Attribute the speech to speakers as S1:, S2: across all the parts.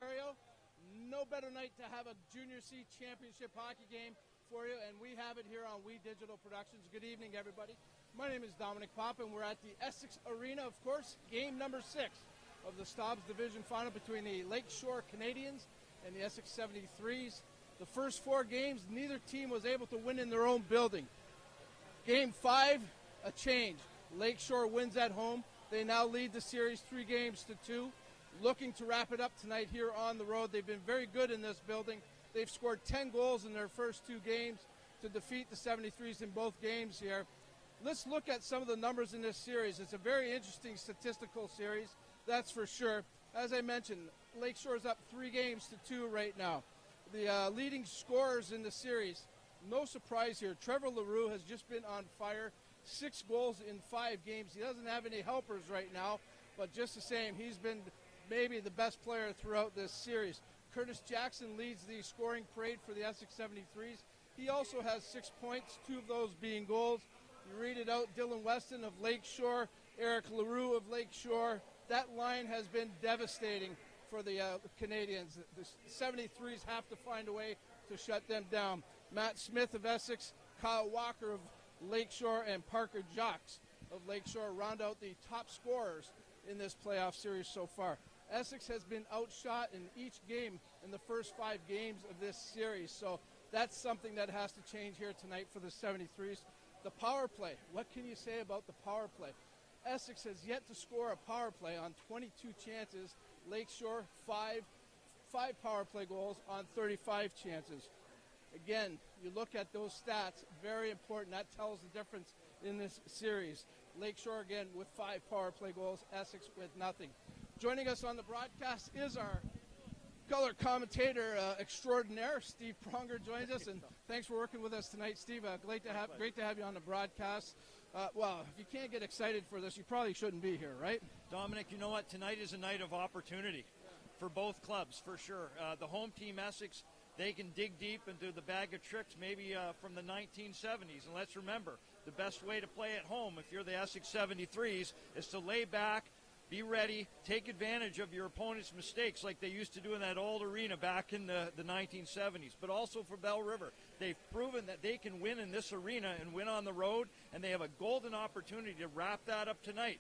S1: Ontario. No better night to have a Junior C Championship hockey game for you, and we have it here on We Digital Productions. Good evening, everybody. My name is Dominic Pop, and we're at the Essex Arena, of course, game number 6 of the Stobbs Division Final between the Lakeshore Canadiens and the Essex 73s. The first 4 games, neither team was able to win in their own building. Game 5, a change. Lakeshore wins at home. They now lead the series 3-2, looking to wrap it up tonight here on the road. They've been very good in this building. They've scored 10 goals in their first 2 games to defeat the 73s in both games here. Let's look at some of the numbers in this series. It's a very interesting statistical series, that's for sure. As I mentioned, Lakeshore's up 3-2 right now. The leading scorers in the series, no surprise here, Trevor LaRue has just been on fire. 6 goals in 5 games. He doesn't have any helpers right now, but just the same, he's been maybe the best player throughout this series. Curtis Jackson leads the scoring parade for the Essex 73s. He also has 6 points, 2 of those being goals. You read it out, Dylan Weston of Lakeshore, Eric LaRue of Lakeshore. That line has been devastating for the Canadiens. The 73s have to find a way to shut them down. Matt Smith of Essex, Kyle Walker of Lakeshore, and Parker Jocks of Lakeshore round out the top scorers in this playoff series so far. Essex has been outshot in each game in the first 5 games of this series, so that's something that has to change here tonight for the 73s. The power play, what can you say about the power play? Essex has yet to score a power play on 22 chances. Lakeshore, 5 power play goals on 35 chances. Again, you look at those stats, very important. That tells the difference in this series. Lakeshore, again, with 5 power play goals, Essex with nothing. Joining us on the broadcast is our color commentator extraordinaire, Steve Pronger joins us, and thanks for working with us tonight, Steve. Great to have you on the broadcast. Well, if you can't get excited for this, you probably shouldn't be here, right?
S2: Dominic, you know what? Tonight is a night of opportunity for both clubs, for sure. The home team, Essex, they can dig deep into the bag of tricks maybe from the 1970s. And let's remember, the best way to play at home, if you're the Essex 73s, is to lay back, be ready, take advantage of your opponent's mistakes like they used to do in that old arena back in the 1970s. But also for Bell River, they've proven that they can win in this arena and win on the road, and they have a golden opportunity to wrap that up tonight.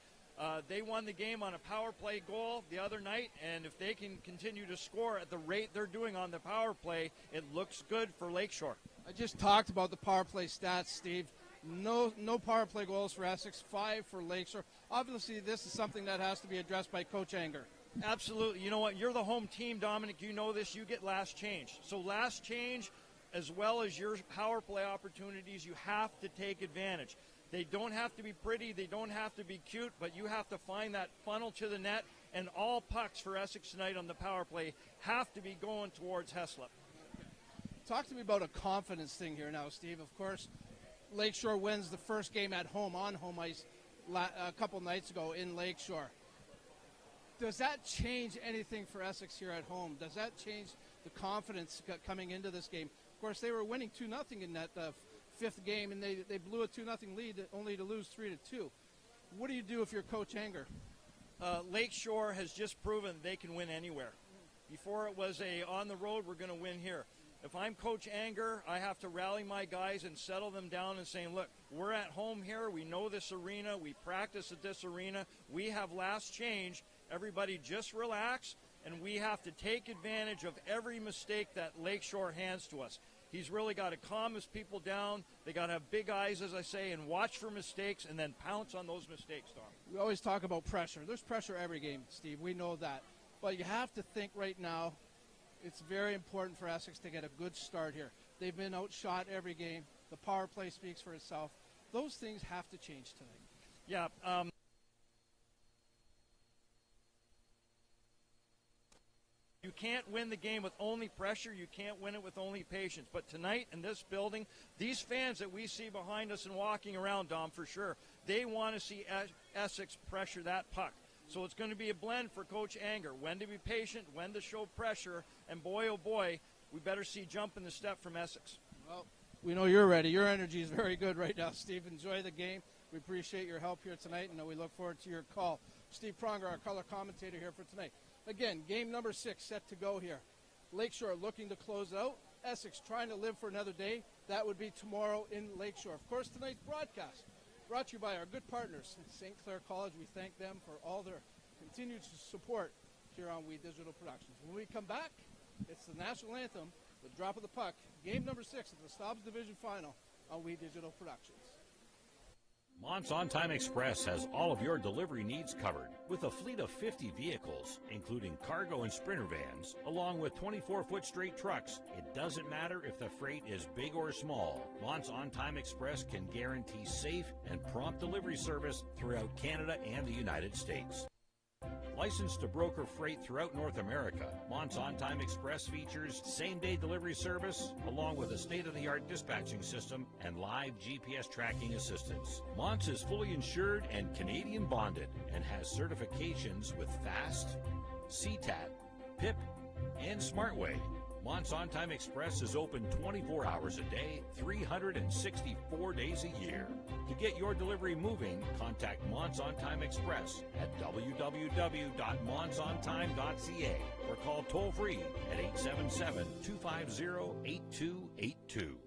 S2: They won the game on a power play goal the other night, and if they can continue to score at the rate they're doing on the power play, it looks good for Lakeshore.
S1: I just talked about the power play stats, Steve. No power play goals for Essex, 5 for Lakeshore. Obviously, this is something that has to be addressed by Coach Anger.
S2: Absolutely. You know what? You're the home team, Dominic. You know this. You get last change. So last change, as well as your power play opportunities, you have to take advantage. They don't have to be pretty. They don't have to be cute, but you have to find that funnel to the net, and all pucks for Essex tonight on the power play have to be going towards Heslop.
S1: Talk to me about a confidence thing here now, Steve. Of course, Lakeshore wins the first game at home on home ice a couple nights ago in Lakeshore. Does that change anything for Essex here at home? Does that change the confidence coming into this game? Of course, they were winning 2-0 in that 5th game, and they blew a 2-0 lead only to lose 3-2. What do you do if you're Coach Anger?
S2: Lakeshore has just proven they can win anywhere. Before it was on the road, we're going to win here. If I'm Coach Anger, I have to rally my guys and settle them down and saying, look, we're at home here. We know this arena. We practice at this arena. We have last change. Everybody just relax, and we have to take advantage of every mistake that Lakeshore hands to us. He's really got to calm his people down. They got to have big eyes, as I say, and watch for mistakes and then pounce on those mistakes, Tom.
S1: We always talk about pressure. There's pressure every game, Steve. We know that. But you have to think right now, it's very important for Essex to get a good start here. They've been outshot every game. The power play speaks for itself. Those things have to change tonight.
S2: Yeah. You can't win the game with only pressure. You can't win it with only patience. But tonight in this building, these fans that we see behind us and walking around, Dom, for sure, they want to see Essex pressure that puck. So it's going to be a blend for Coach Anger. When to be patient, when to show pressure, and boy, oh boy, we better see jump in the step from Essex.
S1: Well, we know you're ready. Your energy is very good right now, Steve. Enjoy the game. We appreciate your help here tonight, and we look forward to your call. Steve Pronger, our color commentator here for tonight. Again, game number 6 set to go here. Lakeshore looking to close it out. Essex trying to live for another day. That would be tomorrow in Lakeshore. Of course, tonight's broadcast brought to you by our good partners at St. Clair College. We thank them for all their continued support here on We Digital Productions. When we come back, it's the national anthem, the drop of the puck, game number 6 of the Stobbs Division Final on We Digital Productions.
S3: Mont's On Time Express has all of your delivery needs covered with a fleet of 50 vehicles, including cargo and sprinter vans, along with 24-foot straight trucks. It doesn't matter if the freight is big or small. Mont's On Time Express can guarantee safe and prompt delivery service throughout Canada and the United States. Licensed to broker freight throughout North America, Mont's On Time Express features same-day delivery service along with a state-of-the-art dispatching system and live GPS tracking assistance. Mont's is fully insured and Canadian bonded and has certifications with FAST, CTAT, PIP, and SmartWay. Mont's On Time Express is open 24 hours a day, 364 days a year. To get your delivery moving, contact Mont's On Time Express at www.montsontime.ca or call toll-free at 877-250-8282.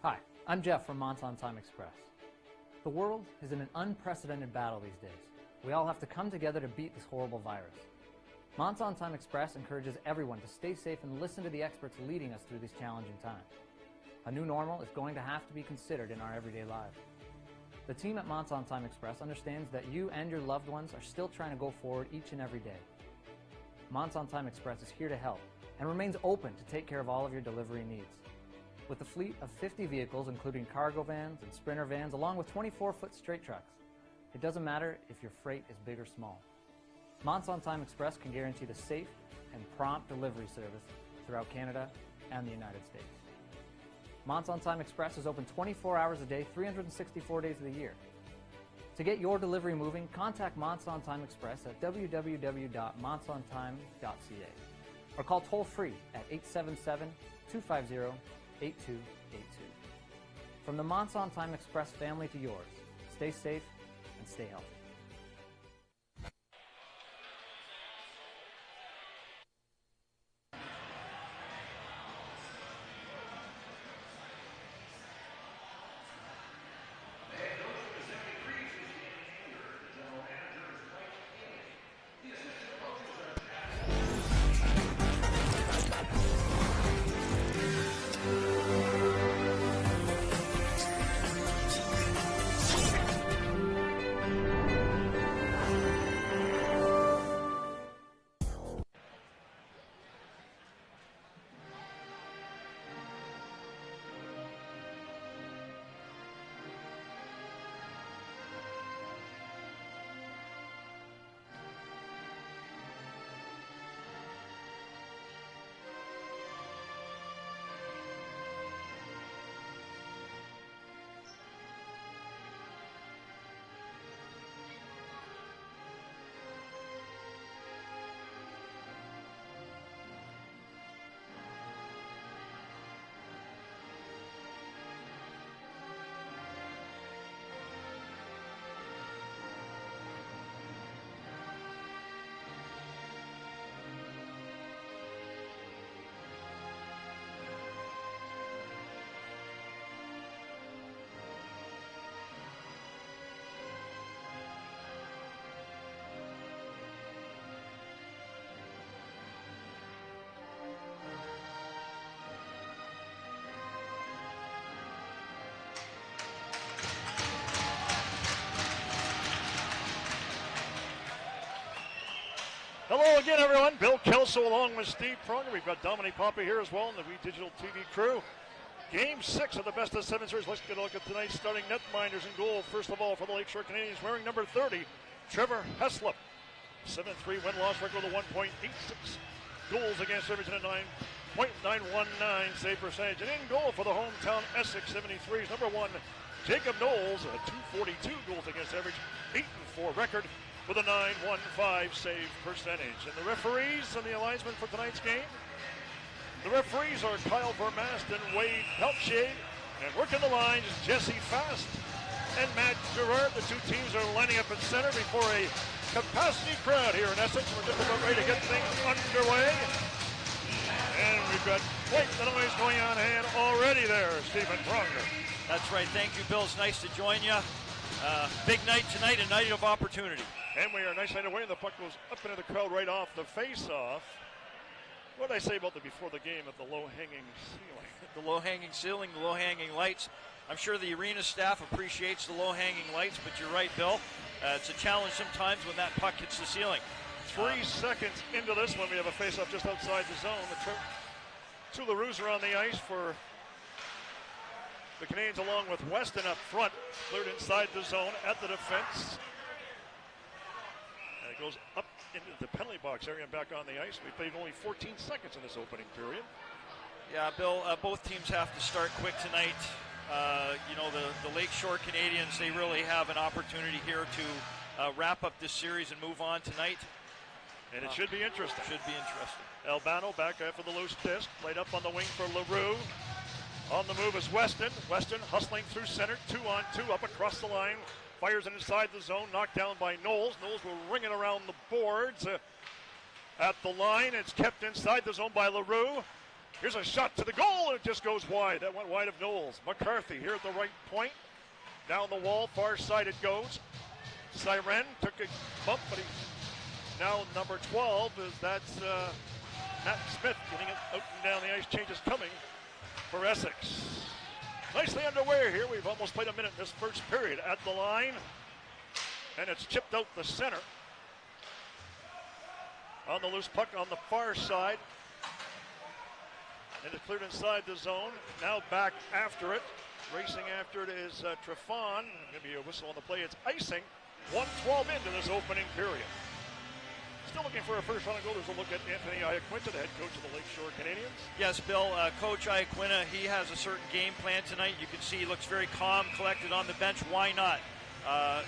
S4: Hi, I'm Jeff from Mont's On Time Express. The world is in an unprecedented battle these days. We all have to come together to beat this horrible virus. Mont's On Time Express encourages everyone to stay safe and listen to the experts leading us through these challenging times. A new normal is going to have to be considered in our everyday lives. The team at Mont's On Time Express understands that you and your loved ones are still trying to go forward each and every day. Mont's On Time Express is here to help and remains open to take care of all of your delivery needs. With a fleet of 50 vehicles, including cargo vans and sprinter vans, along with 24-foot straight trucks, it doesn't matter if your freight is big or small. Mont's On Time Express can guarantee the safe and prompt delivery service throughout Canada and the United States. Mont's On Time Express is open 24 hours a day, 364 days of the year. To get your delivery moving, contact Mont's On Time Express at www.montsontime.ca or call toll-free at 877-250-8282. From the Mont's On Time Express family to yours, stay safe and stay healthy.
S5: Hello again, everyone. Bill Kelso along with Steve Pronger. We've got Dominic Papa here as well in the We Digital TV crew. Game 6 of the best of 7 series. Let's get a look at tonight's starting netminders in goal. First of all, for the Lakeshore Canadiens, wearing number 30, Trevor Heslop. 7-3 win-loss record with a 1.86 goals against average and a 9.919 save percentage. And in goal for the hometown Essex 73's number 1, Jacob Knowles, a 242 goals against average, 8-4 record with a 915 save percentage. And the referees and the alignment for tonight's game. The referees are Kyle Vermast and Wade Peltier. And working the lines is Jesse Fast and Matt Gerard. The two teams are lining up at center before a capacity crowd here in Essex. We're just about ready to get things underway. And we've got quite the noise going on hand already there, Stephen Pronger.
S2: That's right. Thank you, Bill. It's nice to join you. Big night tonight, a night of opportunity.
S5: And we are a nice night away, and the puck goes up into the crowd right off the face-off. What did I say about before the game at the low-hanging ceiling?
S2: The low-hanging ceiling, the low-hanging lights. I'm sure the arena staff appreciates the low-hanging lights, but you're right, Bill. It's a challenge sometimes when that puck hits the ceiling.
S5: 3 seconds into this one, we have a face-off just outside the zone. The two LaRues are on the ice for the Canadiens, along with Weston up front, cleared inside the zone at the defense. And it goes up into the penalty box area and back on the ice. We played only 14 seconds in this opening period.
S2: Yeah, Bill, both teams have to start quick tonight. The Lakeshore Canadiens, they really have an opportunity here to wrap up this series and move on tonight.
S5: And it should be interesting.
S2: Should be interesting.
S5: Albano back after the loose disc, played up on the wing for LaRue. On the move is Weston. Weston hustling through center, 2-on-2 up across the line. Fires it inside the zone, knocked down by Knowles. Knowles will ring it around the boards. At the line, it's kept inside the zone by LaRue. Here's a shot to the goal, and it just goes wide. That went wide of Knowles. McCarthy here at the right point. Down the wall, far side it goes. Siren took a bump, but he's now number 12. That's Matt Smith getting it out and down the ice. Changes coming for Essex. Nicely underway here. We've almost played a minute in this first period. At the line, and it's chipped out the center. On the loose puck on the far side. And it's cleared inside the zone. Now back after it. Racing after it is Trefan. Going to be a whistle on the play. It's icing. 1:12 into this opening period. Still looking for a first-round goal. There's a look at Anthony Iaquinta, the head coach of the Lakeshore Canadiens.
S2: Yes, Bill. Coach Iaquinta, he has a certain game plan tonight. You can see he looks very calm, collected on the bench. Why not?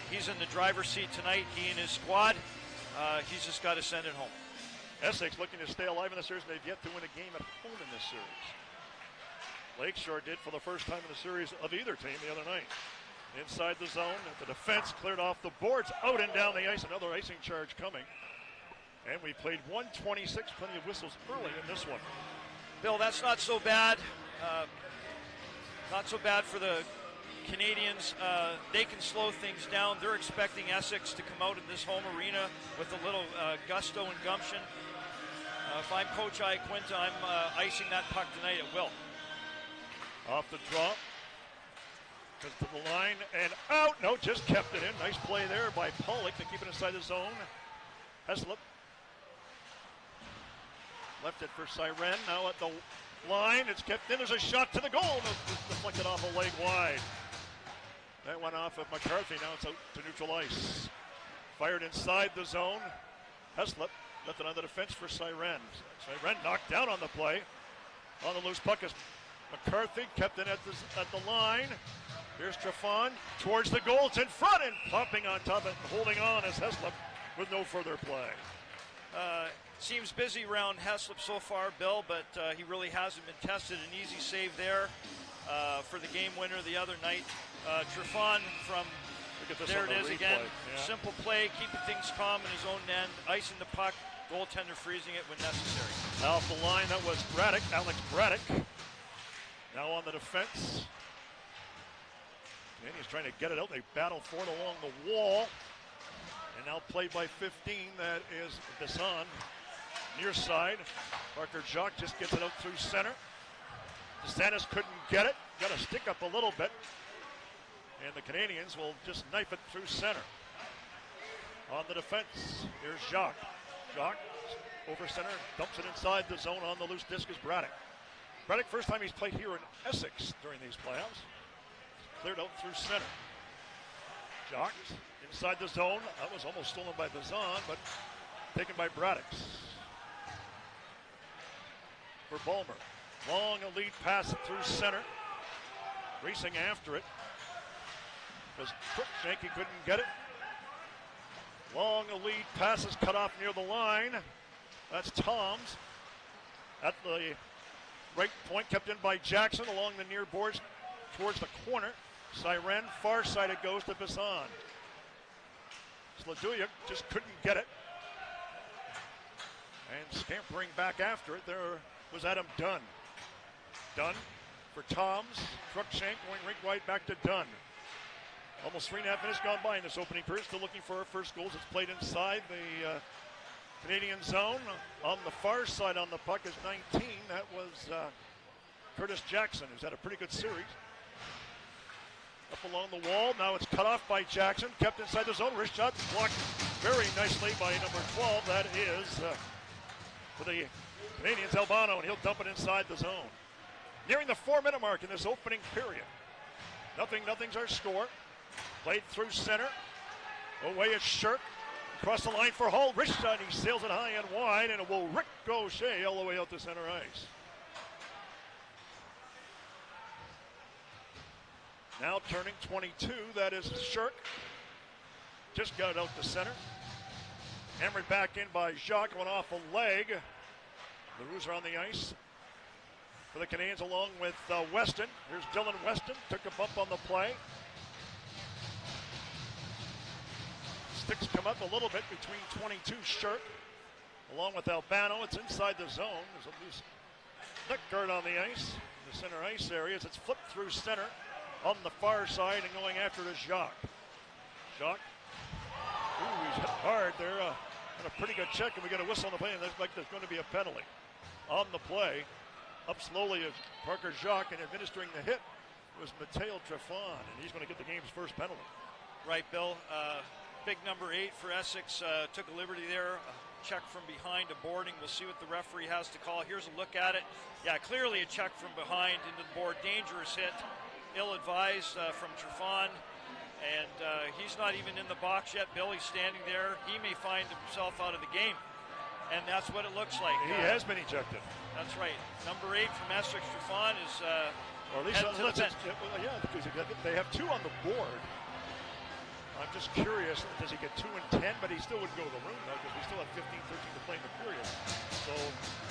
S2: He's in the driver's seat tonight. He and his squad. He's just got to send it home.
S5: Essex looking to stay alive in the series. They've yet to win a game at home in this series. Lakeshore did for the first time in the series of either team the other night. Inside the zone, the defense cleared off the boards, out and down the ice. Another icing charge coming. And we played 1:26, plenty of whistles early in this one.
S2: Bill, that's not so bad. Not so bad for the Canadiens. They can slow things down. They're expecting Essex to come out in this home arena with a little gusto and gumption. If I'm Coach Iaquinta, I'm icing that puck tonight at will.
S5: Off the drop. Goes to the line and out. No, just kept it in. Nice play there by Pollock to keep it inside the zone. Heslop. Left it for Siren. Now at the line. It's kept in. There's a shot to the goal. It's deflected off a leg wide. That went off of McCarthy. Now it's out to neutral ice. Fired inside the zone. Heslop left it on the defense for Siren. Siren knocked down on the play. On the loose puck is McCarthy. Kept in at the line. Here's Trefan towards the goal. It's in front and popping on top and holding on as Heslop with no further play.
S2: Seems busy around Heslop so far, Bill, but he really hasn't been tested. An easy save there for the game winner the other night. Trefan from, there it is again. Yeah. Simple play, keeping things calm in his own end, icing the puck, goaltender freezing it when necessary.
S5: Now off the line, that was Alex Braddock. Now on the defense. And he's trying to get it out. They battle for it along the wall. And now played by 15, that is Desson. Near side. Parker Jacques just gets it out through center. DeSantis couldn't get it. Got to stick up a little bit. And the Canadiens will just knife it through center. On the defense, here's Jacques. Jacques over center, dumps it inside the zone. On the loose disc is Braddock. Braddock, first time he's played here in Essex during these playoffs. Cleared out through center. Jacques inside the zone. That was almost stolen by Bazan, but taken by Braddock. For Ballmer. Long elite pass through center. Racing after it was Crookshank. He couldn't get it. Long elite pass is cut off near the line. That's Toms. At the right point, kept in by Jackson along the near boards towards the corner. Siren, far side it goes to Bazan. Sladuya just couldn't get it. And scampering back after it, there was Adam Dunn. Dunn for Toms. Crookshank going rink wide back to Dunn. Almost 3.5 minutes gone by in this opening period. Still looking for our first goals. It's played inside the Canadian zone. On the far side on the puck is 19. That was Curtis Jackson, who's had a pretty good series. Up along the wall. Now it's cut off by Jackson. Kept inside the zone. Wrist shot blocked very nicely by number 12. That is for the Canadiens, Albano, and he'll dump it inside the zone. Nearing the 4-minute mark in this opening period. Nothing's our score. Played through center. Away is Shirk. Across the line for Hull. Wrist shot. He sails it high and wide, and it will ricochet all the way out to center ice. Now turning 22. That is Shirk. Just got out to center. Hammered back in by Jacques. Went off a leg. The Roos are on the ice for the Canadiens along with Weston. Here's Dylan Weston. Took a bump on the play. Sticks come up a little bit between 22 Shirk along with Albano. It's inside the zone. There's a loose neck guard on the ice. The center ice areas. It's flipped through center on the far side and going after it is Jacques. Jacques. Ooh, he's hit hard there. And a pretty good check, and we got a whistle on the play, and looks like there's going to be a penalty on the play. Up slowly is Parker Jacques, and administering the hit was Mateo Trefan, and he's going to get the game's first penalty.
S2: Right, Bill. Big number 8 for Essex took a liberty there. A check from behind, a boarding. We'll see what the referee has to call. Here's a look at it. Yeah, clearly a check from behind into the board. Dangerous hit. Ill-advised from Trefan. And he's not even in the box yet. Billy's standing there. He may find himself out of the game. And that's what it looks like.
S5: He has been ejected.
S2: That's right. Number 8 from Essex, Trefan, is
S5: or at least yeah, because they have 2 on the board. I'm just curious, does he get 2 and 10? But he still would go to the room, though, because we still have 15, 13 to play in the period. So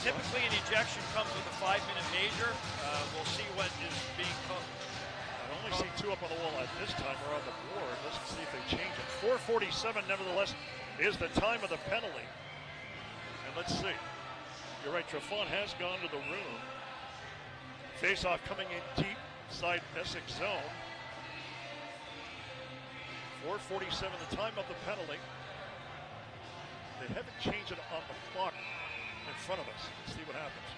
S2: typically an ejection comes with a 5-minute major. We'll see what is being called.
S5: I only see 2 up on the wall at this time. We're on the board. Let's see if they change it. 4:47, nevertheless, is the time of the penalty. And let's see. You're right, Trefan has gone to the room. Face-off coming in deep inside Essex zone. 4:47, the time of the penalty. They haven't changed it on the clock in front of us. Let's see what happens.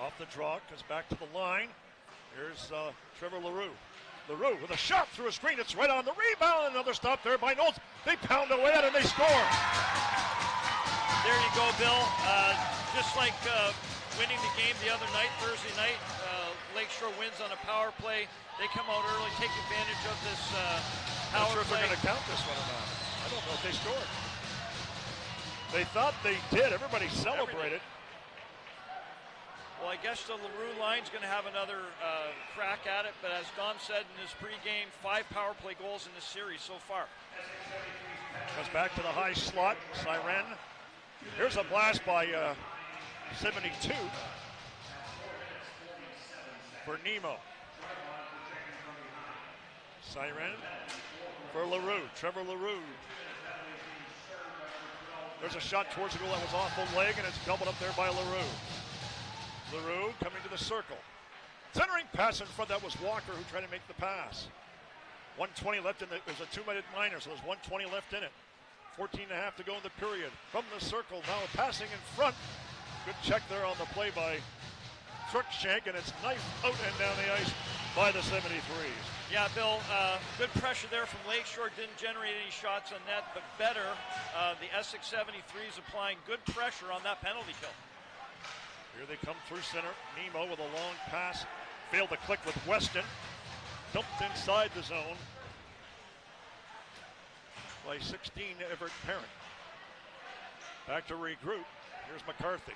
S5: Off the draw, comes back to the line. Here's Trevor Leroux. Leroux with a shot through a screen. It's right on the rebound. Another stop there by Knowles. They pound away at it and they score.
S2: There you go, Bill. Just like winning the game the other night, Thursday night, Lakeshore wins on a power play. They come out early, take advantage of this power
S5: play. I'm not sure if
S2: play.
S5: they're going to count this one or not. I don't know if they scored. They thought they did. Everybody celebrated.
S2: Well, I guess the Leroux line's going to have another crack at it, but as Dom said in his pregame, 5 power play goals in this series so far.
S5: Comes back to the high slot. Siren. Here's a blast by 72 for Nemo. Siren for Leroux. Trevor Leroux. There's a shot towards the goal that was off the leg, and it's doubled up there by Leroux. Leroux coming to the circle. Centering pass in front. That was Walker who tried to make the pass. 1:20 left in the, there's a 2-minute minor, so there's 1:20 left in it. 14.5 to go in the period. From the circle, now passing in front. Good check there on the play by Crookshank, and it's knifed out and down the ice by the 73s.
S2: Yeah, Bill, good pressure there from Lakeshore. Didn't generate any shots on net, but better. The Essex 73s applying good pressure on that penalty kill.
S5: Here they come through center. Nemo with a long pass. Failed to click with Weston. Dumped inside the zone by 16 Everett Parent. Back to regroup. Here's McCarthy.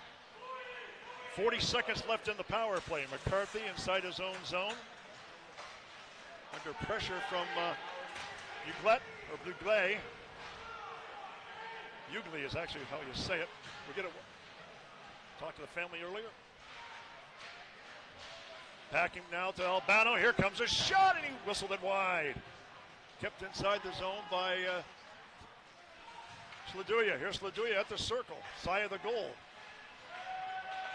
S5: 40 seconds left in the power play. McCarthy inside his own zone. Under pressure from Buglet, or Bugle. Ugly is actually how you say it. We get it. Talked to the family earlier. Backing now to Albano. Here comes a shot, and he whistled it wide. Kept inside the zone by Sladuya. Here's Sladuya at the circle, side of the goal.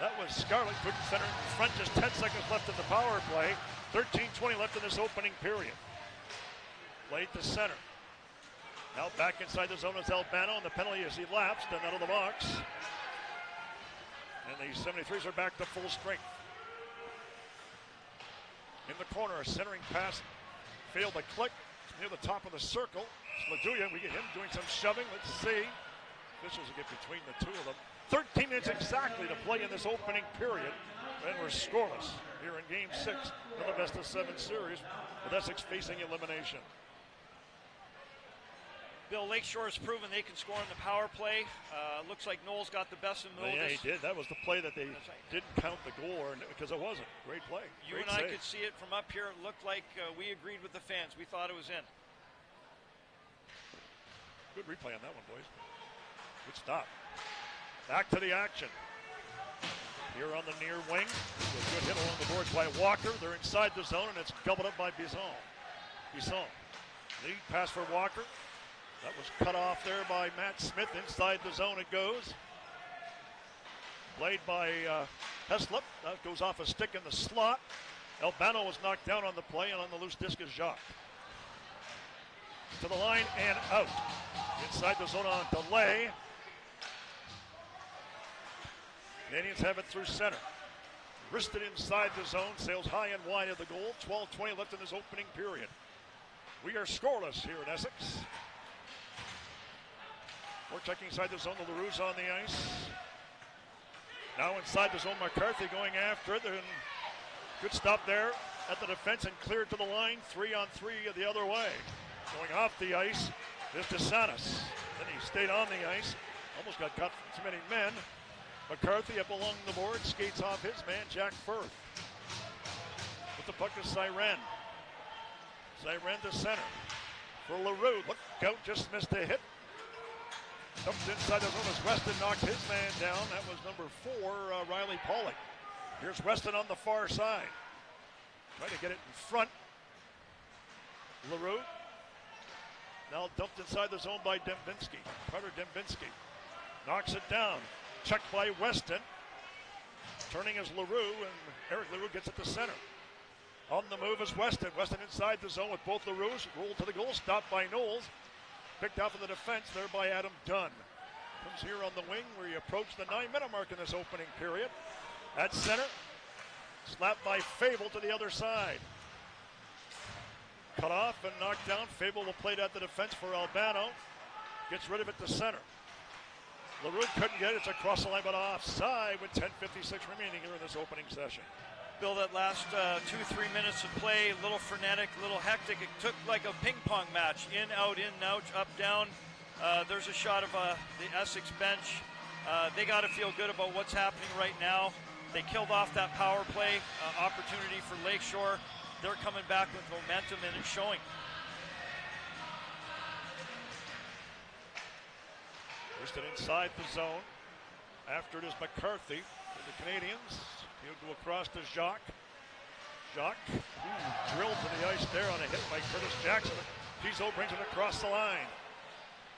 S5: That was Scarlett, put center in front, just 10 seconds left in the power play. 13:20 left in this opening period. Played to center. Now back inside the zone is Albano, and the penalty is elapsed and out of the box. And the 73s are back to full strength. In the corner, a centering pass failed to click. It's near the top of the circle. Sladuya, we get him doing some shoving. Let's see. Officials will get between the two of them. 13 minutes exactly to play in this opening period. And we're scoreless here in Game 6 of the best-of-7 series, with Essex facing elimination.
S2: Bill, Lakeshore has proven they can score in the power play. Looks like Knowles got the best of Knowles.
S5: Yeah, he did. That was the play that they didn't count the goal, because it wasn't. Great play.
S2: You and I could see it from up here. It looked like we agreed with the fans. We thought it was in.
S5: Good replay on that one, boys. Good stop. Back to the action. Here on the near wing. A good hit along the boards by Walker. They're inside the zone, and it's gobbled up by Bisson. Lead pass for Walker. That was cut off there by Matt Smith. Inside the zone it goes. Played by Heslop. That goes off a stick in the slot. Albano was knocked down on the play, and on the loose disc is Jacques. To the line and out. Inside the zone on delay. Canadiens have it through center. Wristed inside the zone, sails high and wide of the goal. 12:20 left in this opening period. We are scoreless here in Essex. We're checking inside the zone. The LaRue's on the ice. Now inside the zone, McCarthy going after it. And good stop there at the defense and cleared to the line. 3-on-3 the other way. Going off the ice is DeSantis. Then he stayed on the ice. Almost got caught from too many men. McCarthy up along the board, skates off his man, Jack Firth. With the puck to Siren. Siren to center. For LaRue, look out, just missed a hit. Dumped inside the zone as Weston knocked his man down. That was number 4, Riley Pollock. Here's Weston on the far side. Trying to get it in front. LaRue. Now dumped inside the zone by Dembinski. Carter Dembinski knocks it down. Checked by Weston. Turning is LaRue, and Eric LaRue gets it to center. On the move is Weston. Weston inside the zone with both LaRue's. Rolled to the goal, stopped by Knowles. Picked out in the defense there by Adam Dunn. Comes here on the wing where he approached the 9-minute mark in this opening period. At center. Slapped by Fable to the other side. Cut off and knocked down. Fable will play it at the defense for Albano. Gets rid of it to center. LaRue couldn't get it. It's across the line, but offside with 10:56 remaining here in this opening session.
S2: Bill, that last 2-3 minutes of play, a little frenetic, a little hectic. It took like a ping pong match. In, out, up, down. There's a shot of the Essex bench. They got to feel good about what's happening right now. They killed off that power play opportunity for Lakeshore. They're coming back with momentum, and it's showing.
S5: Wristed inside the zone. After it is McCarthy for the Canadiens. He'll go across to Jacques. Jacques drilled to the ice there on a hit by Curtis Jackson. Pizzo brings it across the line.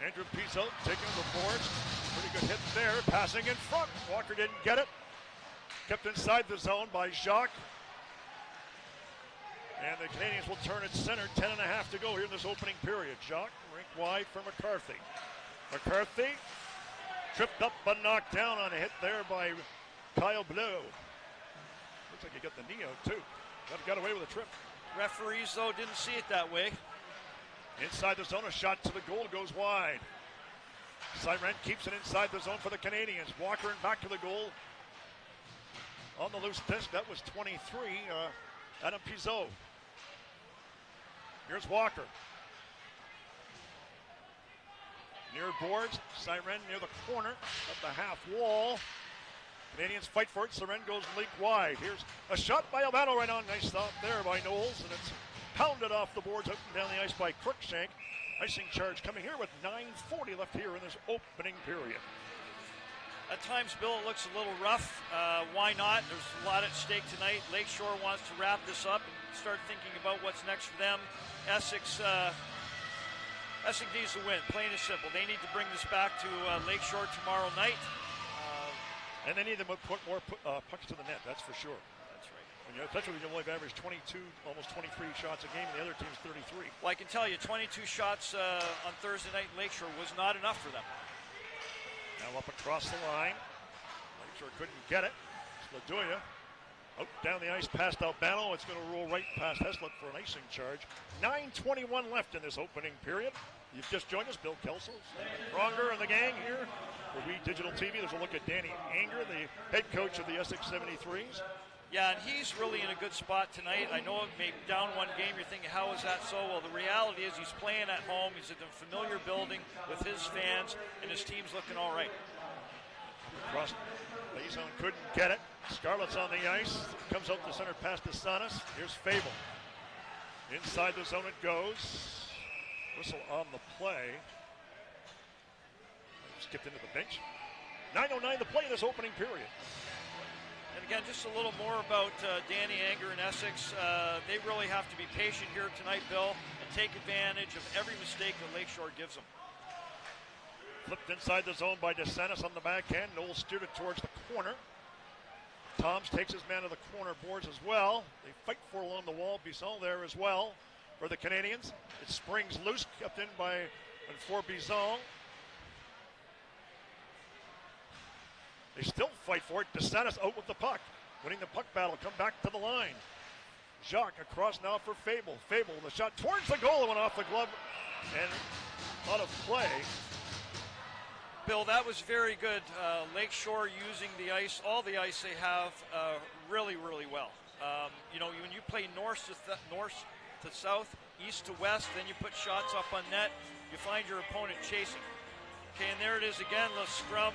S5: Andrew Pizzo taking the boards. Pretty good hit there. Passing in front. Walker didn't get it. Kept inside the zone by Jacques. And the Canadiens will turn at center. 10.5 to go here in this opening period. Jacques rinked wide for McCarthy. McCarthy tripped up but knocked down on a hit there by Kyle Blue. Looks like he got the knee out too. Got away with a trip.
S2: Referees, though, didn't see it that way.
S5: Inside the zone, a shot to the goal goes wide. Siren keeps it inside the zone for the Canadiens. Walker and back to the goal. On the loose disc, that was 23, Adam Pizot. Here's Walker. Near boards, Siren near the corner of the half wall. Canadiens fight for it. Siren goes leak wide. Here's a shot by Albano right on. Nice stop there by Knowles, and it's pounded off the boards up and down the ice by Crookshank. Icing charge coming here with 9:40 left here in this opening period.
S2: At times, Bill, it looks a little rough. Why not? There's a lot at stake tonight. Lakeshore wants to wrap this up and start thinking about what's next for them. Essex needs to win, plain and simple. They need to bring this back to Lakeshore tomorrow night.
S5: And they need to put more pucks to the net, that's for sure.
S2: That's right.
S5: Especially when you only average 22, almost 23 shots a game, and the other team's 33.
S2: Well, I can tell you, 22 shots on Thursday night in Lakeshore was not enough for them.
S5: Now up across the line. Lakeshore couldn't get it. Ladoya out down the ice past Albano. It's going to roll right past Heslop for an icing charge. 9:21 left in this opening period. You've just joined us, Bill Kelso, Pronger, and the gang here for We Digital TV. There's a look at Danny Anger, the head coach of the Essex 73s.
S2: Yeah, and he's really in a good spot tonight. I know maybe down one game, you're thinking, how is that so? Well, the reality is he's playing at home. He's in a familiar building with his fans, and his team's looking all right.
S5: Across the zone, couldn't get it. Scarlett's on the ice. Comes out the center past Desanis. Here's Fable. Inside the zone it goes. Whistle on the play. Skipped into the bench. 9:09 the play in this opening period.
S2: And again, just a little more about Danny Anger and Essex. They really have to be patient here tonight, Bill, and take advantage of every mistake that Lakeshore gives them.
S5: Flipped inside the zone by DeSantis on the backhand. Knowles steered it towards the corner. Toms takes his man to the corner boards as well. They fight for along the wall. Bisson there as well for the Canadiens. It springs loose, kept in by and for Bisson. They still fight for it. DeSantis out with the puck. Winning the puck battle. Come back to the line. Jacques across now for Fable. Fable, the shot towards the goal. It went off the glove and out of play.
S2: Bill, that was very good. Lakeshore using the ice, all the ice they have, really, really well. When you play north to south, east to west, then you put shots up on net, you find your opponent chasing. Okay, and there it is again, the scrum.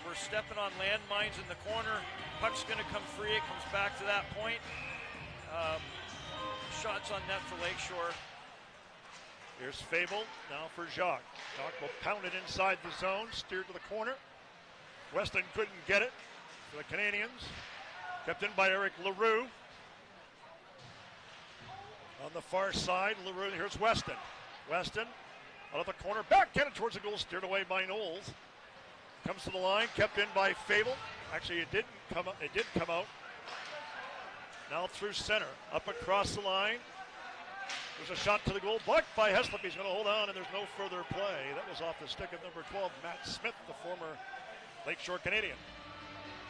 S2: We're stepping on landmines in the corner. Puck's going to come free. It comes back to that point. Shots on net for Lakeshore.
S5: Here's Fable, now for Jacques. Jacques will pound it inside the zone, steered to the corner. Weston couldn't get it for the Canadiens. Kept in by Eric Leroux. On the far side, Leroux, here's Weston. Weston, out of the corner, backhanded towards the goal, steered away by Knowles. Comes to the line, kept in by Fable. Actually, it did come out. Now through center, up across the line. There's a shot to the goal, blocked by Heslop. He's going to hold on, and there's no further play. That was off the stick of number 12, Matt Smith, the former Lakeshore Canadian.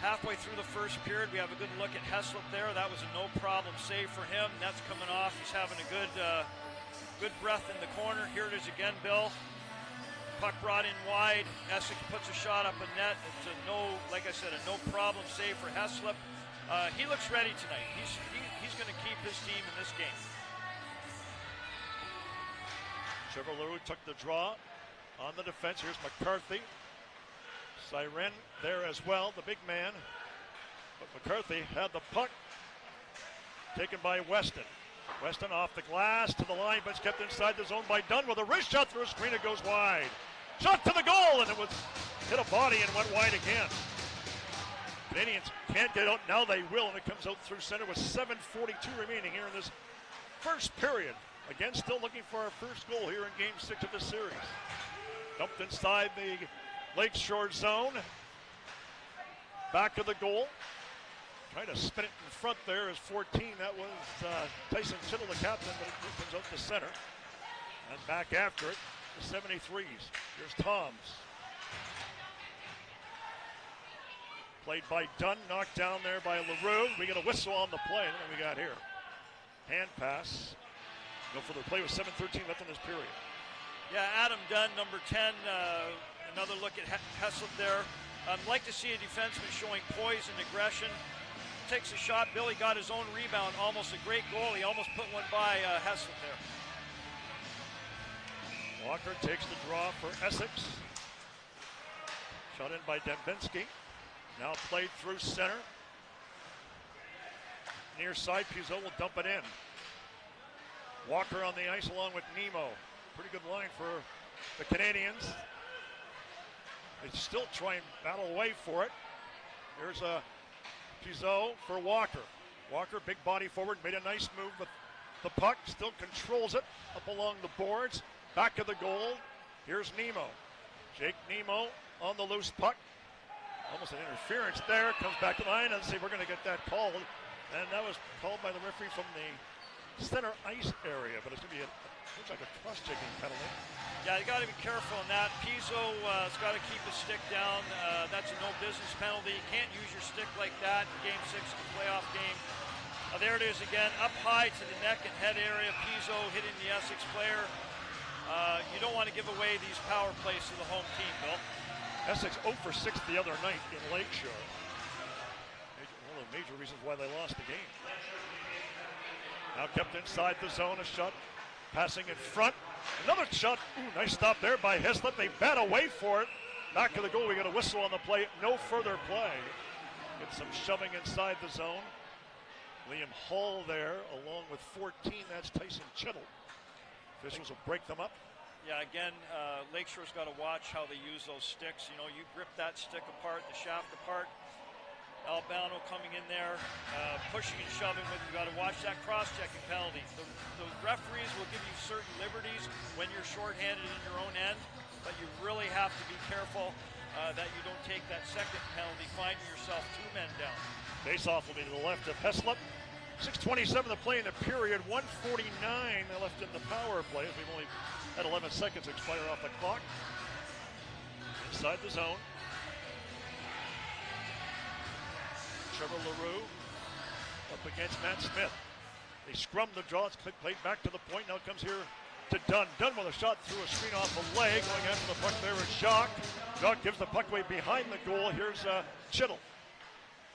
S2: Halfway through the first period, we have a good look at Heslop there. That was a no-problem save for him. That's coming off. He's having a good breath in the corner. Here it is again, Bill. Puck brought in wide. Essex puts a shot up a net. It's a no-problem save for Heslop. He looks ready tonight. He's going to keep his team in this game.
S5: Trevor Leroux took the draw on the defense. Here's McCarthy. Siren there as well, the big man. But McCarthy had the puck taken by Weston. Weston off the glass to the line, but it's kept inside the zone by Dunn with a wrist shot through a screen. It goes wide. Shot to the goal, and it was hit a body and went wide again. Canadiens can't get out. Now they will, and it comes out through center with 7:42 remaining here in this first period. Again, still looking for our first goal here in Game 6 of this series. Dumped inside the Lakeshore zone. Back of the goal. Trying to spin it in front there is 14. That was Tyson Chittle, the captain, but it comes out to center. And back after it, the 73s. Here's Toms. Played by Dunn, knocked down there by LaRue. We get a whistle on the play, and what we got here? hand pass. No further play with 7:13 left in this period.
S2: Yeah, Adam Dunn, number 10. Another look at Heslop there. I'd like to see a defenseman showing poise and aggression. Takes a shot. Billy got his own rebound. Almost a great goal. He almost put one by Heslop there.
S5: Walker takes the draw for Essex. Shot in by Dembinski. Now played through center. Near side, Pizzo will dump it in. Walker on the ice along with Nemo. Pretty good line for the Canadiens. They still try and battle away for it. Here's a Pizzo for Walker. Walker, big body forward, made a nice move with the puck. Still controls it up along the boards. Back of the goal. Here's Nemo. Jake Nemo on the loose puck. Almost an interference there. Comes back to the line. Let's see if we're going to get that called. And that was called by the referee from the center ice area. But it's going to be looks like a cross-checking penalty.
S2: Yeah, you got to be careful on that. Pizzo's got to keep his stick down. That's a no business penalty. You can't use your stick like that in Game 6 of the playoff game. There it is again, up high to the neck and head area. Pizzo hitting the Essex player. You don't want to give away these power plays to the home team, Bill.
S5: Essex 0 for 6 the other night in Lakeshore. One of the major reasons why they lost the game. Now kept inside the zone, a shot. Passing in front. Another shot. Ooh, nice stop there by Heslop. They bat away for it. Back of the goal. We got a whistle on the play. No further play. Get some shoving inside the zone. Liam Hall there along with 14. That's Tyson Chittle. Officials will break them up.
S2: Yeah, again, Lakeshore's got to watch how they use those sticks. You know, you grip that stick apart, the shaft apart. Albano coming in there, pushing and shoving with you. Got to watch that cross-checking penalty. The referees will give you certain liberties when you're shorthanded in your own end, but you really have to be careful that you don't take that second penalty, finding yourself 2 men down.
S5: Face-off will be to the left of Heslop. 6:27 to play in the period. 1:49 left in the power play. We've only had 11 seconds expire off the clock. Inside the zone. Trevor LaRue up against Matt Smith. They scrum the draw. It's played back to the point. Now it comes here to Dunn. Dunn with a shot through a screen off the leg. Going after the puck there is Jacques. Jacques gives the puck away behind the goal. Here's Chittle.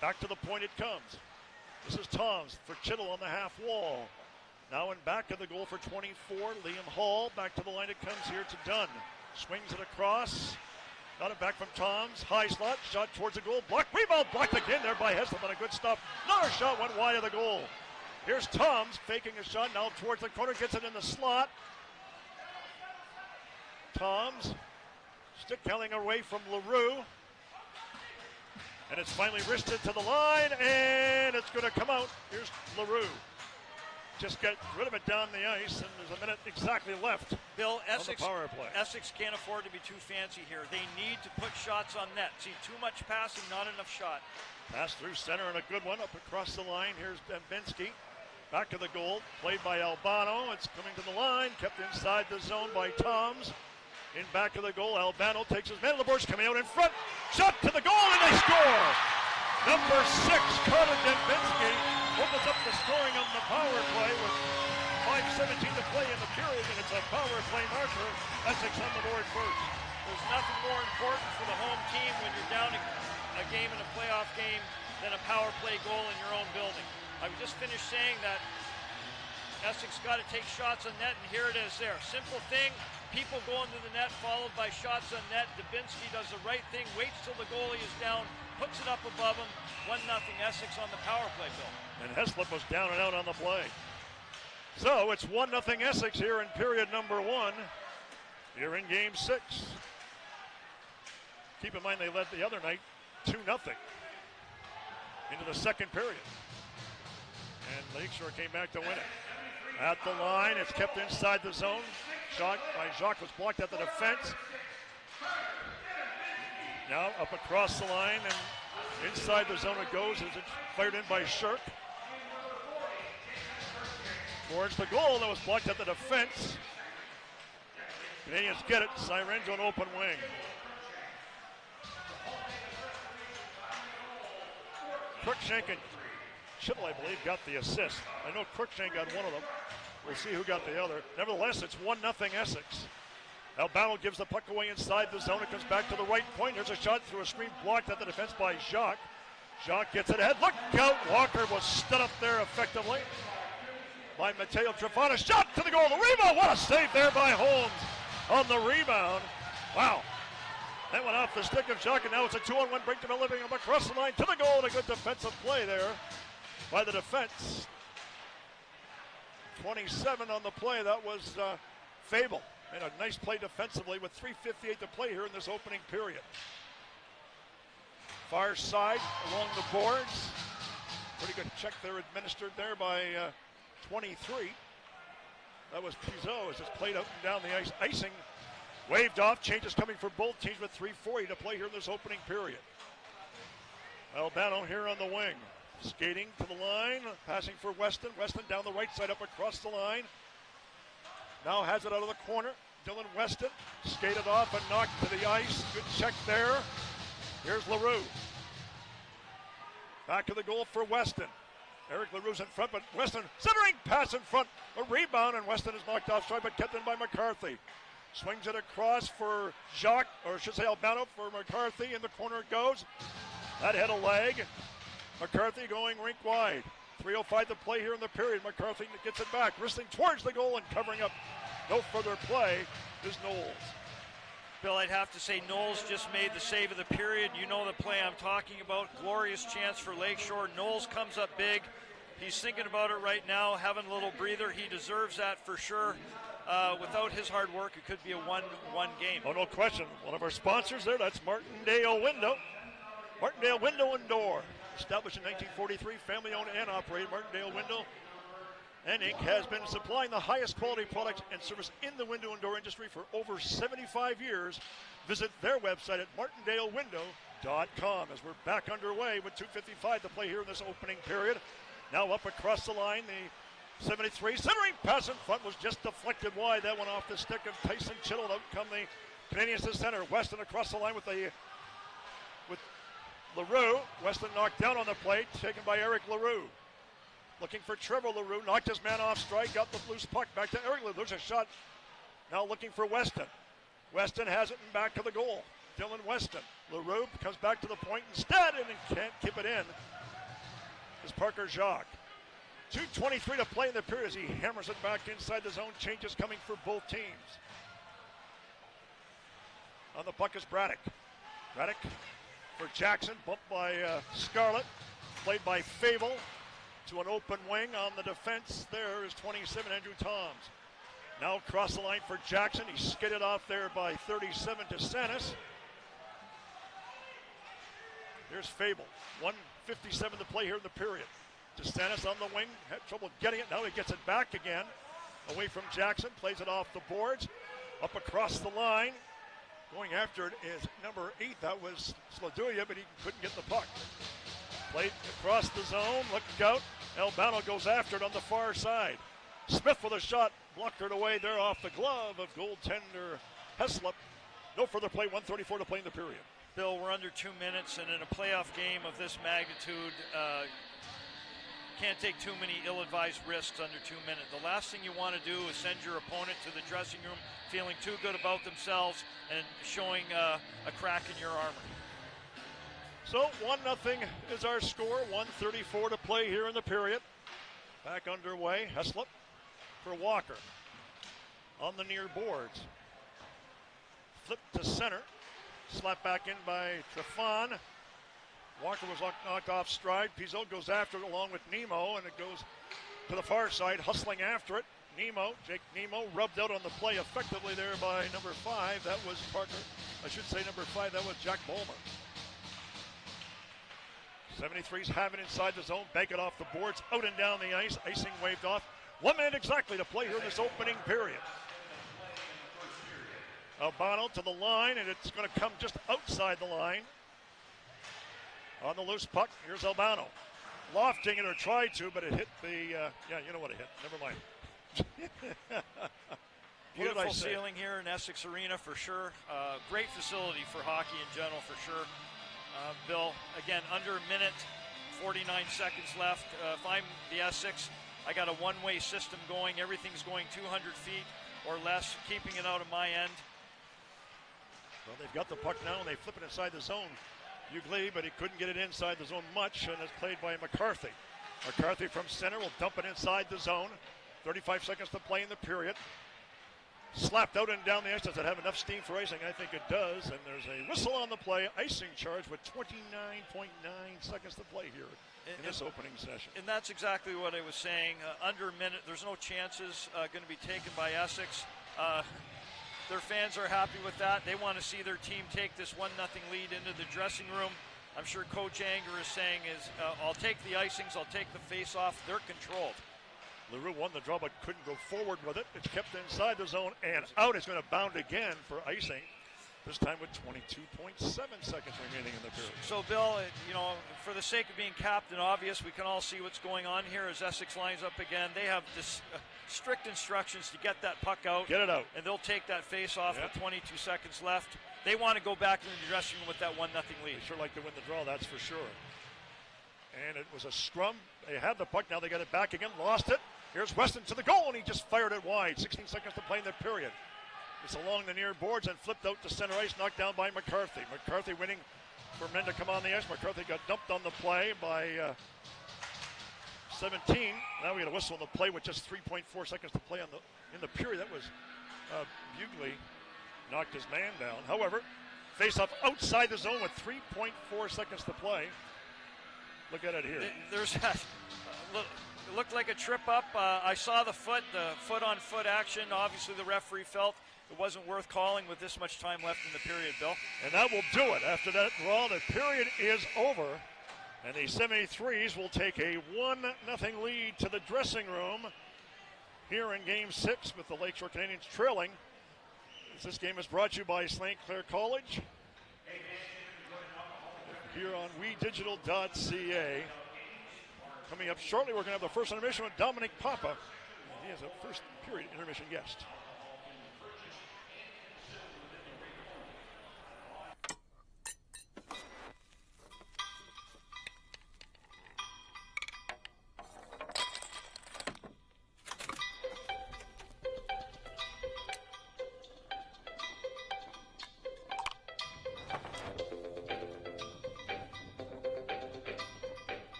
S5: Back to the point it comes. This is Toms for Chittle on the half wall. Now in back of the goal for 24. Liam Hall. Back to the line it comes here to Dunn. Swings it across. Got it back from Toms. High slot. Shot towards the goal. Blocked. Rebound blocked again there by Heslop on a good stop. Another shot went wide of the goal. Here's Toms faking a shot now towards the corner. Gets it in the slot. Toms. Stick handling away from LaRue. And it's finally wristed to the line. And it's going to come out. Here's LaRue. Just get rid of it down the ice, and there's a minute exactly left.
S2: Bill,
S5: Essex, on the power play.
S2: Essex can't afford to be too fancy here. They need to put shots on net. See, too much passing, not enough shot.
S5: Pass through center and a good one up across the line. Here's Dembinski. Back to the goal, played by Albano. It's coming to the line, kept inside the zone by Toms. In back of the goal, Albano takes his man. LaBourge coming out in front. Shot to the goal, and they score! Number 6, Carter Dembinski, opens up the scoring on the power play with 5:17 to play in the period, and it's a power play marker. Essex on the board first.
S2: There's nothing more important for the home team when you're down a game in a playoff game than a power play goal in your own building. I just finished saying that Essex got to take shots on net, and here it is there. Simple thing. People go into the net, followed by shots on net. Dembinski does the right thing, waits till the goalie is down, puts it up above him. 1-0 Essex on the power play, Bill.
S5: And Heslop was down and out on the play. So it's 1-0 Essex here in period number 1. Here in game 6. Keep in mind they led the other night 2-0 into the second period. And Lakeshore came back to win it. At the line, it's kept inside the zone. Shot by Jacques was blocked at the defense. Now up across the line and inside the zone it goes as it's fired in by Shirk. Towards the goal that was blocked at the defense. Canadiens get it. Sirens on open wing. Crookshank and Chittle, I believe, got the assist. I know Crookshank got one of them. We'll see who got the other. Nevertheless, it's 1-0 Essex. Albano gives the puck away inside the zone. It comes back to the right point. There's a shot through a screen blocked at the defense by Jacques. Jacques gets it ahead. Look out. Walker was stood up there effectively by Matteo Trefana. Shot to the goal. The rebound. What a save there by Holmes on the rebound. Wow. That went off the stick of Jacques, and now it's a 2-on-1 break to Living across the line to the goal, and a good defensive play there by the defense. 27 on the play. That was Fable. Made a nice play defensively with 3:58 to play here in this opening period. Far side along the boards. Pretty good check there administered there by 23. That was Pizot as it's played up and down the ice. Icing waved off. Changes coming for both teams with 3:40 to play here in this opening period. Albano here on the wing. Skating to the line. Passing for Weston. Weston down the right side up across the line. Now has it out of the corner. Dylan Weston skated off and knocked to the ice. Good check there. Here's LaRue. Back to the goal for Weston. Eric LaRue's in front, but Weston centering pass in front. A rebound, and Weston is knocked off stride, but kept in by McCarthy. Swings it across for Jacques, or I should say Albano for McCarthy. In the corner it goes. That hit a leg. McCarthy going rink wide. 3:05 to play here in the period. McCarthy gets it back, wrestling towards the goal and covering up. No further play is Knowles.
S2: Bill, I'd have to say Knowles just made the save of the period. You know the play I'm talking about. Glorious chance for Lakeshore. Knowles comes up big. He's thinking about it right now, having a little breather. He deserves that for sure. Without his hard work, it could be a 1-1 game.
S5: Oh, no question. One of our sponsors there, that's Martindale Window. Martindale Window and Door. Established in 1943, family-owned and operated. Martindale Window and Inc. has been supplying the highest quality products and service in the window and door industry for over 75 years. Visit their website at martindalewindow.com as we're back underway with 2:55 to play here in this opening period. Now up across the line, the 73 centering pass in front was just deflected wide. That went off the stick of Tyson Chittle. Out come the Canadiens to center. Weston across the line with LaRue. Weston knocked down on the play, taken by Eric LaRue. Looking for Trevor LaRue, knocked his man off strike, got the loose puck back to Eric LaRue. There's a shot. Now looking for Weston. Weston has it and back to the goal. Dylan Weston. LaRue comes back to the point instead and can't keep it in. Is Parker Jacques. 2:23 to play in the period as he hammers it back inside the zone. Changes coming for both teams. On the puck is Braddock. Braddock for Jackson, bumped by Scarlett. Played by Fable to an open wing. On the defense there is 27, Andrew Toms. Now across the line for Jackson. He skidded off there by 37 to Sanis. Here's Fable. 1:57 to play here in the period. DeSantis on the wing, had trouble getting it. Now he gets it back again. Away from Jackson, plays it off the boards. Up across the line. Going after it is number 8. That was Sladuya, but he couldn't get the puck. Played across the zone. Look out. Albano goes after it on the far side. Smith with a shot. Blocked it away there off the glove of goaltender Heslop. No further play. 1:34 to play in the period.
S2: Bill, we're under 2 minutes, and in a playoff game of this magnitude, can't take too many ill-advised risks under 2 minutes. The last thing you want to do is send your opponent to the dressing room feeling too good about themselves and showing a crack in your armor.
S5: So 1-0 is our score. 1:34 to play here in the period. Back underway. Heslop for Walker on the near boards. Flip to center. Slapped back in by Trefan. Walker was knocked off stride. Pizot goes after it along with Nemo, and it goes to the far side, hustling after it. Jake Nemo rubbed out on the play effectively there by number 5. That was Parker. I should say number 5. That was Jack Bowman. 73's have it inside the zone. Bank it off the boards, out and down the ice. Icing waved off. 1 minute exactly to play here in this opening period. Albano to the line, and it's going to come just outside the line. On the loose puck, here's Albano. Lofting it, or tried to, but it hit the, you know what it hit. Never mind.
S2: Beautiful ceiling here in Essex Arena for sure. Great facility for hockey in general for sure. Bill, again, under a minute, 49 seconds left. If I'm the Essex, I got a one-way system going. Everything's going 200 feet or less, keeping it out of my end.
S5: Well, they've got the puck now, and they flip it inside the zone. Ugley, but he couldn't get it inside the zone much, and it's played by McCarthy. McCarthy from center will dump it inside the zone. 35 seconds to play in the period. Slapped out and down the ice. Does it have enough steam for icing? I think it does. And there's a whistle on the play. Icing charge with 29.9 seconds to play here in this opening session.
S2: And that's exactly what I was saying. Under a minute, there's no chances going to be taken by Essex. Their fans are happy with that. They want to see their team take this 1-0 lead into the dressing room. I'm sure Coach Anger is saying I'll take the icings, I'll take the face-off. They're controlled.
S5: LaRue won the draw but couldn't go forward with it. It's kept inside the zone and out. It's going to bound again for icing, this time with 22.7 seconds remaining in the period.
S2: So, Bill, for the sake of being captain obvious, we can all see what's going on here as Essex lines up again. They have this strict instructions to get that puck out.
S5: Get it out.
S2: And they'll take that face-off with 22 seconds left. They want to go back into the dressing room with that 1-0 lead.
S5: They sure like to win the draw, that's for sure. And it was a scrum. They had the puck, now they got it back again, lost it. Here's Weston to the goal, and he just fired it wide. 16 seconds to play in the period. It's along the near boards and flipped out to center ice, knocked down by McCarthy. McCarthy waiting for men to come on the ice. McCarthy got dumped on the play by 17. Now we got a whistle on the play with just 3.4 seconds to play in the period. That was Bugley knocked his man down. However, face-off outside the zone with 3.4 seconds to play. Look at it here.
S2: There's that. It looked like a trip up. I saw the foot-on-foot action. Obviously, the referee felt it wasn't worth calling with this much time left in the period, Bill.
S5: And that will do it. After that draw, the period is over. And the 73s will take a 1-0 lead to the dressing room here in Game 6 with the Lakeshore Canadiens trailing. This game is brought to you by St. Clair College here on WeDigital.ca. Coming up shortly, we're going to have the first intermission with Dominic Papa. He is a first period intermission guest.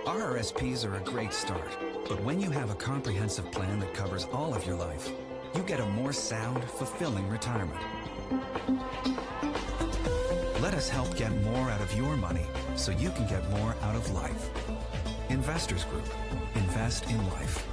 S6: RRSPs are a great start, but when you have a comprehensive plan that covers all of your life, you get a more sound, fulfilling retirement. Let us help get more out of your money so you can get more out of life. Investors Group. Invest in life.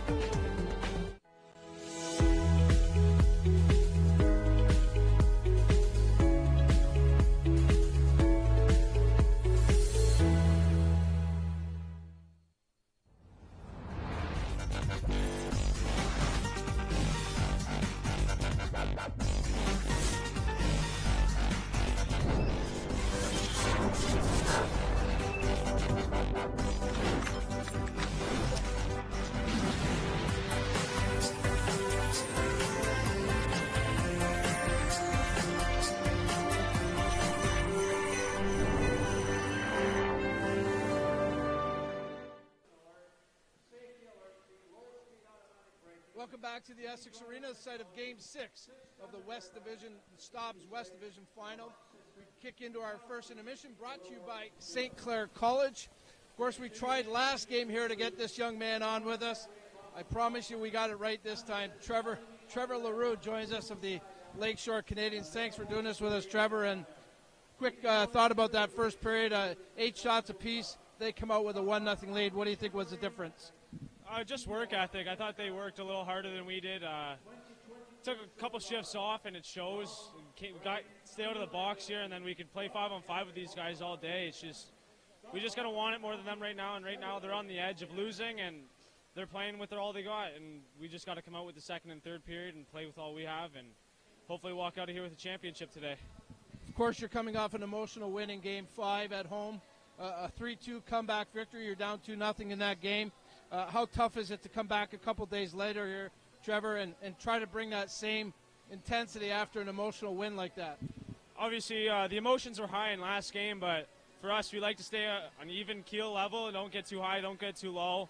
S1: Welcome back to the Essex Arena, the site of Game 6 of the West Division, Stobbs West Division Final. We kick into our first intermission, brought to you by St. Clair College. Of course, we tried last game here to get this young man on with us. I promise you we got it right this time. Trevor LaRue joins us of the Lakeshore Canadiens. Thanks for doing this with us, Trevor. And quick thought about that first period, 8 shots apiece. They come out with a 1-0 lead. What do you think was the difference?
S7: Just work ethic. I thought they worked a little harder than we did. Took a couple shifts off, and it shows. Stay out of the box here, and then we can play 5-on-5 with these guys all day. It's just we just gotta want it more than them right now. And right now they're on the edge of losing, and they're playing with all they got, and we just got to come out with the second and third period and play with all we have, and hopefully walk out of here with a championship today.
S1: Of course, you're coming off an emotional win in Game 5 at home, a 3-2 comeback victory. You're down 2-0 in that game. How tough is it to come back a couple days later here, Trevor, and try to bring that same intensity after an emotional win like that?
S7: Obviously, the emotions were high in last game, but for us, we like to stay on even keel level and don't get too high, don't get too low.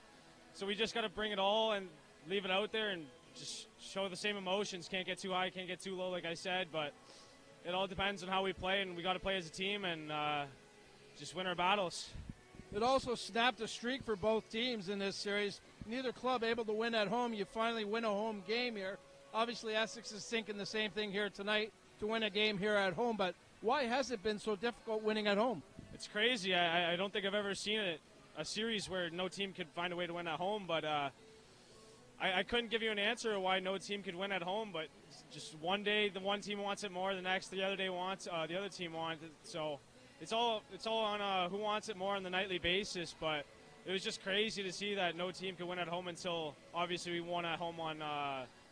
S7: So we just got to bring it all and leave it out there and just show the same emotions. Can't get too high, can't get too low, like I said, but it all depends on how we play, and we got to play as a team and just win our battles.
S1: It also snapped a streak for both teams in this series. Neither club able to win at home. You finally win a home game here. Obviously, Essex is thinking the same thing here tonight to win a game here at home, but why has it been so difficult winning at home?
S7: It's crazy. I don't think I've ever seen a series where no team could find a way to win at home, but I couldn't give you an answer why no team could win at home, but just one day the one team wants it more, the next the other day wants the other team wants it. So it's all on who wants it more on the nightly basis. But it was just crazy to see that no team could win at home until obviously we won at home on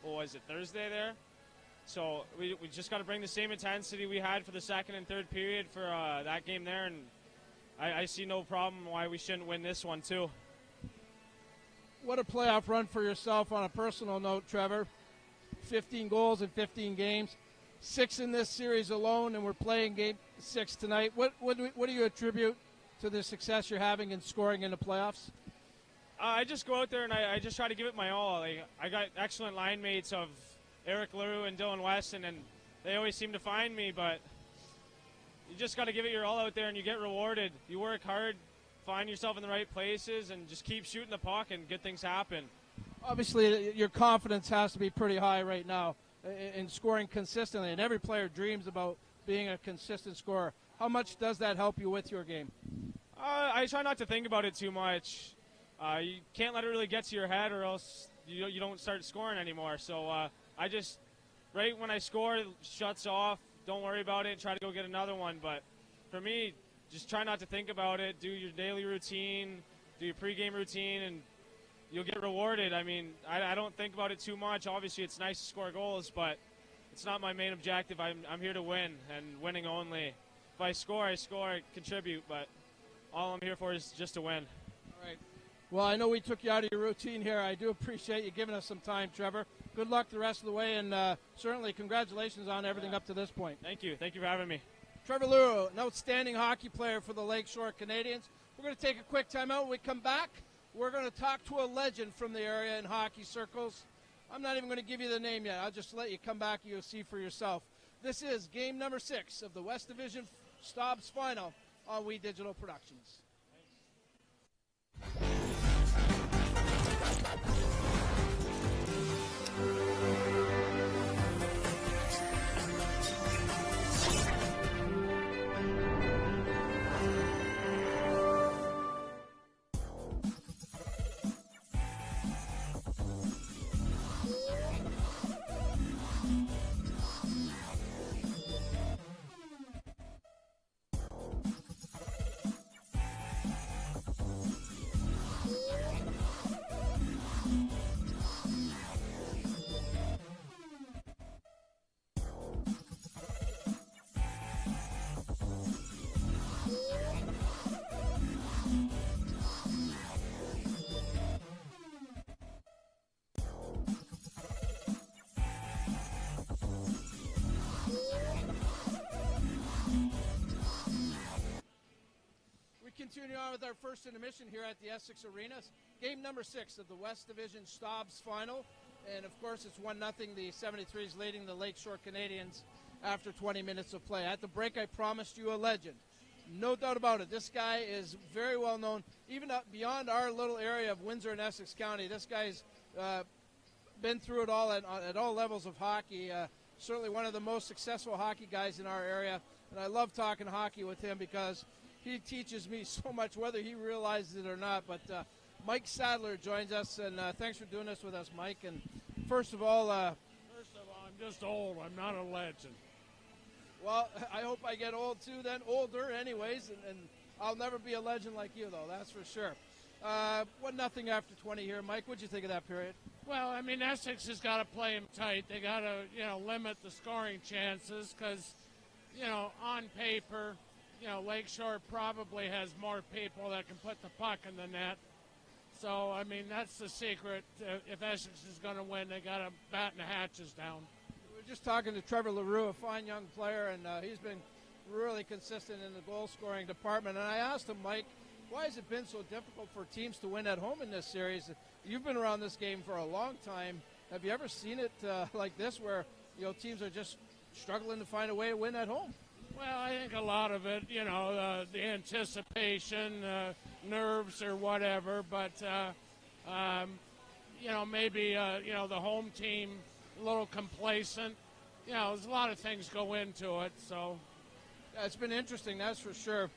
S7: what was it, Thursday there. So we just got to bring the same intensity we had for the second and third period for that game there, and I see no problem why we shouldn't win this one too.
S1: What a playoff run for yourself on a personal note, Trevor. 15 goals in 15 games, 6 in this series alone, and we're playing Game 6 tonight. What do you attribute to the success you're having in scoring in the playoffs?
S7: I just go out there and I just try to give it my all. Like, I got excellent line mates of Eric LaRue and Dylan Weston, and they always seem to find me, but you just got to give it your all out there and you get rewarded. You work hard, find yourself in the right places, and just keep shooting the puck and good things happen.
S1: Obviously, your confidence has to be pretty high right now in scoring consistently, and every player dreams about being a consistent scorer. How much does that help you with your game?
S7: I try not to think about it too much. You can't let it really get to your head, or else you don't start scoring anymore. So I just, right when I score, it shuts off. Don't worry about it. Try to go get another one. But for me, just try not to think about it. Do your daily routine, do your pregame routine, and you'll get rewarded. I mean, I don't think about it too much. Obviously, it's nice to score goals, but it's not my main objective. I'm here to win, and winning only. If I score, I contribute, but all I'm here for is just to win.
S1: All right. Well, I know we took you out of your routine here. I do appreciate you giving us some time, Trevor. Good luck the rest of the way, and certainly congratulations on everything up to this point.
S7: Thank you. Thank you for having me.
S1: Trevor Luro, an outstanding hockey player for the Lakeshore Canadiens. We're going to take a quick timeout. When we come back, we're going to talk to a legend from the area in hockey circles. I'm not even going to give you the name yet. I'll just let you come back and you'll see for yourself. This is game number 6 of the West Division Stobbs Final on We Digital Productions. Continue on with our first intermission here at the Essex Arena. Game number 6 of the West Division Stobbs Final. And, of course, it's 1-0. The 73s leading the Lakeshore Canadiens after 20 minutes of play. At the break, I promised you a legend. No doubt about it. This guy is very well known, even up beyond our little area of Windsor and Essex County. This guy's been through it all at all levels of hockey. Certainly one of the most successful hockey guys in our area. And I love talking hockey with him because he teaches me so much, whether he realizes it or not. But Mike Sadler joins us, and thanks for doing this with us, Mike. And first of all,
S8: I'm just old. I'm not a legend.
S1: Well, I hope I get old too, then older anyways, and I'll never be a legend like you, though, that's for sure. 1-0 after 20 here. Mike, what'd you think of that period?
S8: Well, I mean, Essex has got to play him tight. They got to, limit the scoring chances because, on paper, Lakeshore probably has more people that can put the puck in the net. So, I mean, that's the secret. If Essex is going to win, they got to batten the hatches down.
S1: We were just talking to Trevor LaRue, a fine young player, and he's been really consistent in the goal-scoring department. And I asked him, Mike, why has it been so difficult for teams to win at home in this series? You've been around this game for a long time. Have you ever seen it like this where, teams are just struggling to find a way to win at home?
S8: Well, I think a lot of it, the anticipation, nerves or whatever, but, maybe, the home team a little complacent. There's a lot of things go into it, so.
S1: Yeah, it's been interesting, that's for sure.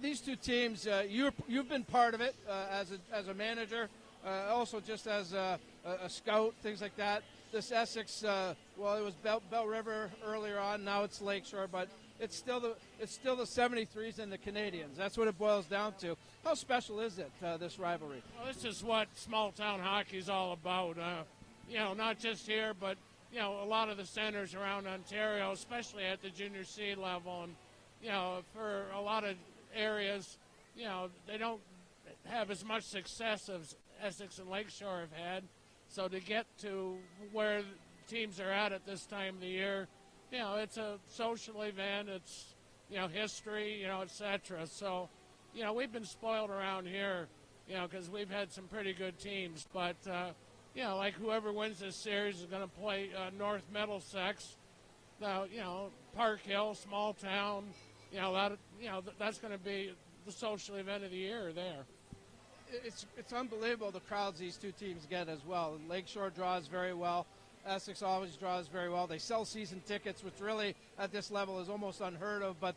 S1: These two teams, you've been part of it as a manager, also just as a scout, things like that. This Essex, it was Bell River earlier on, now it's Lakeshore, but it's still the 73s and the Canadiens. That's what it boils down to. How special is it, this rivalry?
S8: Well, this is what small-town hockey is all about. Not just here, but, a lot of the centers around Ontario, especially at the junior C level. And, for a lot of areas, they don't have as much success as Essex and Lakeshore have had. So to get to where teams are at this time of the year, it's a social event, it's, history, et cetera. So, we've been spoiled around here, because we've had some pretty good teams. But, like whoever wins this series is going to play North Middlesex, Park Hill, small town, that's going to be the social event of the year there.
S1: It's unbelievable the crowds these two teams get as well. Lakeshore draws very well. Essex always draws very well. They sell season tickets, which really at this level is almost unheard of. But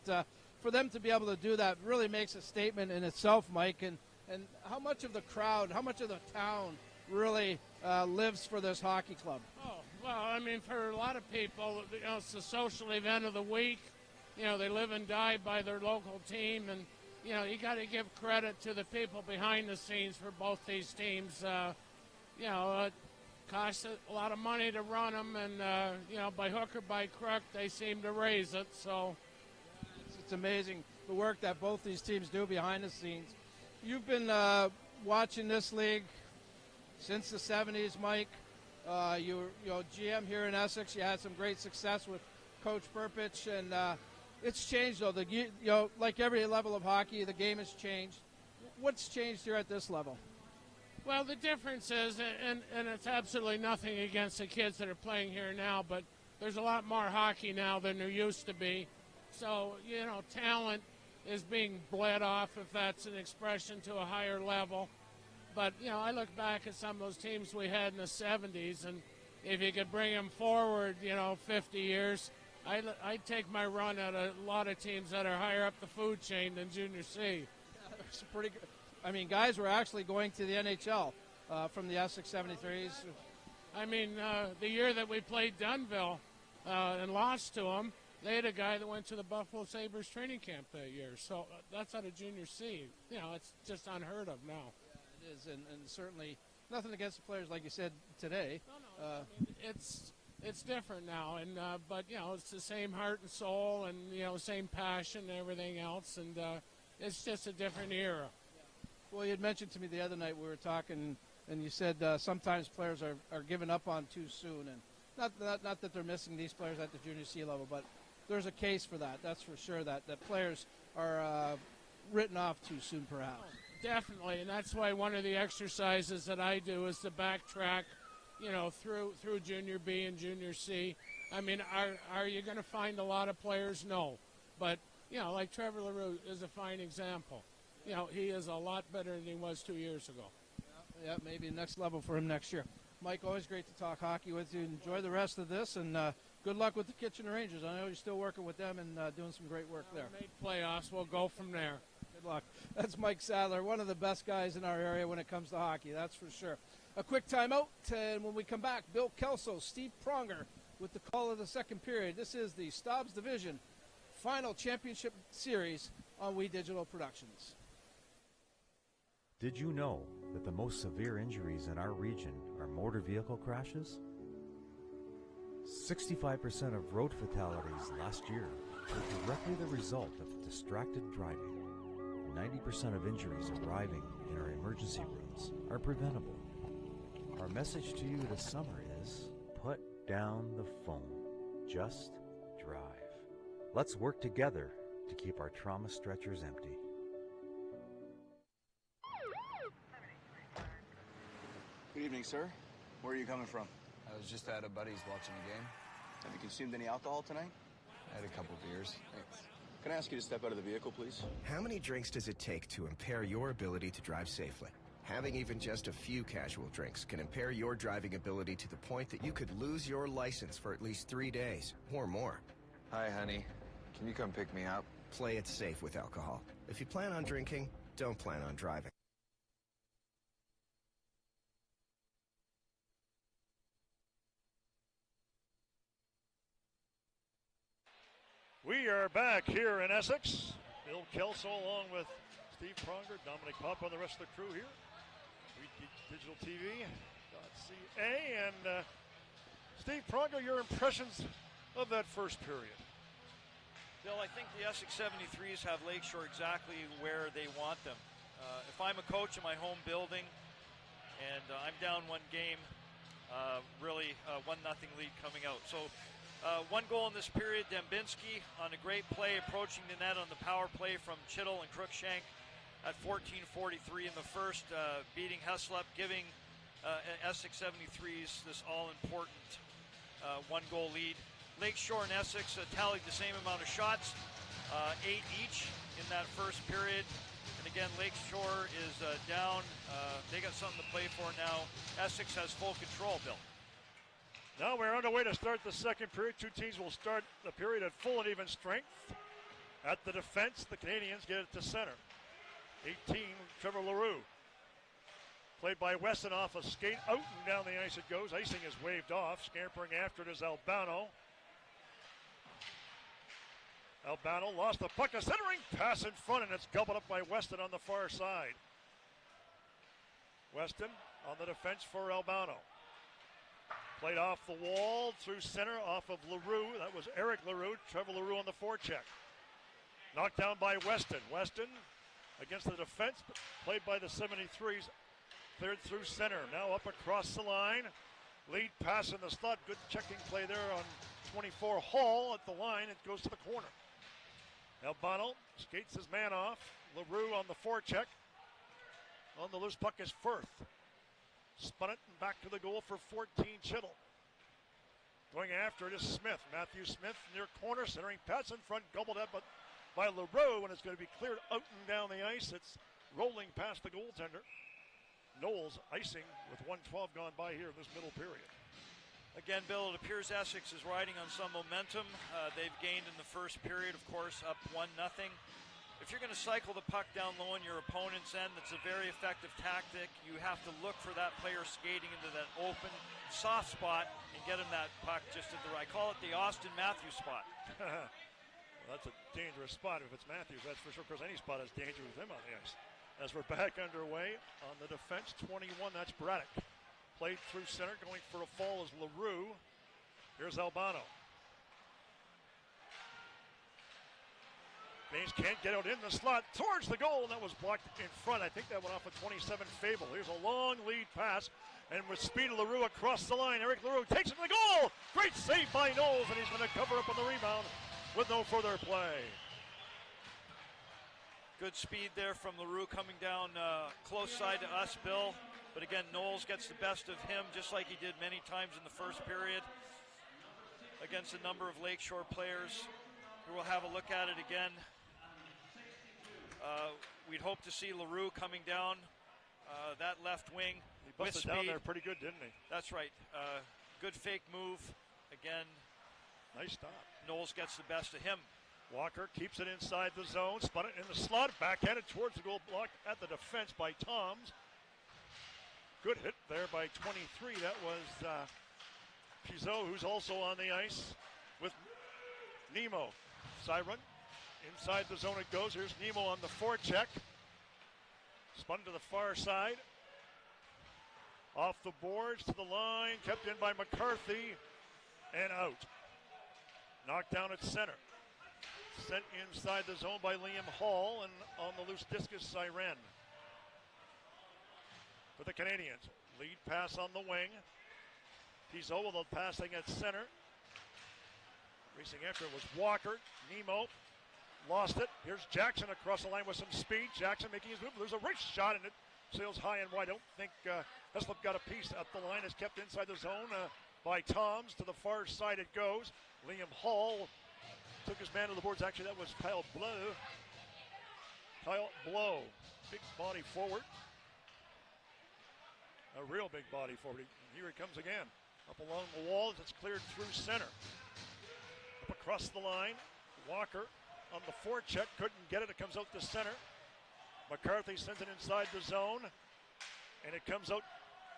S1: for them to be able to do that really makes a statement in itself, Mike. And how much of the crowd, how much of the town really lives for this hockey club?
S8: Oh, well, I mean, for a lot of people, it's the social event of the week. They live and die by their local team. And, you got to give credit to the people behind the scenes for both these teams. It costs a lot of money to run them, and, by hook or by crook, they seem to raise it. So
S1: it's amazing the work that both these teams do behind the scenes. You've been watching this league since the 70s, Mike. You were GM here in Essex. You had some great success with Coach Burpich, and it's changed, though. Like every level of hockey, the game has changed. What's changed here at this level?
S8: Well, the difference is, and it's absolutely nothing against the kids that are playing here now, but there's a lot more hockey now than there used to be. So, talent is being bled off, if that's an expression, to a higher level. But, I look back at some of those teams we had in the 70s, and if you could bring them forward, 50 years, I'd take my run at a lot of teams that are higher up the food chain than Junior C.
S1: Yeah, there's pretty good. I mean, guys were actually going to the NHL from the Essex 73s.
S8: I mean, the year that we played Dunville and lost to them, they had a guy that went to the Buffalo Sabres training camp that year. So that's out of Junior C. It's just unheard of now.
S1: Yeah, it is, and certainly nothing against the players, like you said, today.
S8: No. I mean, it's different now, and but it's the same heart and soul, and same passion and everything else, and it's just a different era.
S1: Well, you had mentioned to me the other night we were talking, and you said sometimes players are given up on too soon, and not that they're missing these players at the junior C level, but there's a case for that. That's for sure, that players are written off too soon, perhaps.
S8: Oh, definitely, and that's why one of the exercises that I do is to backtrack, through junior B and junior C. I mean, are you going to find a lot of players? No, but like Trevor LaRue is a fine example. He is a lot better than he was 2 years ago.
S1: Yeah, maybe next level for him next year. Mike, always great to talk hockey with you. Enjoy the rest of this, and good luck with the Kitchener Rangers. I know you're still working with them and doing some great work there.
S8: Made playoffs. We'll go from there.
S1: Good luck. That's Mike Sadler, one of the best guys in our area when it comes to hockey, that's for sure. A quick timeout, and when we come back, Bill Kelso, Steve Pronger with the call of the second period. This is the Stobbs Division Final Championship Series on We Digital Productions.
S9: Did you know that the most severe injuries in our region are motor vehicle crashes? 65% of road fatalities last year were directly the result of distracted driving. 90% of injuries arriving in our emergency rooms are preventable. Our message to you this summer is, put down the phone. Just drive. Let's work together to keep our trauma stretchers empty.
S10: Good evening, sir. Where are you coming from?
S11: I was just at a buddy's watching a game.
S10: Have you consumed any alcohol tonight?
S11: I had a couple beers.
S10: Thanks. Can I ask you to step out of the vehicle, please?
S12: How many drinks does it take to impair your ability to drive safely? Having even just a few casual drinks can impair your driving ability to the point that you could lose your license for at least 3 days or more.
S11: Hi, honey. Can you come pick me up?
S12: Play it safe with alcohol. If you plan on drinking, don't plan on driving.
S5: We are back here in Essex. Bill Kelso along with Steve Pronger, Dominic Pop, and the rest of the crew here. Digital TV.ca. And Steve Pronger, your impressions of that first period?
S2: Bill, I think the Essex 73s have Lakeshore exactly where they want them. If I'm a coach in my home building and I'm down one game, really 1-0 lead coming out. So one goal in this period, Dembinski on a great play approaching the net on the power play from Chittle and Crookshank at 14:43 in the first, beating Heslop, giving Essex 73s this all-important one-goal lead. Lakeshore and Essex tallied the same amount of shots, 8 each in that first period. And again, Lakeshore is down. They got something to play for now. Essex has full control, Bill.
S5: Now we're underway to start the second period. Two teams will start the period at full and even strength. At the defense, the Canadiens get it to center. 18, Trevor LaRue. Played by Weston off a skate. Out and down the ice it goes. Icing is waved off. Scampering after it is Albano. Albano lost the puck. A centering pass in front, and it's gobbled up by Weston on the far side. Weston on the defense for Albano. Played off the wall through center off of LaRue. That was Eric LaRue. Trevor LaRue on the forecheck. Knocked down by Weston. Weston against the defense, played by the 73s. Cleared through center. Now up across the line. Lead pass in the slot. Good checking play there on 24 Hall at the line. It goes to the corner. Albano skates his man off. LaRue on the forecheck. On the loose puck is Firth. Spun it and back to the goal for 14, Chittle. Going after it is Smith. Matthew Smith near corner, centering pass in front, gobbled up by LaRue, and it's going to be cleared out and down the ice. It's rolling past the goaltender. Knowles icing with 1:12 gone by here in this middle period.
S2: Again, Bill, it appears Essex is riding on some momentum. They've gained in the first period, of course, up 1-0. If you're going to cycle the puck down low in your opponent's end, that's a very effective tactic. You have to look for that player skating into that open, soft spot and get him that puck just at the right. I call it the Austin Matthews spot.
S5: Well, that's a dangerous spot. If it's Matthews, that's for sure, because any spot is dangerous with him on the ice. As we're back underway on the defense, 21, that's Braddock. Played through center, going for a fall is LaRue. Here's Albano. Canadiens can't get out in the slot towards the goal, and that was blocked in front. I think that went off of 27 Fable. Here's a long lead pass, and with speed of LaRue across the line, Eric LaRue takes it to the goal. Great save by Knowles, and he's going to cover up on the rebound with no further play.
S2: Good speed there from LaRue coming down close side to us, Bill. But again, Knowles gets the best of him, just like he did many times in the first period against a number of Lakeshore players. Here we'll have a look at it again. We'd hope to see LaRue coming down that left wing.
S5: He busted down there pretty good, didn't he?
S2: That's right. Good fake move. Again,
S5: nice stop.
S2: Knowles gets the best of him.
S5: Walker keeps it inside the zone, spun it in the slot, backhanded towards the goal, blocked at the defense by Toms. Good hit there by 23. That was Pizot, who's also on the ice with Nemo. Siren. Inside the zone it goes. Here's Nemo on the forecheck. Spun to the far side. Off the boards to the line. Kept in by McCarthy. And out. Knocked down at center. Sent inside the zone by Liam Hall. And on the loose discus, Siren. For the Canadiens. Lead pass on the wing. Tizot with a passing at center. Racing after it was Walker. Nemo lost it. Here's Jackson across the line with some speed. Jackson making his move. There's a race shot and it sails high and wide. I don't think Heslop got a piece at the line. It's kept inside the zone by Toms. To the far side it goes. Liam Hall took his man to the boards. Actually, that was Kyle Blow. Kyle Blow. Big body forward. A real big body forward. Here he comes again. Up along the walls. It's cleared through center. Up across the line. Walker on the forecheck. Couldn't get it. It comes out to center. McCarthy sends it inside the zone. And it comes out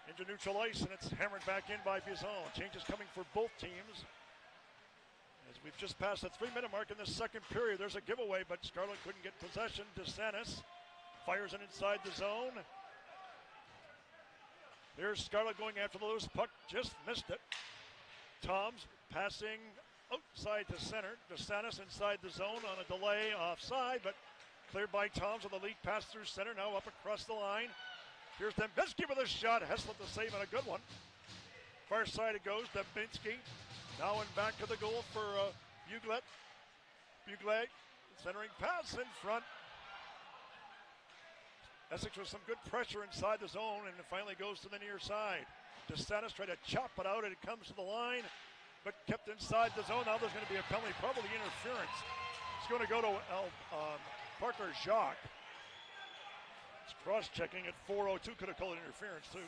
S5: into neutral ice. And it's hammered back in by Bizon. Changes coming for both teams. As we've just passed the 3-minute mark in the second period. There's a giveaway, but Scarlett couldn't get possession. DeSantis fires it inside the zone. Here's Scarlett going after the loose puck. Just missed it. Toms passing outside to center. DeSantis inside the zone on a delay offside, but cleared by Toms with a lead pass through center. Now up across the line. Here's Dembinski with a shot. Heslop the save and a good one. Far side it goes. Dembinski now and back to the goal for Buglet. Buglet centering pass in front. Essex with some good pressure inside the zone, and it finally goes to the near side. DeSantis tried to chop it out, and it comes to the line, but kept inside the zone. Now there's going to be a penalty, probably interference. It's going to go to Parker Jacques. It's cross-checking at 4:02. Could have called interference, too.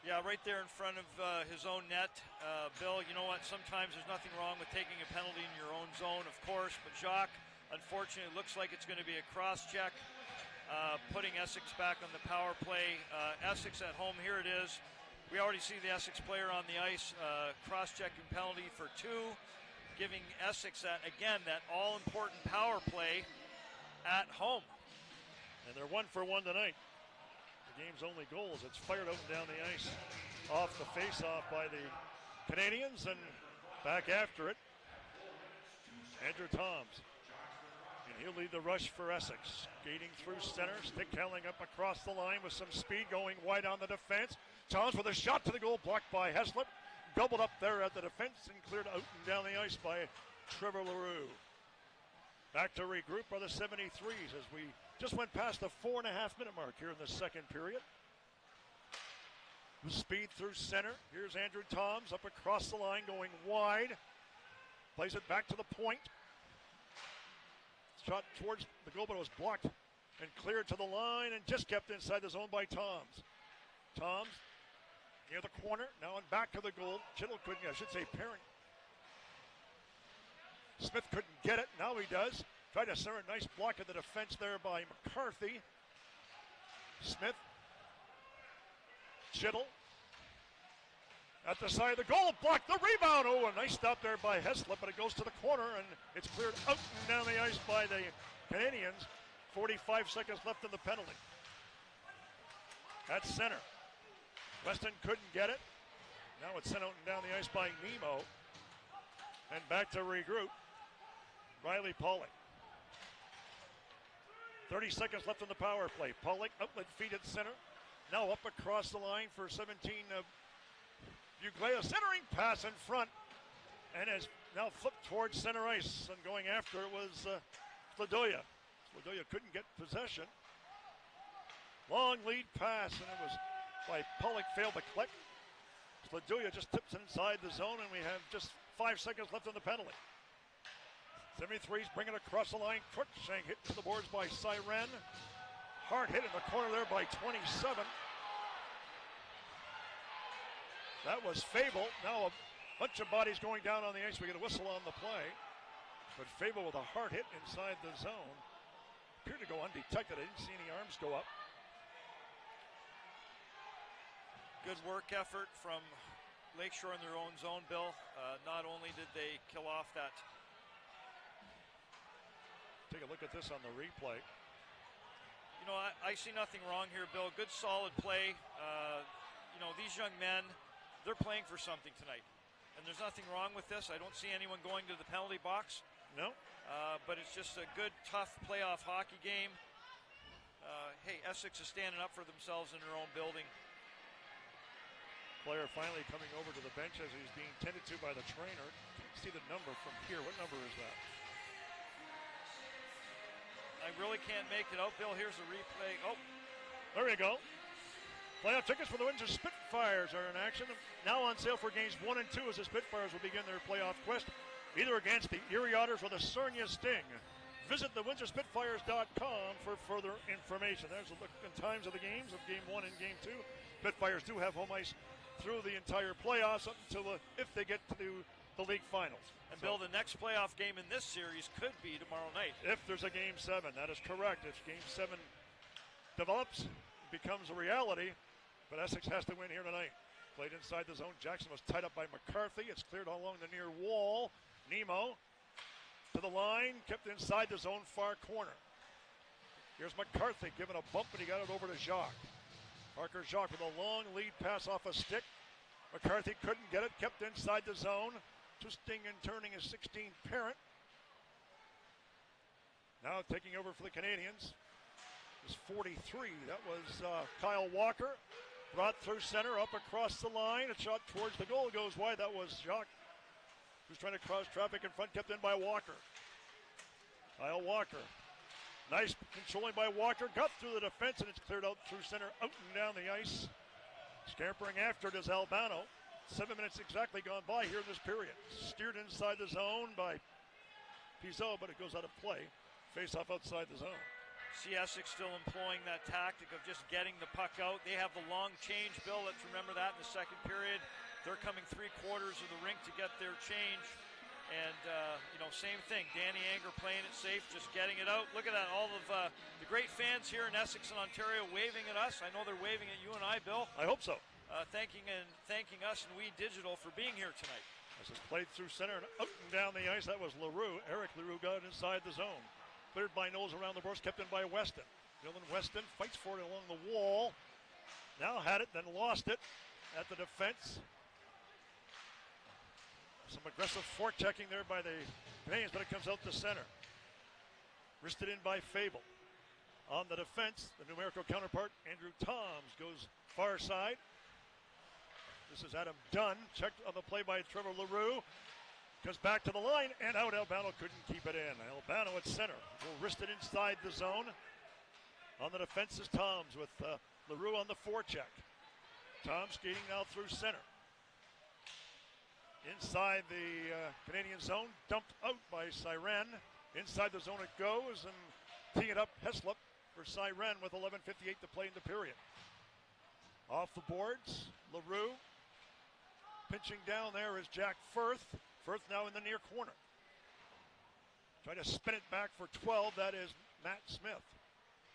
S2: Yeah, right there in front of his own net. Bill, you know what? Sometimes there's nothing wrong with taking a penalty in your own zone, of course, but Jacques, unfortunately, looks like it's going to be a cross-check. Putting Essex back on the power play. Essex at home, here it is. We already see the Essex player on the ice. Cross-checking penalty for 2, giving Essex that all-important power play at home.
S5: And they're 1 for 1 tonight. The game's only goal is it's fired out and down the ice. Off the face-off by the Canadiens, and back after it, Andrew Toms. And he'll lead the rush for Essex. Skating through center, stick handling up across the line with some speed, going wide on the defense. Toms with a shot to the goal, blocked by Heslop. Doubled up there at the defense and cleared out and down the ice by Trevor LaRue. Back to regroup are the 73s as we just went past the 4.5-minute mark here in the second period. With speed through center. Here's Andrew Toms up across the line, going wide. Plays it back to the point. Shot towards the goal, but it was blocked and cleared to the line and just kept inside the zone by Toms. Toms near the corner, now and back to the goal. Chittle couldn't, Parent. Smith couldn't get it, now he does. Tried to center a nice block at the defense there by McCarthy. Smith. Chittle. At the side of the goal, blocked the rebound. Oh, a nice stop there by Heslop, but it goes to the corner, and it's cleared out and down the ice by the Canadiens. 45 seconds left in the penalty. At center. Weston couldn't get it. Now it's sent out and down the ice by Nemo. And back to regroup. Riley Pollock. 30 seconds left in the power play. Pollock, outlet feed at center. Now up across the line for 17 Buglea, centering pass in front, and has now flipped towards center ice, and going after it was Fladoya. Fladoya couldn't get possession. Long lead pass, and it was by Pollock, failed to click. Fladoya just tips it inside the zone, and we have just 5 seconds left in the penalty. 73's bringing it across the line. Crookshank hit to the boards by Siren. Hard hit in the corner there by 27. That was Fable. Now a bunch of bodies going down on the ice. We get a whistle on the play. But Fable with a hard hit inside the zone. Appeared to go undetected. I didn't see any arms go up.
S2: Good work effort from Lakeshore in their own zone, Bill. Not only did they kill off that.
S5: Take a look at this on the replay.
S2: You I see nothing wrong here, Bill. Good, solid play. These young men, they're playing for something tonight. And there's nothing wrong with this. I don't see anyone going to the penalty box.
S5: No.
S2: But it's just a good, tough playoff hockey game. Hey, Essex is standing up for themselves in their own building.
S5: Player finally coming over to the bench as he's being tended to by the trainer. Can't see the number from here. What number is that?
S2: I really can't make it out, Bill. Here's a replay. Oh.
S5: There you go. Playoff tickets for the Windsor Spitfires are in action. Now on sale for games 1 and 2 as the Spitfires will begin their playoff quest, either against the Erie Otters or the Sarnia Sting. Visit thewindsorspitfires.com for further information. There's a look at times of the games of Game 1 and Game 2. Spitfires do have home ice through the entire playoffs up until if they get to the league finals.
S2: And Bill, the next playoff game in this series could be tomorrow night.
S5: If there's a Game 7, that is correct. If Game 7 develops, becomes a reality, but Essex has to win here tonight. Played inside the zone. Jackson was tied up by McCarthy. It's cleared along the near wall. Nemo to the line, kept inside the zone, far corner. Here's McCarthy giving a bump, and he got it over to Jacques. Parker Jacques with a long lead pass off a stick. McCarthy couldn't get it, kept inside the zone. Twisting and turning his 16th parent. Now taking over for the Canadiens is 43. That was Kyle Walker. Brought through center, up across the line. A shot towards the goal goes wide. That was Jacques, who's trying to cross traffic in front, kept in by Walker. Kyle Walker. Nice controlling by Walker. Got through the defense, and it's cleared out through center, out and down the ice. Scampering after it is Albano. 7 minutes exactly gone by here in this period. Steered inside the zone by Pizot, but it goes out of play. Face off outside the zone.
S2: See Essex still employing that tactic of just getting the puck out. They have the long change, Bill. Let's remember that in the second period. They're coming 3/4 of the rink to get their change. And, same thing. Danny Anger playing it safe, just getting it out. Look at that. All of the great fans here in Essex and Ontario waving at us. I know they're waving at you and I, Bill.
S5: I hope so.
S2: Thanking us and We Digital for being here tonight.
S5: This is played through center and out and down the ice. That was Leroux. Eric Leroux got it inside the zone. Cleared by Knowles around the boards, kept in by Weston. Dylan Weston fights for it along the wall. Now had it, then lost it at the defense. Some aggressive forechecking there by the Canadiens, but it comes out to center. Wristed in by Fable. On the defense, the numerical counterpart, Andrew Toms, goes far side. This is Adam Dunn. Checked on the play by Trevor Leroux. Comes back to the line and out. Albano couldn't keep it in. Albano at center. Will wrist it inside the zone. On the defense is Toms with Leroux on the forecheck. Toms skating now through center. Inside the Canadian zone. Dumped out by Siren. Inside the zone it goes, and teeing it up Heslop for Siren with 11:58 to play in the period. Off the boards, Leroux. Pinching down there is Jack Firth. Firth now in the near corner. Trying to spin it back for 12. That is Matt Smith.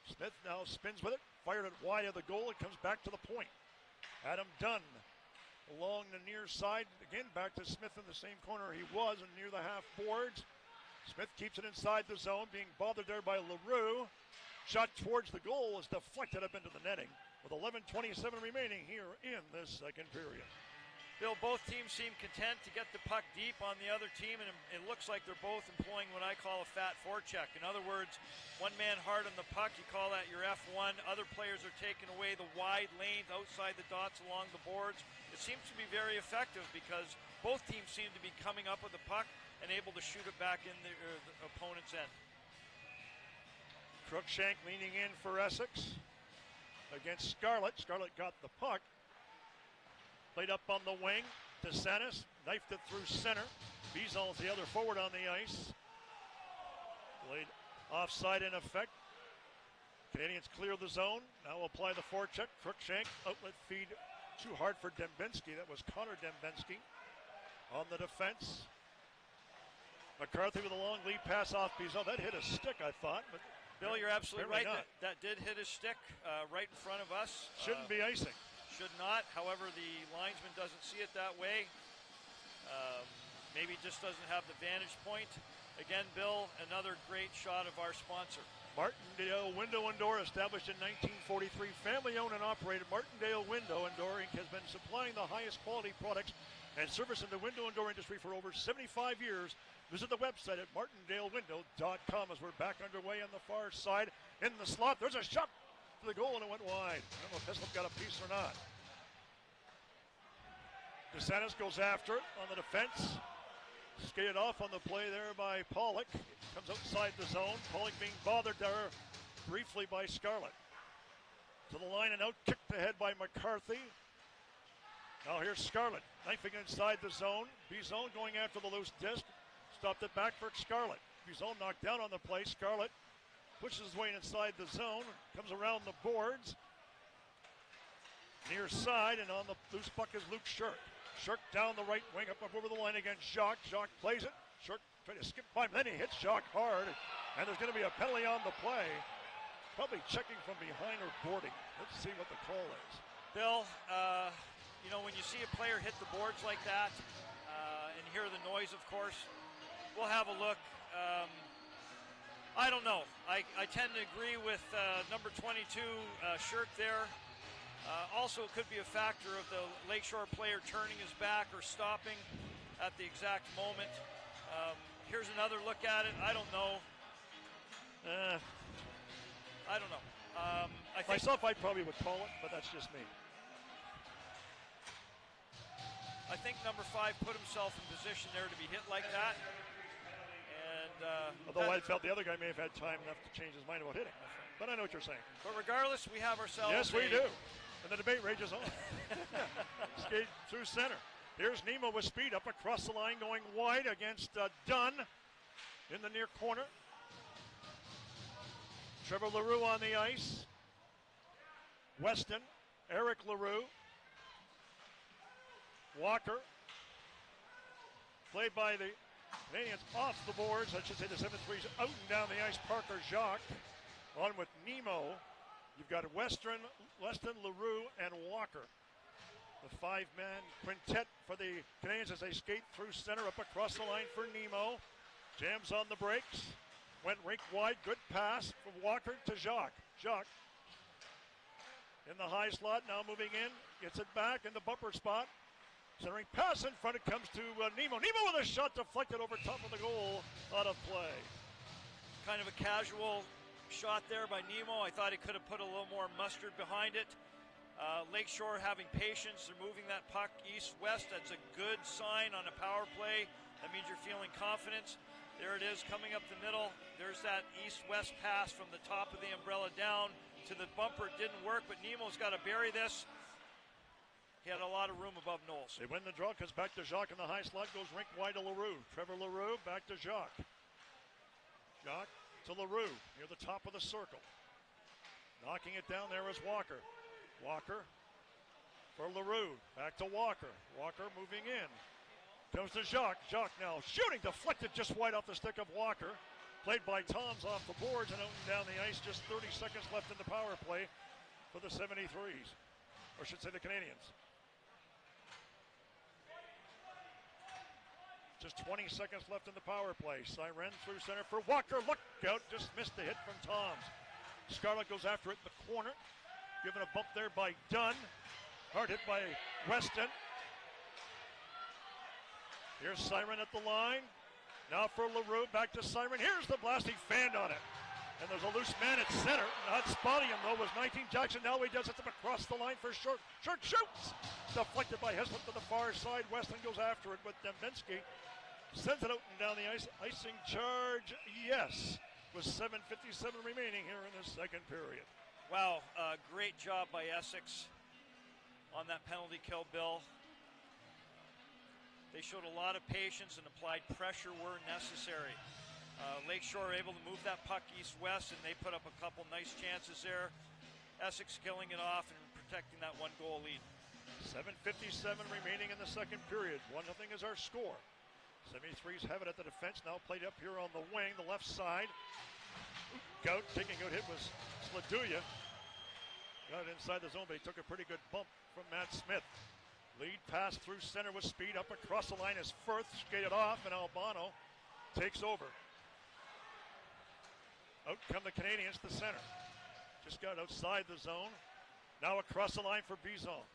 S5: Smith now spins with it. Fired it wide of the goal. It comes back to the point. Adam Dunn along the near side. Again, back to Smith in the same corner he was and near the half boards. Smith keeps it inside the zone, being bothered there by Leroux. Shot towards the goal is deflected up into the netting with 11:27 remaining here in this second period.
S2: Bill, both teams seem content to get the puck deep on the other team, and it looks like they're both employing what I call a fat forecheck. In other words, one man hard on the puck, you call that your F1. Other players are taking away the wide lanes outside the dots along the boards. It seems to be very effective because both teams seem to be coming up with the puck and able to shoot it back in the opponent's end.
S5: Cruikshank leaning in for Essex against Scarlett. Scarlett got the puck. Played up on the wing. DeSantis knifed it through center. Bizon's the other forward on the ice. Played offside in effect. Canadiens clear the zone. Now apply the forecheck. Cruikshank outlet feed too hard for Dembinski. That was Connor Dembinski on the defense. McCarthy with a long lead pass off Bizon. That hit a stick, I thought, but
S2: Bill, you're absolutely right. That did hit his stick right in front of us.
S5: Shouldn't be icing.
S2: Should not. However, the linesman doesn't see it that way. Maybe just doesn't have the vantage point. Again, Bill, another great shot of our sponsor.
S5: Martindale Window and Door, established in 1943, family-owned and operated. Martindale Window and Door Inc. has been supplying the highest quality products and service in the window and door industry for over 75 years. Visit the website at martindalewindow.com as we're back underway on the far side. In the slot, there's a shot to the goal, and it went wide. I don't know if Heslop got a piece or not. DeSantis goes after it on the defense. Skated off on the play there by Pollock. Comes outside the zone. Pollock being bothered there briefly by Scarlett. To the line and out, kicked ahead by McCarthy. Now here's Scarlett, knifing inside the zone. Bizone going after the loose disc. Stopped it back for Scarlett. Bizone knocked down on the play. Scarlett pushes his way inside the zone. Comes around the boards. Near side, and on the loose puck is Luke Shirk. Shirk down the right wing, up over the line against Jacques. Jacques plays it. Shirk trying to skip by him, then he hits Jacques hard. And there's going to be a penalty on the play. Probably checking from behind or boarding. Let's see what the call is.
S2: Bill, you know, when you see a player hit the boards like that and hear the noise, of course, we'll have a look. I don't know. I tend to agree with number 22, Shirk there. Also, it could be a factor of the Lakeshore player turning his back or stopping at the exact moment. Here's another look at it. I don't know. I don't know. I think
S5: Myself, I probably would call it, but that's just me.
S2: I think number 5 put himself in position there to be hit like that. And
S5: although I felt the other guy may have had time enough to change his mind about hitting. But I know what you're saying.
S2: But regardless, we have ourselves.
S5: Yes, we do. And the debate rages on. Skate through center. Here's Nemo with speed up across the line, going wide against Dunn in the near corner. Trevor LaRue on the ice. Weston, Eric LaRue. Walker. Played by the Canadiens off the boards. I should say the 7-3's out and down the ice. Parker Jacques on with Nemo. You've got Weston, LaRue, and Walker. The 5-man quintet for the Canadiens as they skate through center up across the line for Nemo. Jams on the brakes. Went rink wide. Good pass from Walker to Jacques. Jacques in the high slot. Now moving in. Gets it back in the bumper spot. Centering pass in front. It comes to Nemo. Nemo with a shot deflected over top of the goal. Out of play.
S2: Kind of a casual shot there by Nemo. I thought he could have put a little more mustard behind it. Lakeshore having patience. They're moving that puck east-west. That's a good sign on a power play. That means you're feeling confidence. There it is coming up the middle. There's that east-west pass from the top of the umbrella down to the bumper. It didn't work, but Nemo's got to bury this. He had a lot of room above Knowles.
S5: They win the draw. Comes back to Jacques in the high slot. Goes rink wide to LaRue. Trevor LaRue back to Jacques. Jacques to LaRue near the top of the circle. Knocking it down there is Walker. Walker for LaRue. Back to Walker. Walker moving in. Comes to Jacques. Jacques now shooting. Deflected just wide off the stick of Walker. Played by Toms off the boards and out and down the ice. Just 30 seconds left in the power play for the 73s. Or should say the Canadiens. Just 20 seconds left in the power play. Siren through center for Walker. Look out. Just missed the hit from Toms. Scarlett goes after it in the corner. Given a bump there by Dunn. Hard hit by Weston. Here's Siren at the line. Now for LaRue. Back to Siren. Here's the blast. He fanned on it. And there's a loose man at center. Not spotting him, though, was 19 Jackson. Now he does it across the line for Shirk. Shirk shoots. Deflected by Heslop to the far side. Weston goes after it with Dembinski. Sends it out and down the ice. Icing charge, yes. With 7:57 remaining here in the second period.
S2: Wow, great job by Essex on that penalty kill, Bill. They showed a lot of patience and applied pressure where necessary. Lakeshore able to move that puck east-west, and they put up a couple nice chances there. Essex killing it off and protecting that 1-goal lead.
S5: 7:57 remaining in the second period. 1-0 is our score. 73s have it at the defense. Now played up here on the wing, the left side. Gout taking a good hit was Sladuya. Got it inside the zone, but he took a pretty good bump from Matt Smith. Lead pass through center with speed up across the line as Firth skated off, and Albano takes over. Out come the Canadiens to center. Just got outside the zone. Now across the line for Bizon.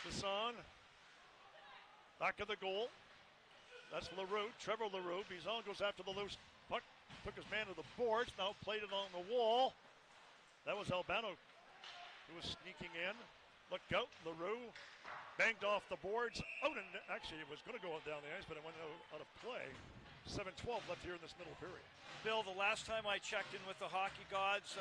S5: Bisson. Back of the goal. That's Leroux, Trevor Leroux. Bizon goes after the loose puck. Took his man to the boards. Now played it on the wall. That was Albano who was sneaking in. Look out, Leroux. Banged off the boards. Out and actually it was going to go down the ice, but it went out of play. 7:12 left here in this middle period.
S2: Bill, the last time I checked in with the hockey gods,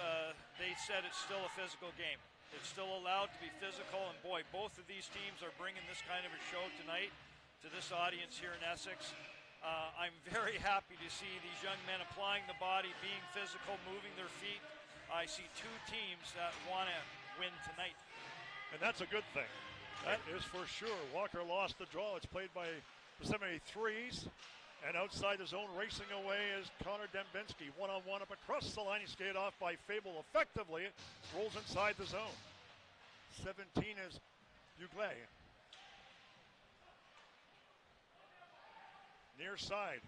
S2: they said it's still a physical game. It's still allowed to be physical, and boy, both of these teams are bringing this kind of a show tonight to this audience here in Essex. I'm very happy to see these young men applying the body, being physical, moving their feet. I see two teams that want to win tonight.
S5: And that's a good thing. That is for sure. Walker lost the draw. It's played by the 73s. And outside the zone, racing away is Connor Dembinski. One-on-one up across the line. He's skated off by Fable effectively. Rolls inside the zone. 17 is Buglé. Near side.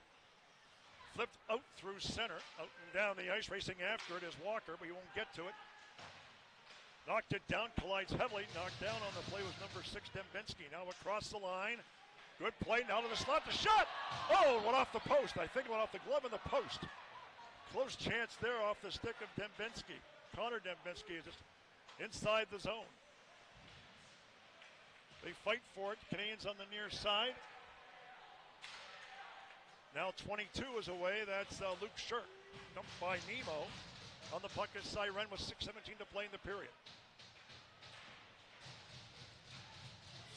S5: Flipped out through center. Out and down the ice. Racing after it is Walker, but he won't get to it. Knocked it down. Collides heavily. Knocked down on the play was number 6, Dembinski. Now across the line. Good play now to the slot. The shot! Oh, it went off the post. I think it went off the glove in the post. Close chance there off the stick of Dembinski. Connor Dembinski is just inside the zone. They fight for it. Canadiens on the near side. Now 22 is away. That's Luke Shirk. Dumped by Nemo. On the puck is Siren with 6:17 to play in the period.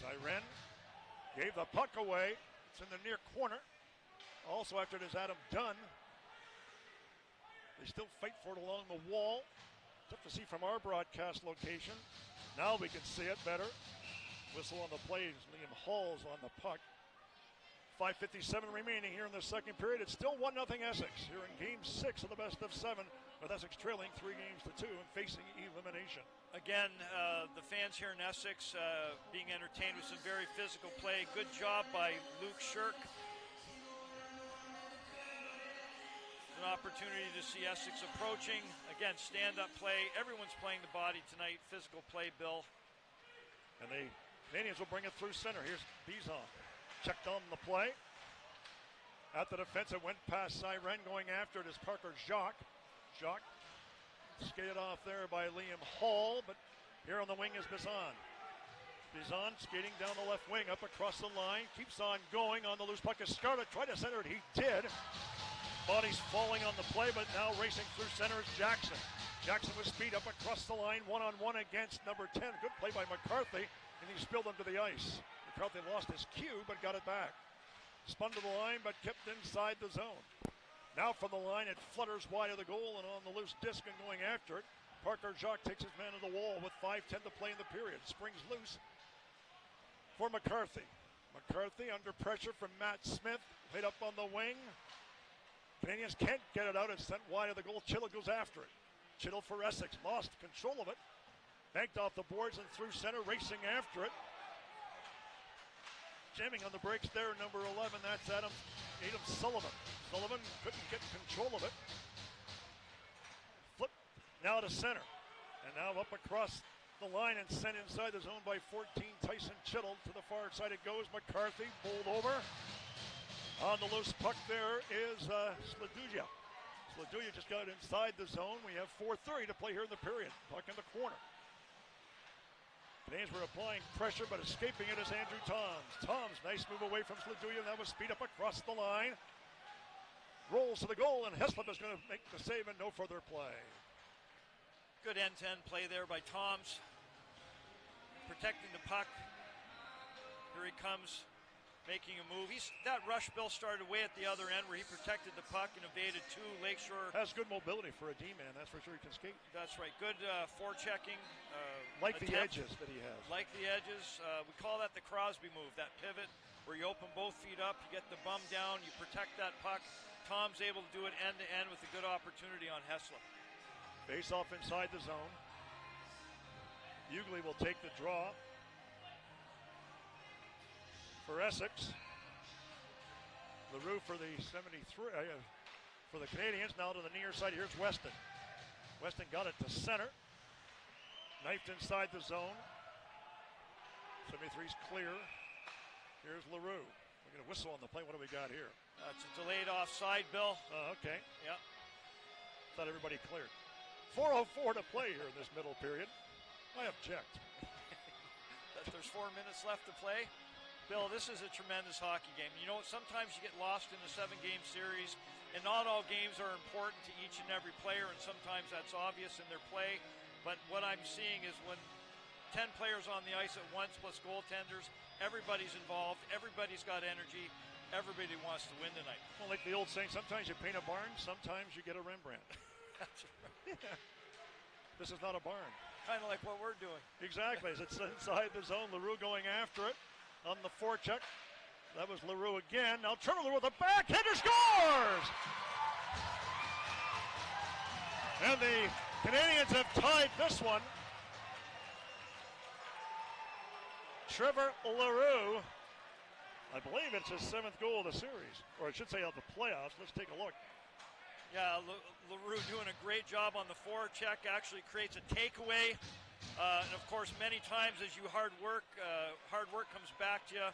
S5: Siren gave the puck away. It's in the near corner. Also after it is Adam Dunn. They still fight for it along the wall. Tough to see from our broadcast location. Now we can see it better. Whistle on the play. Liam Hall's on the puck. 5:57 remaining here in the second period. It's still 1-0 Essex here in Game 6 of the best of 7, with Essex trailing 3-2 and facing elimination.
S2: Again, the fans here in Essex being entertained with some very physical play. Good job by Luke Shirk. An opportunity to see Essex approaching. Again, stand-up play. Everyone's playing the body tonight. Physical play, Bill.
S5: And the Canadiens will bring it through center. Here's Bizon. Checked on the play. At the defense, it went past Siren. Going after it is Parker Jacques. Jacques skated off there by Liam Hall, but here on the wing is Bizon. Bizon skating down the left wing, up across the line. Keeps on going on the loose puck. Scarlett tried to center it. He did. Body's falling on the play, but now racing through center is Jackson. Jackson with speed up across the line. One-on-one against number 10. Good play by McCarthy, and he spilled onto the ice. McCarthy lost his cue, but got it back. Spun to the line, but kept inside the zone. Now from the line, it flutters wide of the goal and on the loose disc and going after it. Parker Jacques takes his man to the wall with 5:10 to play in the period. Springs loose for McCarthy. McCarthy under pressure from Matt Smith. Laid up on the wing. Canadiens can't get it out. It's sent wide of the goal. Chittle goes after it. Chittle for Essex. Lost control of it. Banked off the boards and through center, racing after it. Jamming on the brakes there, number 11. That's Adam Sullivan. Sullivan couldn't get control of it. Flip now to center. And now up across the line and sent inside the zone by 14. Tyson Chittle. To the far side it goes. McCarthy bowled over. On the loose puck there is Sladuja. Sladuja just got inside the zone. We have 4:30 to play here in the period. Puck in the corner. Canadiens were applying pressure, but escaping it is Andrew Toms. Toms, nice move away from Sladuja. That was speed up across the line. Rolls to the goal, and Heslop is going to make the save and no further play.
S2: Good end-to-end play there by Toms. Protecting the puck. Here he comes, making a move. That rush, Bill, started way at the other end where he protected the puck and evaded two Lakeshore.
S5: Has good mobility for a D-man, that's for sure. He can skate.
S2: That's right. Good forechecking.
S5: Like the edges that he has.
S2: Like the edges. We call that the Crosby move, that pivot where you open both feet up, you get the bum down, you protect that puck. Tom's able to do it end-to-end with a good opportunity on Heslop.
S5: Face off inside the zone. Ugley will take the draw for Essex. Leroux for the 73, for the Canadiens. Now to the near side. Here's Weston. Weston got it to center. Knifed inside the zone. 73's clear. Here's LaRue. We're going to whistle on the play. What do we got here?
S2: It's a delayed offside, Bill.
S5: Okay.
S2: Yeah.
S5: Thought everybody cleared. 4:04 to play here in this middle period. I object.
S2: There's 4 minutes left to play. Bill, this is a tremendous hockey game. You know, sometimes you get lost in a 7-game series, and not all games are important to each and every player, and sometimes that's obvious in their play. But what I'm seeing is when 10 players on the ice at once plus goaltenders, everybody's involved, everybody's got energy, everybody wants to win tonight.
S5: Well, like the old saying, sometimes you paint a barn, sometimes you get a Rembrandt.
S2: That's right.
S5: Yeah. This is not a barn.
S2: Kind of like what we're doing.
S5: Exactly. As it's inside the zone, LaRue going after it on the forecheck. That was LaRue again. Now Trevor LaRue with a backhander scores! And the Canadiens have tied this one. Trevor LaRue, I believe it's his 7th goal of the series, or I should say of the playoffs. Let's take a look.
S2: Yeah, LaRue doing a great job on the forecheck, actually creates a takeaway. And of course, many times as you hard work comes back to you.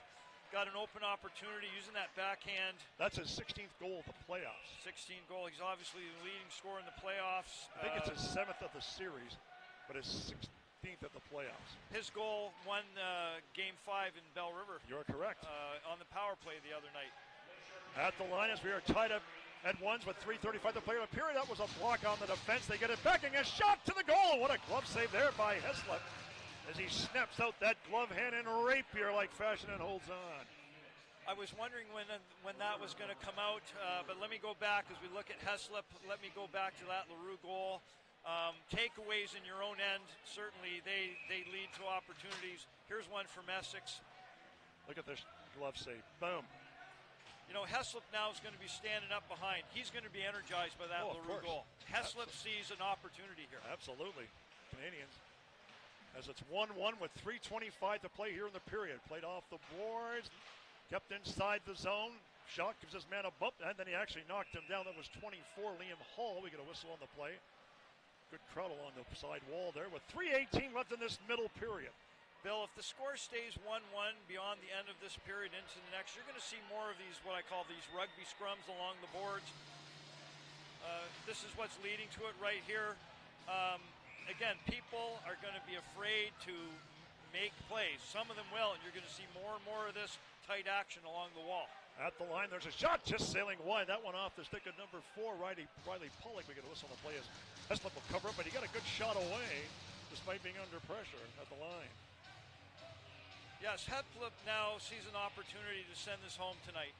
S2: Got an open opportunity using that backhand.
S5: That's his 16th goal of the playoffs.
S2: 16th goal. He's obviously the leading scorer in the playoffs.
S5: I think it's his 7th of the series, but his 16th of the playoffs.
S2: His goal won Game 5 in Bell River.
S5: You're correct.
S2: On the power play the other night.
S5: At the line as we are tied up at ones with 3:35 to play in the period. That was a block on the defense. They get it back and a shot to the goal. What a glove save there by Heslop as he snaps out that glove hand in rapier-like fashion and holds on.
S2: I was wondering when that was going to come out, but let me go back as we look at Heslop. Let me go back to that LaRue goal. Takeaways in your own end, certainly they lead to opportunities. Here's one from Essex.
S5: Look at this glove save. Boom.
S2: You know, Heslop now is going to be standing up behind. He's going to be energized by that LaRue goal. Heslop sees an opportunity here.
S5: Absolutely. Canadiens, as it's 1-1 with 3:25 to play here in the period. Played off the boards, kept inside the zone. Shot gives his man a bump, and then he actually knocked him down. That was 24, Liam Hall. We get a whistle on the play. Good crowd along the side wall there with 3:18 left in this middle period.
S2: Bill, if the score stays 1-1 beyond the end of this period into the next, you're going to see more of these, what I call these rugby scrums along the boards. This is what's leading to it right here. Again, people are going to be afraid to make plays. Some of them will, and you're going to see more and more of this tight action along the wall.
S5: At the line, there's a shot just sailing wide. That one off the stick of number 4, Riley Pollock. We get a whistle on the play as Heslop will cover up, but he got a good shot away despite being under pressure at the line.
S2: Yes, Heslop now sees an opportunity to send this home tonight.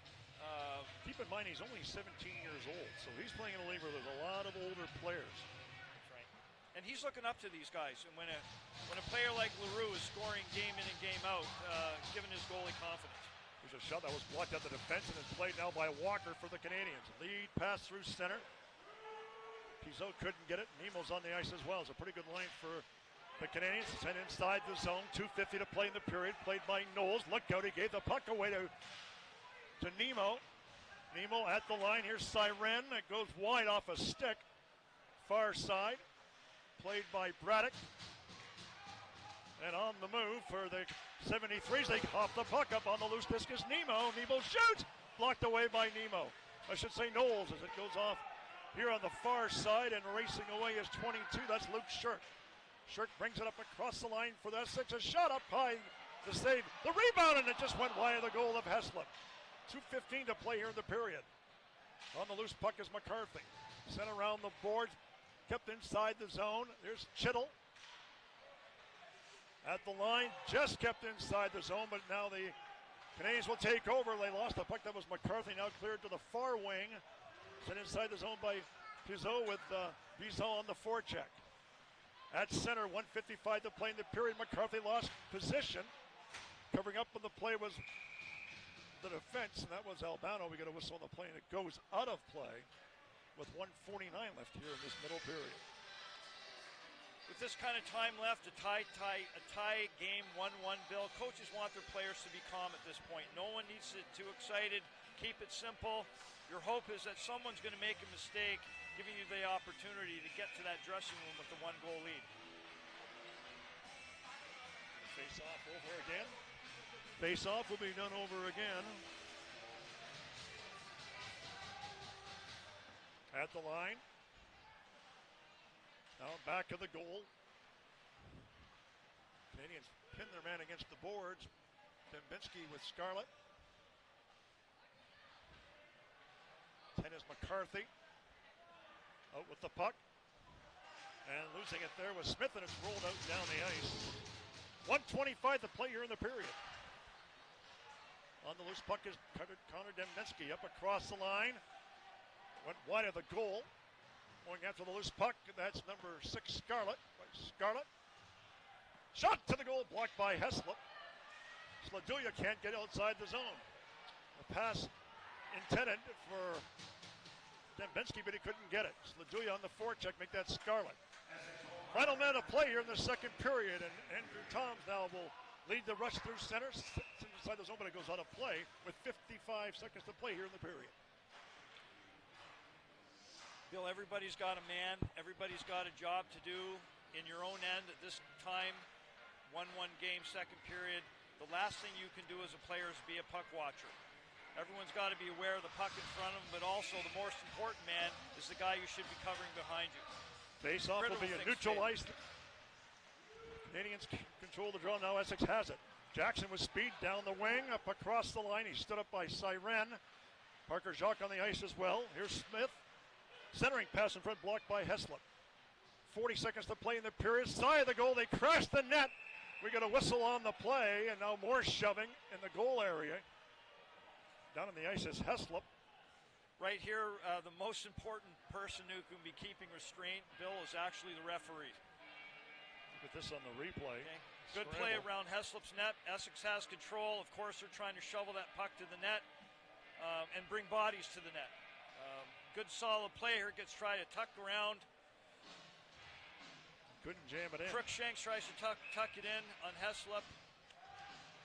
S5: Keep in mind he's only 17 years old, so he's playing in a league where there's a lot of older players.
S2: That's right. And he's looking up to these guys. And when a player like LaRue is scoring game in and game out, giving his goalie confidence.
S5: There's a shot that was blocked at the defense and is played now by Walker for the Canadiens. Lead pass through center. Pizot couldn't get it. Nemo's on the ice as well. It's a pretty good line for the Canadiens. Sent inside the zone. 2:50 to play in the period. Played by Knowles. Look out. He gave the puck away to Nemo. Nemo at the line. Here's Siren. It goes wide off a stick. Far side. Played by Braddock. And on the move for the 73s. They cough the puck up on the loose disc is Nemo. Nemo shoots. Blocked away by Nemo. I should say Knowles as it goes off here on the far side. And racing away is 22. That's Luke Shirk. Shirk brings it up across the line for the Essex. A shot up high to save the rebound, and it just went wide of the goal of Heslop. 2:15 to play here in the period. On the loose puck is McCarthy. Sent around the boards, kept inside the zone. There's Chittle. At the line, just kept inside the zone, but now the Canadiens will take over. They lost the puck. That was McCarthy, now cleared to the far wing. Sent inside the zone by Pizot with Bizot on the forecheck. At center, 1:55 to play in the period. McCarthy lost position. Covering up on the play was the defense, and that was Albano. We get a whistle on the play, and it goes out of play with 1:49 left here in this middle period.
S2: With this kind of time left, a tie game, 1-1, Bill, coaches want their players to be calm at this point. No one needs to get too excited. Keep it simple. Your hope is that someone's going to make a mistake, giving you the opportunity to get to that dressing room with the 1-goal lead.
S5: Face off over again. Face off will be done over again. At the line. Now back of the goal. Canadiens pin their man against the boards. Dembinski with Scarlett. 10 is McCarthy. Out with the puck. And losing it there was Smith, and it's rolled out down the ice. 1:25 to play here in the period. On the loose puck is Connor Dembinski up across the line. Went wide of the goal. Going after the loose puck, that's number 6, Scarlett. Scarlett. Shot to the goal, blocked by Heslop. Sladuya can't get outside the zone. A pass intended for Dembinski, but he couldn't get it. Sladuya on the forecheck, make that Scarlett. Final minute of play here in the second period, and Andrew Toms now will lead the rush through center. Inside the zone, but it goes out of play with 55 seconds to play here in the period.
S2: Bill, everybody's got a man. Everybody's got a job to do in your own end at this time. 1-1 game, second period. The last thing you can do as a player is be a puck watcher. Everyone's got to be aware of the puck in front of them, but also the most important man is the guy you should be covering behind you.
S5: Face-off will be a neutral ice. Canadiens control the draw. Now Essex has it. Jackson with speed down the wing, up across the line. He stood up by Siren. Parker Jacques on the ice as well. Here's Smith. Centering pass in front, blocked by Heslop. 40 seconds to play in the period. Side of the goal, they crashed the net. We got a whistle on the play, and now more shoving in the goal area. Down on the ice is Heslop.
S2: Right here, the most important person who can be keeping restraint, Bill, is actually the referee.
S5: Look at this on the replay.
S2: Okay. Good play around Heslop's net. Essex has control. Of course, they're trying to shovel that puck to the net and bring bodies to the net. Good solid play here. Gets tried to tuck around.
S5: Couldn't jam it in.
S2: Crookshanks tries to tuck it in on Heslop.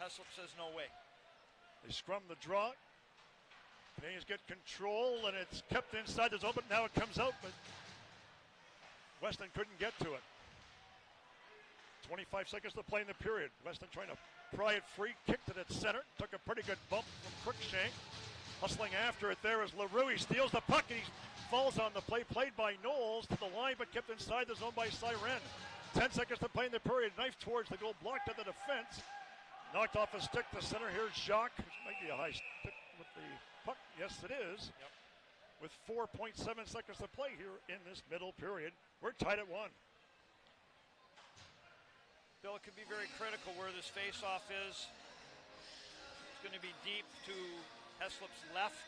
S2: Heslop says no way.
S5: They scrum the draw. Canadiens get control, and it's kept inside the zone, but now it comes out, but Weston couldn't get to it. 25 seconds to play in the period. Weston trying to pry it free, kicked it at center, took a pretty good bump from Crookshank. Hustling after it there is LaRue. He steals the puck, and he falls on the play, played by Knowles to the line, but kept inside the zone by Siren. 10 seconds to play in the period. Knife towards the goal, blocked at the defense. Knocked off a stick to center. Here's Jacques. This might be a high stick with the puck. Yes, it is.
S2: Yep.
S5: With 4.7 seconds to play here in this middle period. We're tied at 1.
S2: Bill, it could be very critical where this face-off is. It's going to be deep to Heslop's left.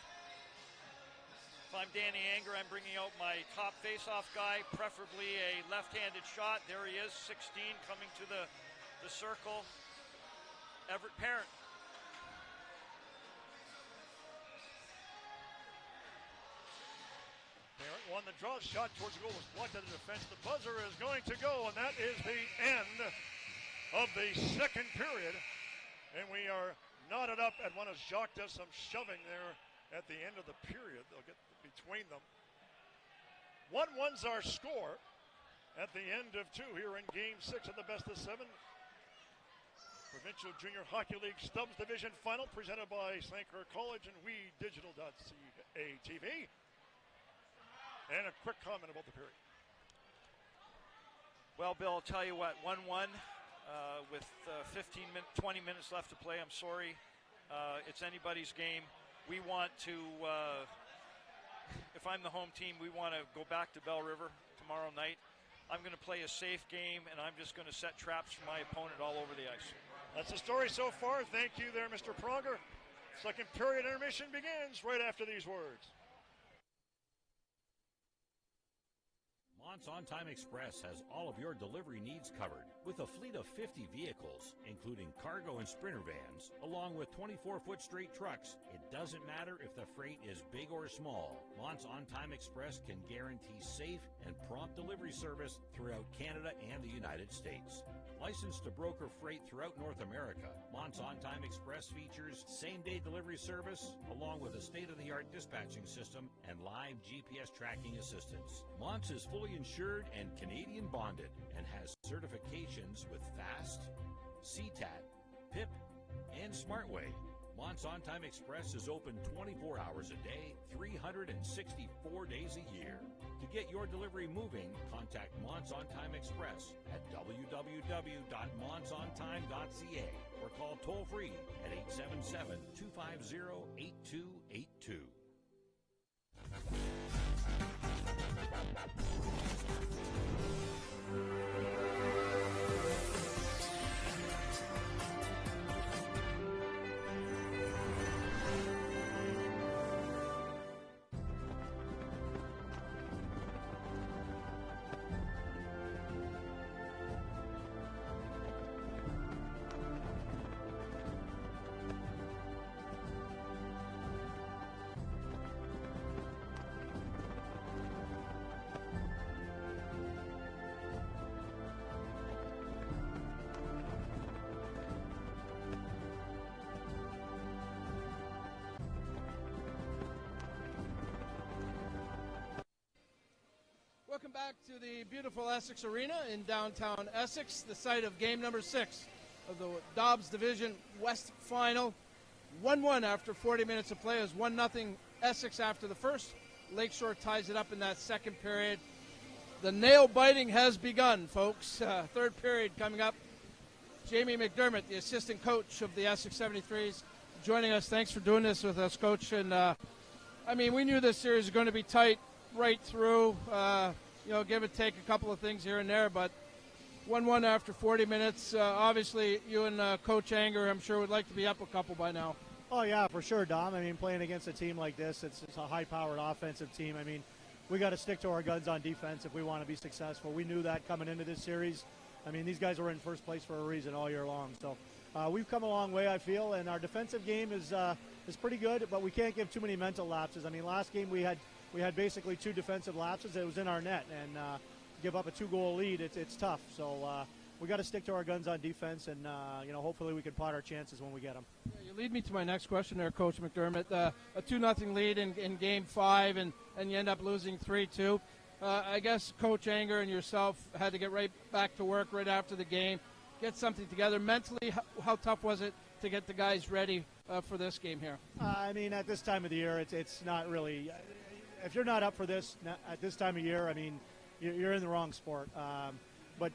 S2: If I'm Danny Anger, I'm bringing out my top face-off guy, preferably a left-handed shot. There he is, 16, coming to the circle. Everett Parent.
S5: Parent won the draw. Shot towards the goal was blocked at the defense. The buzzer is going to go, and that is the end of the second period. And we are knotted up at one as Jacques does some shoving there at the end of the period. They'll get between them. 1-1's our score at the end of 2 here in Game 6 of the best of 7. Provincial Junior Hockey League Stobbs Division Final presented by St. Clair College and WeDigital.ca TV. And a quick comment about the period.
S2: Well, Bill, I'll tell you what, 1-1 with 20 minutes left to play. I'm sorry. It's anybody's game. We want to, if I'm the home team, we want to go back to Bell River tomorrow night. I'm going to play a safe game, and I'm just going to set traps for my opponent all over the ice.
S5: That's the story so far. Thank you there, Mr. Pronger. Second period intermission begins right after these words.
S3: Mont's On Time Express has all of your delivery needs covered with a fleet of 50 vehicles, including cargo and sprinter vans, along with 24-foot straight trucks. It doesn't matter if the freight is big or small. Mont's On Time Express can guarantee safe and prompt delivery service throughout Canada and the United States. Licensed to broker freight throughout North America, Mont's On Time Express features same-day delivery service, along with a state-of-the-art dispatching system and live GPS tracking assistance. Mont's is fully insured and Canadian bonded and has certifications with FAST, CTAT, PIP, and SmartWay. Mont's On Time Express is open 24 hours a day, 364 days a year. To get your delivery moving, contact Mont's On Time Express at www.montsontime.ca or call toll-free at 877-250-8282.
S1: Welcome back to the beautiful Essex Arena in downtown Essex, the site of game number 6 of the Stobbs Division West Final. 1-1 after 40 minutes of play. It was 1-0 Essex after the first. Lakeshore ties it up in that second period. The nail biting has begun, folks. Third period coming up. Jamie McDermott, the assistant coach of the Essex 73s, joining us. Thanks for doing this with us, Coach. And we knew this series was going to be tight right through. Give and take a couple of things here and there, but 1-1 after 40 minutes. Obviously, you and Coach Anger, I'm sure, would like to be up a couple by now.
S13: Oh, yeah, for sure, Dom. Playing against a team like this, it's a high-powered offensive team. We got to stick to our guns on defense if we want to be successful. We knew that coming into this series. These guys were in first place for a reason all year long. So we've come a long way, I feel, and our defensive game is pretty good, but we can't give too many mental lapses. Last game we had basically 2 defensive lapses. It was in our net, and give up a 2-goal lead, it's tough. So we got to stick to our guns on defense, and hopefully we can pot our chances when we get them.
S1: Yeah, you lead me to my next question there, Coach McDermott. A 2-0 lead in Game 5, and you end up losing 3-2. I guess Coach Anger and yourself had to get right back to work right after the game, get something together. Mentally, how tough was it to get the guys ready for this game here?
S13: At this time of the year, it's not really – if you're not up for this at this time of year, you're in the wrong sport. But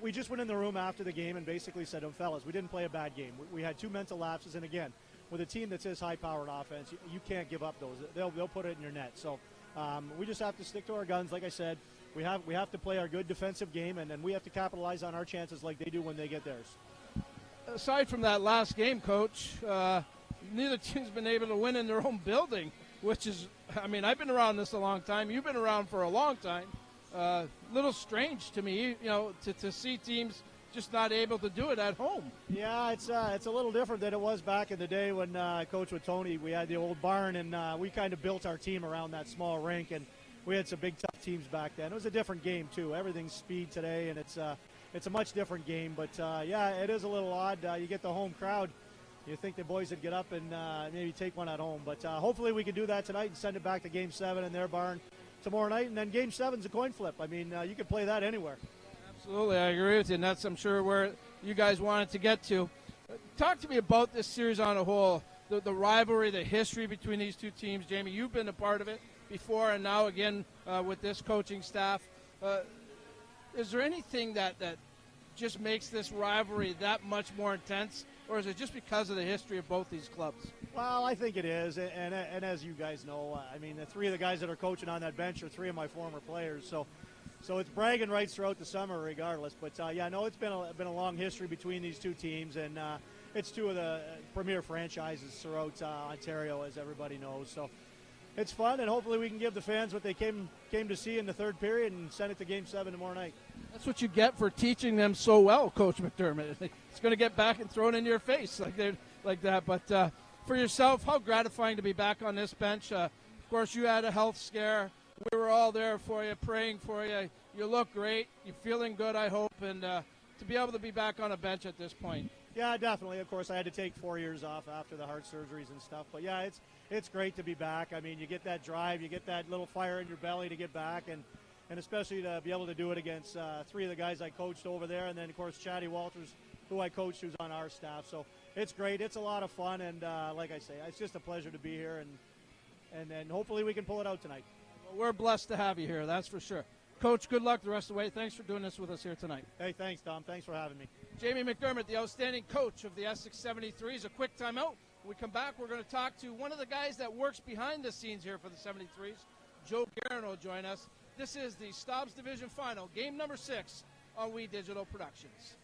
S13: we just went in the room after the game and basically said, fellas, we didn't play a bad game. We had 2 mental lapses, and again, with a team that's this high-powered offense, you can't give up those. They'll put it in your net. So we just have to stick to our guns. Like I said, we have to play our good defensive game, and then we have to capitalize on our chances like they do when they get theirs.
S1: Aside from that last game, Coach, neither team's been able to win in their own building, which is, I've been around this a long time. You've been around for a long time. Little strange to me, to see teams just not able to do it at home.
S13: Yeah, it's a little different than it was back in the day when I coached with Tony. We had the old barn, and we kind of built our team around that small rink, and we had some big, tough teams back then. It was a different game, too. Everything's speed today, and it's a much different game. But, it is a little odd. You get the home crowd. You think the boys would get up and maybe take one at home. But hopefully we can do that tonight and send it back to Game 7 in their barn tomorrow night. And then Game 7's a coin flip. You can play that anywhere.
S1: Absolutely, I agree with you. And that's, I'm sure, where you guys wanted to get to. Talk to me about this series on a whole, the rivalry, the history between these two teams. Jamie, you've been a part of it before and now again with this coaching staff. Is there anything that just makes this rivalry that much more intense? Or is it just because of the history of both these clubs?
S13: Well, I think it is, and as you guys know, the 3 of the guys that are coaching on that bench are 3 of my former players, so it's bragging rights throughout the summer regardless. But, it's been a long history between these 2 teams, and it's 2 of the premier franchises throughout Ontario, as everybody knows. So, it's fun, and hopefully we can give the fans what they came to see in the third period and send it to Game 7 tomorrow night.
S1: That's what you get for teaching them so well, Coach McDermott. It's going to get back and thrown in your face like that. But for yourself, how gratifying to be back on this bench. Of course, you had a health scare. We were all there for you, praying for you. You look great. You're feeling good, I hope, and to be able to be back on a bench at this point.
S13: Yeah, definitely. Of course, I had to take 4 years off after the heart surgeries and stuff. But, yeah, it's great to be back. I mean, you get that drive. You get that little fire in your belly to get back, and especially to be able to do it against 3 of the guys I coached over there, and then, of course, Chatty Walters, who I coached, who's on our staff. So it's great. It's a lot of fun, and like I say, it's just a pleasure to be here, and hopefully we can pull it out tonight.
S1: Well, we're blessed to have you here, that's for sure. Coach, good luck the rest of the way. Thanks for doing this with us here tonight.
S13: Hey, thanks, Dom. Thanks for having me.
S1: Jamie McDermott, the outstanding coach of the Essex 73s. A quick timeout. When we come back, we're going to talk to one of the guys that works behind the scenes here for the 73s. Joe Guerin will join us. This is the Stobbs Division Final, game number 6 on We Digital Productions.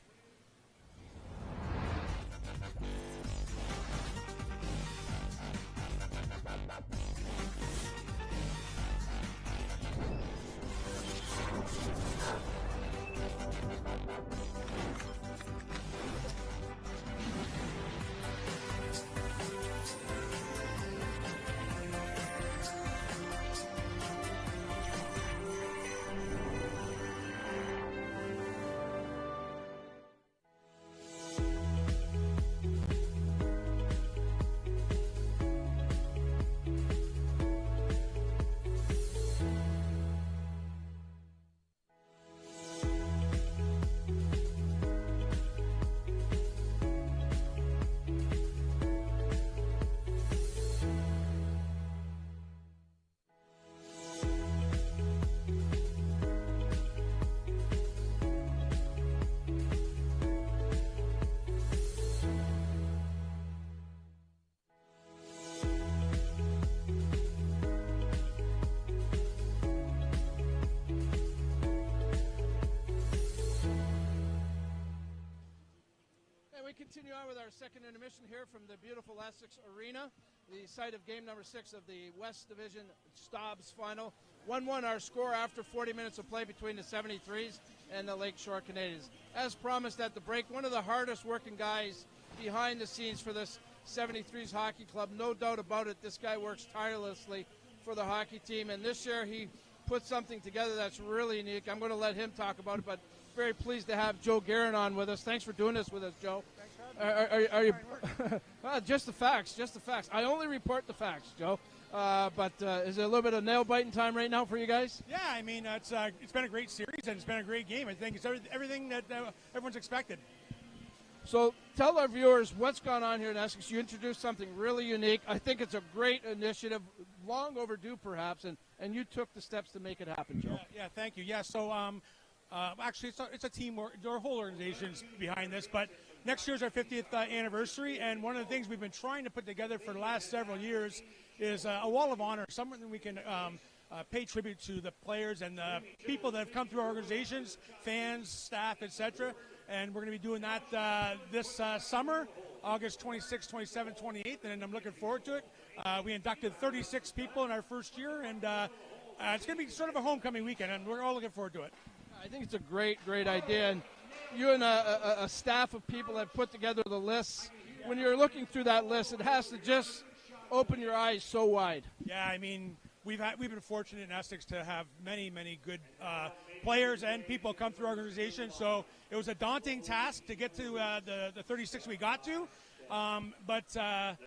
S1: We continue on with our second intermission here from the beautiful Essex Arena, the site of game number 6 of the West Division Stobbs Final. 1-1 our score after 40 minutes of play between the 73s and the Lakeshore Canadiens. As promised at the break, one of the hardest working guys behind the scenes for this 73s hockey club. No doubt about it, this guy works tirelessly for the hockey team, and this year he put something together that's really unique. I'm going to let him talk about it, but very pleased to have Joe Guerin on with us. Thanks for doing this with us, Joe. Are you just the facts, just the facts. I only report the facts, Joe. But is it a little bit of nail-biting time right now for you guys?
S14: Yeah, I mean, it's been a great series, and it's been a great game. I think it's everything that everyone's expected.
S1: So tell our viewers what's gone on here in Essex. You introduced something really unique. I think it's a great initiative, long overdue perhaps, and you took the steps to make it happen, Joe.
S14: Yeah, thank you. Yeah, so actually it's a team, our whole organization's behind this, but next year's our 50th anniversary, and one of the things we've been trying to put together for the last several years is a wall of honor, something we can pay tribute to the players and the people that have come through our organizations, fans, staff, etc. And we're going to be doing that this summer, August 26th, 27th, 28th, and I'm looking forward to it. We inducted 36 people in our first year, and it's going to be sort of a homecoming weekend, and we're all looking forward to it.
S1: I think it's a great idea, and you and a staff of people have put together the lists. When you're looking through that list, it has to just open your eyes so wide.
S14: Yeah, I mean, we've been fortunate in Essex to have many good players and people come through our organization. So it was a daunting task to get to the 36 we got to, but I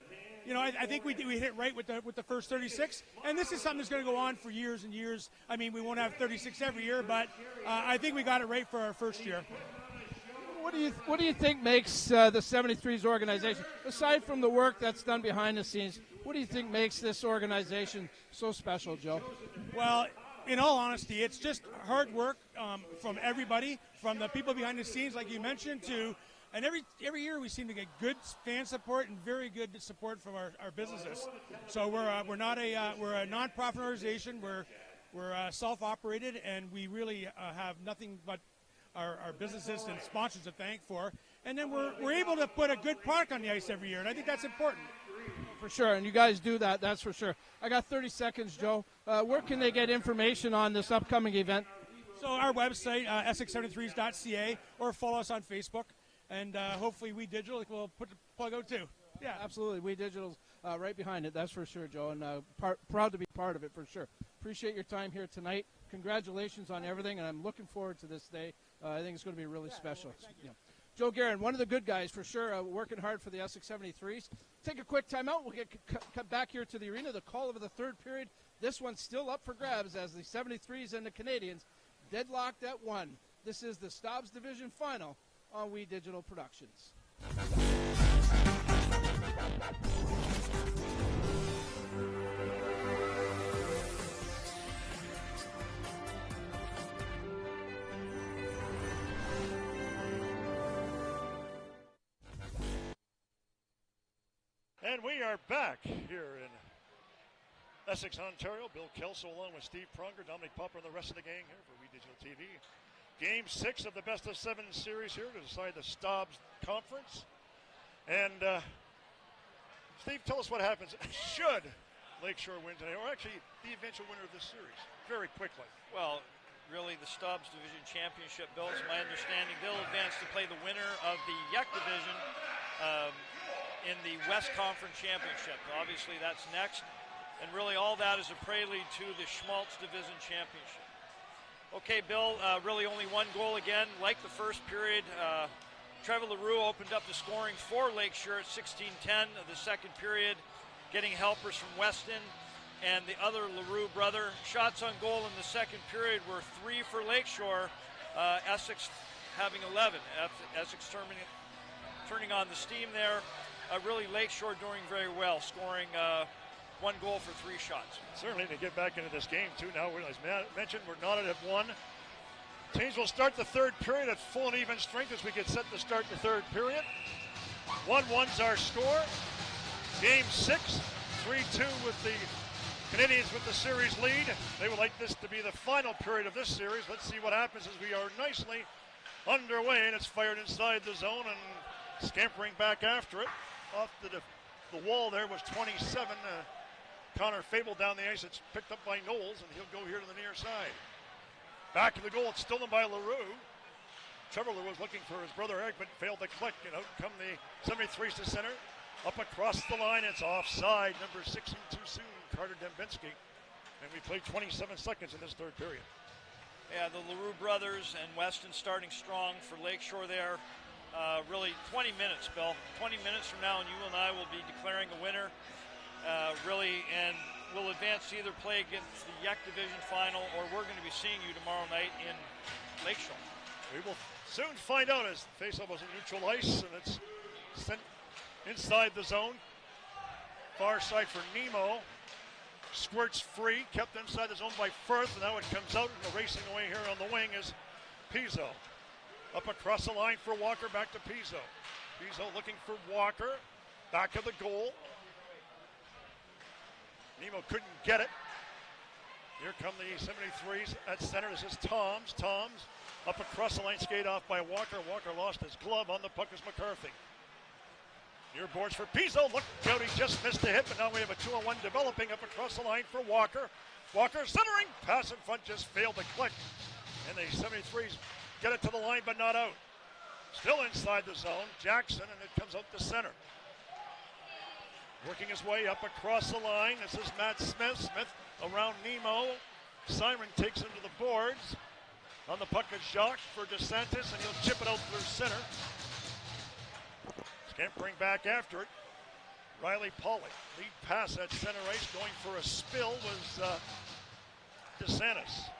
S14: think we hit right with the first 36, and this is something that's going to go on for years and years. I mean, we won't have 36 every year, but I think we got it right for our first year.
S1: What do you think makes the 73's organization, aside from the work that's done behind the scenes, what do you think makes this organization so special, Joe?
S14: Well, in all honesty, it's just hard work from everybody, from the people behind the scenes, like you mentioned, and every year we seem to get good fan support and very good support from our businesses. So we're a non-profit organization. We're self-operated, and we really have nothing but our businesses and sponsors to thank for. And then we're able to put a good product on the ice every year, and I think that's important.
S1: For sure, and you guys do that, that's for sure. I got 30 seconds, Joe. Where can they get information on this upcoming event?
S14: So our website, Essex73s.ca, or follow us on Facebook, and hopefully We Digital will put the plug out too.
S1: Yeah, absolutely. We Digital's right behind it, that's for sure, Joe, and proud to be part of it for sure. Appreciate your time here tonight. Congratulations on everything, and I'm looking forward to this day. I think it's going to be really special. Yeah. Joe Guerin, one of the good guys for sure, working hard for the Essex 73s. Take a quick timeout. We'll get cut back here to the arena. The call of the third period. This one's still up for grabs as the 73s and the Canadiens deadlocked at 1. This is the Stobbs Division Final on We Digital Productions.
S5: And we are back here in Essex, Ontario. Bill Kelso along with Steve Pronger, Dominic Popper, and the rest of the gang here for We Digital TV. Game 6 of the best-of-7 series here to decide the Stobbs Conference. And Steve, tell us what happens should Lakeshore win today, or actually the eventual winner of this series, very quickly.
S2: Well, really the Stobbs Division Championship, Bill, is my understanding. They'll advance to play the winner of the YEC Division in the West Conference Championship. Obviously, that's next. And really all that is a prelude to the Schmaltz Division Championship. Okay, Bill, really only one goal again. Like the first period, Trevor LaRue opened up the scoring for Lakeshore at 16:10 of the second period, getting helpers from Weston and the other LaRue brother. Shots on goal in the second period were 3 for Lakeshore, Essex having 11. Essex turning on the steam there. Really Lakeshore doing very well, scoring 1 goal for 3 shots.
S5: Certainly to get back into this game too now. As Matt mentioned, we're knotted at 1. Teams will start the third period at full and even strength as we get set to start the third period. 1-1's our score. Game 6, 3-2 with the Canadiens with the series lead. They would like this to be the final period of this series. Let's see what happens as we are nicely underway, and it's fired inside the zone and scampering back after it. Off to the wall there was 27. Connor Fable down the ice. It's picked up by Knowles, and he'll go here to the near side. Back to the goal. It's stolen by LaRue. Trevor LaRue was looking for his brother Eric, but failed to click. And out come the 73s to center. Up across the line. It's offside. Number 16 too soon, Carter Dembinski. And we played 27 seconds in this third period.
S2: Yeah, the LaRue brothers and Weston starting strong for Lakeshore there. Really 20 minutes, Bill. 20 minutes from now, and you and I will be declaring a winner. And we'll advance to either play against the YEC Division Final, or we're going to be seeing you tomorrow night in Lakeshore.
S5: We will soon find out as the faceoff was in neutral ice, and it's sent inside the zone. Far side for Nemo. Squirts free, kept inside the zone by Firth, and now it comes out, and racing away here on the wing is Pizzo. Up across the line for Walker, back to Pizzo. Pizzo looking for Walker, back of the goal. Nemo couldn't get it. Here come the 73s at center. This is Toms. Toms up across the line, skate off by Walker. Walker lost his glove on the puck is McCarthy. Near boards for Pizzo. Look out, he just missed a hit, but now we have a 2-on-1 developing up across the line for Walker. Walker centering, pass in front just failed to click. And the 73s get it to the line, but not out. Still inside the zone, Jackson, and it comes out to center. Working his way up across the line. This is Matt Smith. Smith around Nemo. Simon takes him to the boards. On the puck is Jacques for DeSantis, and he'll chip it out through center. Scampering back after it. Riley Pollock. Lead pass at center ice. Going for a spill was DeSantis.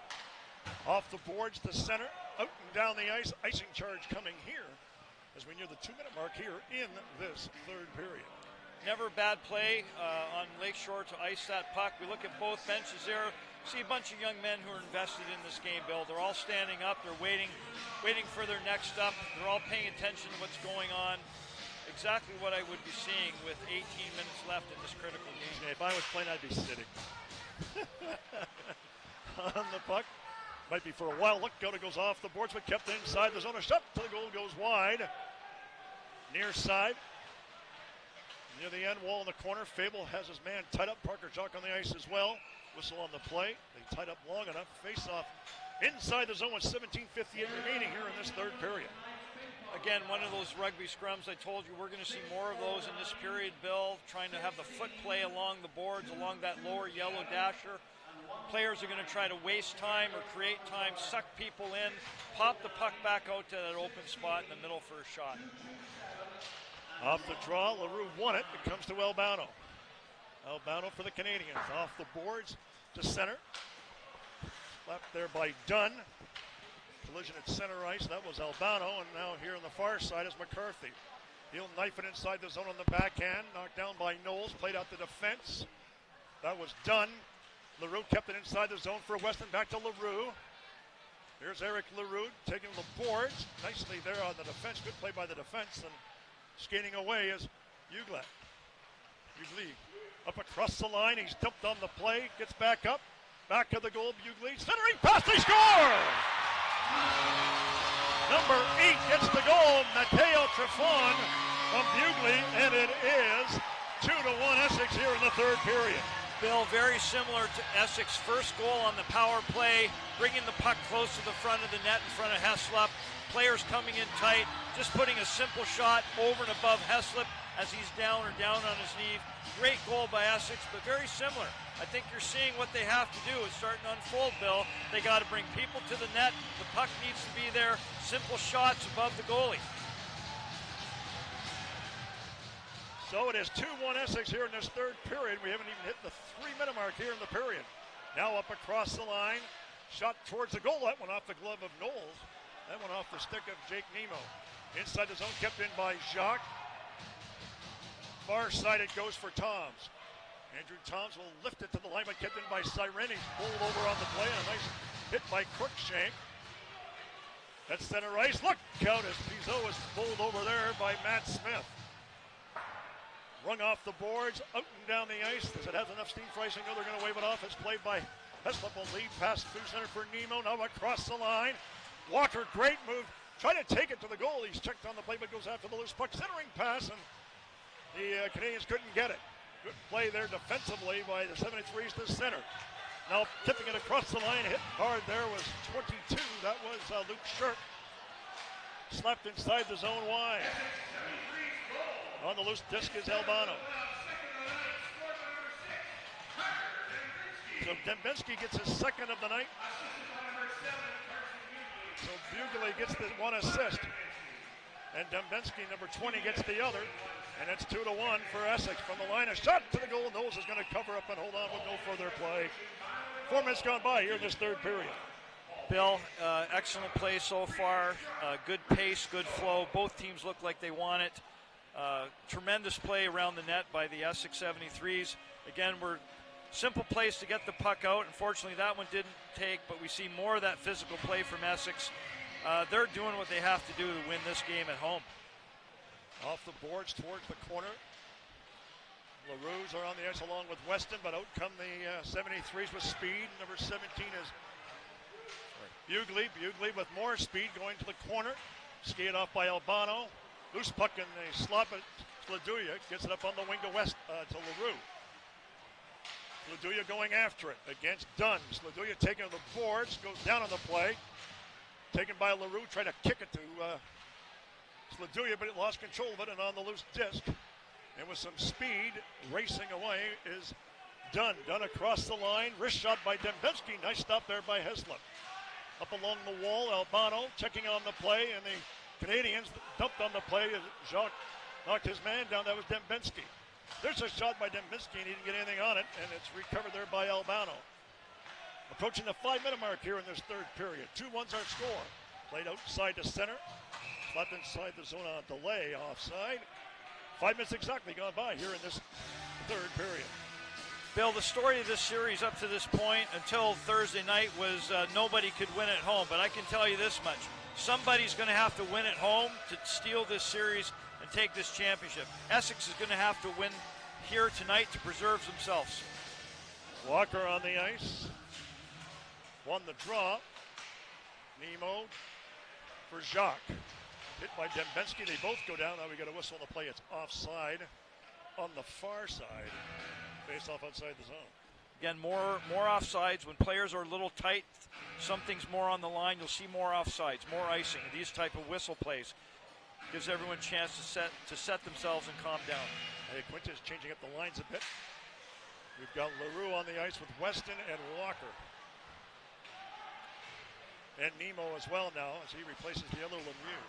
S5: Off the boards to center. Out and down the ice. Icing charge coming here as we near the 2-minute mark here in this third period.
S2: Never a bad play on Lakeshore to ice that puck. We look at both benches there. See a bunch of young men who are invested in this game, Bill. They're all standing up. They're waiting for their next up. They're all paying attention to what's going on. Exactly what I would be seeing with 18 minutes left in this critical game.
S5: If I was playing, I'd be sitting. On the puck. Might be for a while. Look, Goda goes off the boards, but kept inside the zone. A shot to the goal goes wide. Near side. Near the end wall in the corner, Fable has his man tied up. Parker Jock on the ice as well. Whistle on the play. They tied up long enough. Face off inside the zone with 17:58 remaining here in this third period.
S2: Again, one of those rugby scrums I told you we're going to see more of those in this period, Bill, trying to have the foot play along the boards, along that lower yellow dasher. Players are going to try to waste time or create time, suck people in, pop the puck back out to that open spot in the middle for a shot.
S5: Off the draw, LaRue won it. It comes to Albano. Albano for the Canadiens. Off the boards to center. Left there by Dunn. Collision at center ice. That was Albano. And now here on the far side is McCarthy. He'll knife it inside the zone on the backhand. Knocked down by Knowles. Played out the defense. That was Dunn. LaRue kept it inside the zone for Weston. Back to LaRue. Here's Eric LaRue taking the boards. Nicely there on the defense. Good play by the defense. And skating away is Ugly. Up across the line. He's dumped on the play. Gets back up. Back to the goal. Bugli centering pass. They score! Number 8 gets the goal. Mateo Trefon from Bugli. And it is 2-1 Essex here in the third period.
S2: Bill, very similar to Essex' first goal on the power play, bringing the puck close to the front of the net in front of Heslop. Players coming in tight, just putting a simple shot over and above Heslop as he's down or down on his knee. Great goal by Essex, but very similar. I think you're seeing what they have to do. It's starting to unfold, Bill. They got to bring people to the net. The puck needs to be there. Simple shots above the goalie.
S5: So it is 2-1 Essex here in this third period. We haven't even hit the 3-minute mark here in the period. Now up across the line. Shot towards the goal. That went off the glove of Knowles. That went off the stick of Jake Nemo. Inside the zone, kept in by Jacques. Far side it goes for Toms. Andrew Toms will lift it to the line, but kept in by Siren. He's pulled over on the play, and a nice hit by Crookshank. That's center ice. Look out as Pizot is pulled over there by Matt Smith. Rung off the boards, out and down the ice. Does it have enough steam for icing? No, they're going to wave it off. It's played by Heslop. Will lead pass through center for Nemo. Now across the line. Walker, great move. Trying to take it to the goal. He's checked on the play, but goes after the loose puck. Centering pass, and the Canadiens couldn't get it. Good play there defensively by the 73s to center. Now tipping it across the line. Hit hard there was 22. That was Luke Shirk. Slapped inside the zone wide. On the loose disc is Albano. So Dembinski gets his second of the night. So Bugli gets the one assist. And Dembinski, number 20, gets the other. And it's 2-1 for Essex. From the line, a shot to the goal. Knowles is going to cover up and hold on with no further play. 4 minutes gone by here in this third period.
S2: Bill, excellent play so far. Good pace, good flow. Both teams look like they want it. Tremendous play around the net by the Essex 73s. Again, we're simple plays to get the puck out. Unfortunately, that one didn't take, but we see more of that physical play from Essex. They're doing what they have to do to win this game at home.
S5: Off the boards towards the corner. LaRue's are on the ice along with Weston, but out come the 73s with speed. Number 17 is Bugli. Bugli with more speed going to the corner. Skied off by Albano. Loose puck and they slop it. Sladuya gets it up on the wing to to LaRue. Sladuya going after it against Dunn. Sladuya taking the boards, goes down on the play. Taken by LaRue, trying to kick it to Sladuya, but it lost control of it and on the loose disc. And with some speed, racing away is Dunn. Dunn across the line, wrist shot by Dembinski. Nice stop there by Heslop. Up along the wall, Albano checking on the play, and the Canadiens dumped on the play as Jacques knocked his man down. That was Dembinski. There's a shot by Dembinski, and he didn't get anything on it, and it's recovered there by Albano. Approaching the 5-minute mark here in this third period. 2-1's our score. Played outside to center. Slapped inside the zone on delay, offside. 5 minutes exactly gone by here in this third period.
S2: Bill, the story of this series up to this point until Thursday night was nobody could win at home, but I can tell you this much. Somebody's going to have to win at home to steal this series and take this championship. Essex is going to have to win here tonight to preserve themselves.
S5: Walker on the ice. Won the draw. Nemo for Jacques. Hit by Dembinski. They both go down. Now we got a whistle on the play. It's offside. on the far side. Face off outside the zone.
S2: Again, more offsides. When players are a little tight, something's more on the line. You'll see more offsides, more icing. These type of whistle plays gives everyone a chance to set themselves and calm down.
S5: Hey, Quinta's changing up the lines a bit. We've got LaRue on the ice with Weston and Walker. And Nemo as well now as he replaces the other Lemieux.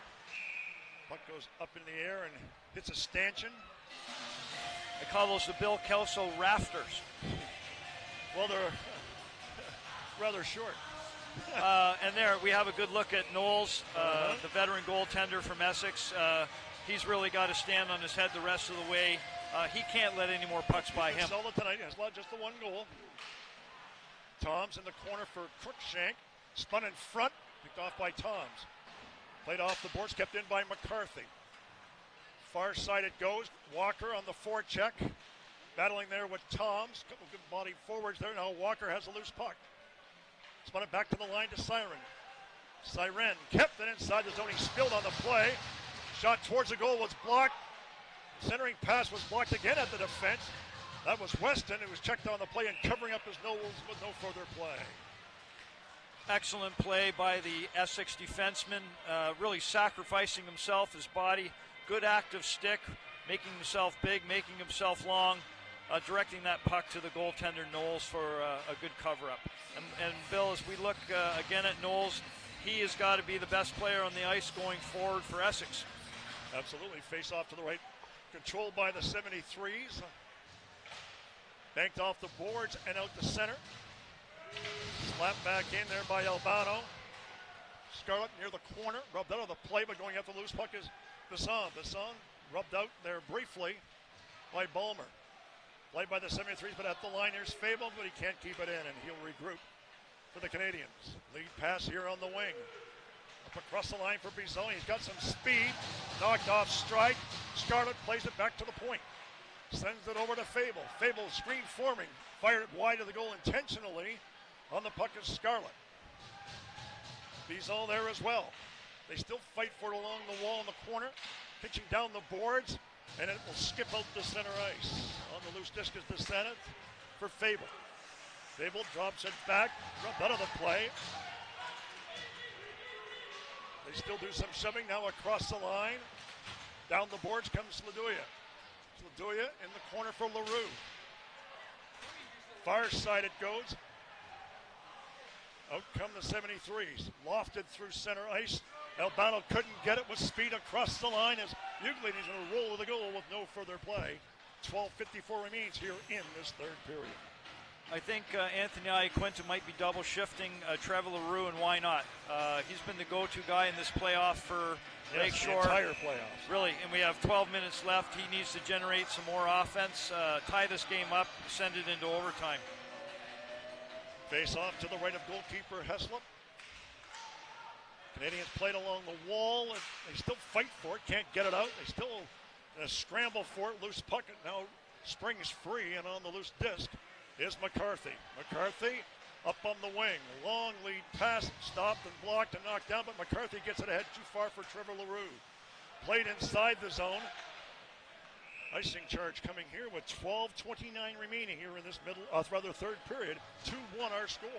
S5: Puck goes up in the air and hits a stanchion.
S2: I call those the Bill Kelso rafters.
S5: Well, they're rather short.
S2: And there we have a good look at Knowles, the veteran goaltender from Essex. He's really got to stand on his head the rest of the way. He can't let any more pucks by him.
S5: Solid tonight. Has just the one goal. Toms in the corner for Crookshank. Spun in front. Picked off by Toms. Played off the boards. Kept in by McCarthy. Far side it goes. Walker on the forecheck. Battling there with Toms. Couple good body forwards there. Now Walker has a loose puck. Spun it back to the line to Siren. Siren kept it inside the zone. He spilled on the play. Shot towards the goal was blocked. Centering pass was blocked again at the defense. That was Weston, who was checked on the play and covering up his nose with no further play.
S2: Excellent play by the Essex defenseman, really sacrificing himself, his body. Good active stick, making himself big, making himself long, directing that puck to the goaltender Knowles for a good cover-up. And Bill, as we look again at Knowles, he has got to be the best player on the ice going forward for Essex.
S5: Absolutely. Face off to the right. Controlled by the 73s. Banked off the boards and out to center. Slapped back in there by Albano. Scarlett near the corner. Rubbed out of the play, but going after the loose puck is Bisson. Bisson rubbed out there briefly by Ballmer. Played by the 73s, but at the line here's Fable, but he can't keep it in, and he'll regroup for the Canadiens. Lead pass here on the wing. Up across the line for Bisson. He's got some speed. Knocked off strike. Scarlett plays it back to the point. Sends it over to Fable. Fable screen forming. Fired it wide of the goal intentionally. On the puck is Scarlett. Bisson there as well. They still fight for it along the wall in the corner. Pitching down the boards. And it will skip out to center ice. On the loose disc is the Senate for Fable. Fable drops it back. Rubbed out of the play. They still do some shoving now across the line. Down the boards comes Sladuya. Sladuya in the corner for LaRue. Far side it goes. Out come the 73s. Lofted through center ice. Albano couldn't get it with speed across the line as Ugli's going to roll to the goal with no further play. 12:54 remains here in this third period.
S2: I think Anthony Iaquinta might be double shifting Trevor LaRue, and why not? He's been the go-to guy in this playoff for Lakeshore.
S5: The entire playoffs.
S2: Really, and we have 12 minutes left. He needs to generate some more offense, tie this game up, send it into overtime.
S5: Face off to the right of goalkeeper Heslop. Canadiens played along the wall, and they still fight for it, can't get it out. They still scramble for it, loose puck, and now springs free, and on the loose disc is McCarthy. McCarthy up on the wing. Long lead pass, stopped and blocked and knocked down, but McCarthy gets it ahead too far for Trevor LaRue. Played inside the zone. Icing charge coming here with 12:29 remaining here in this third period. 2-1 our score.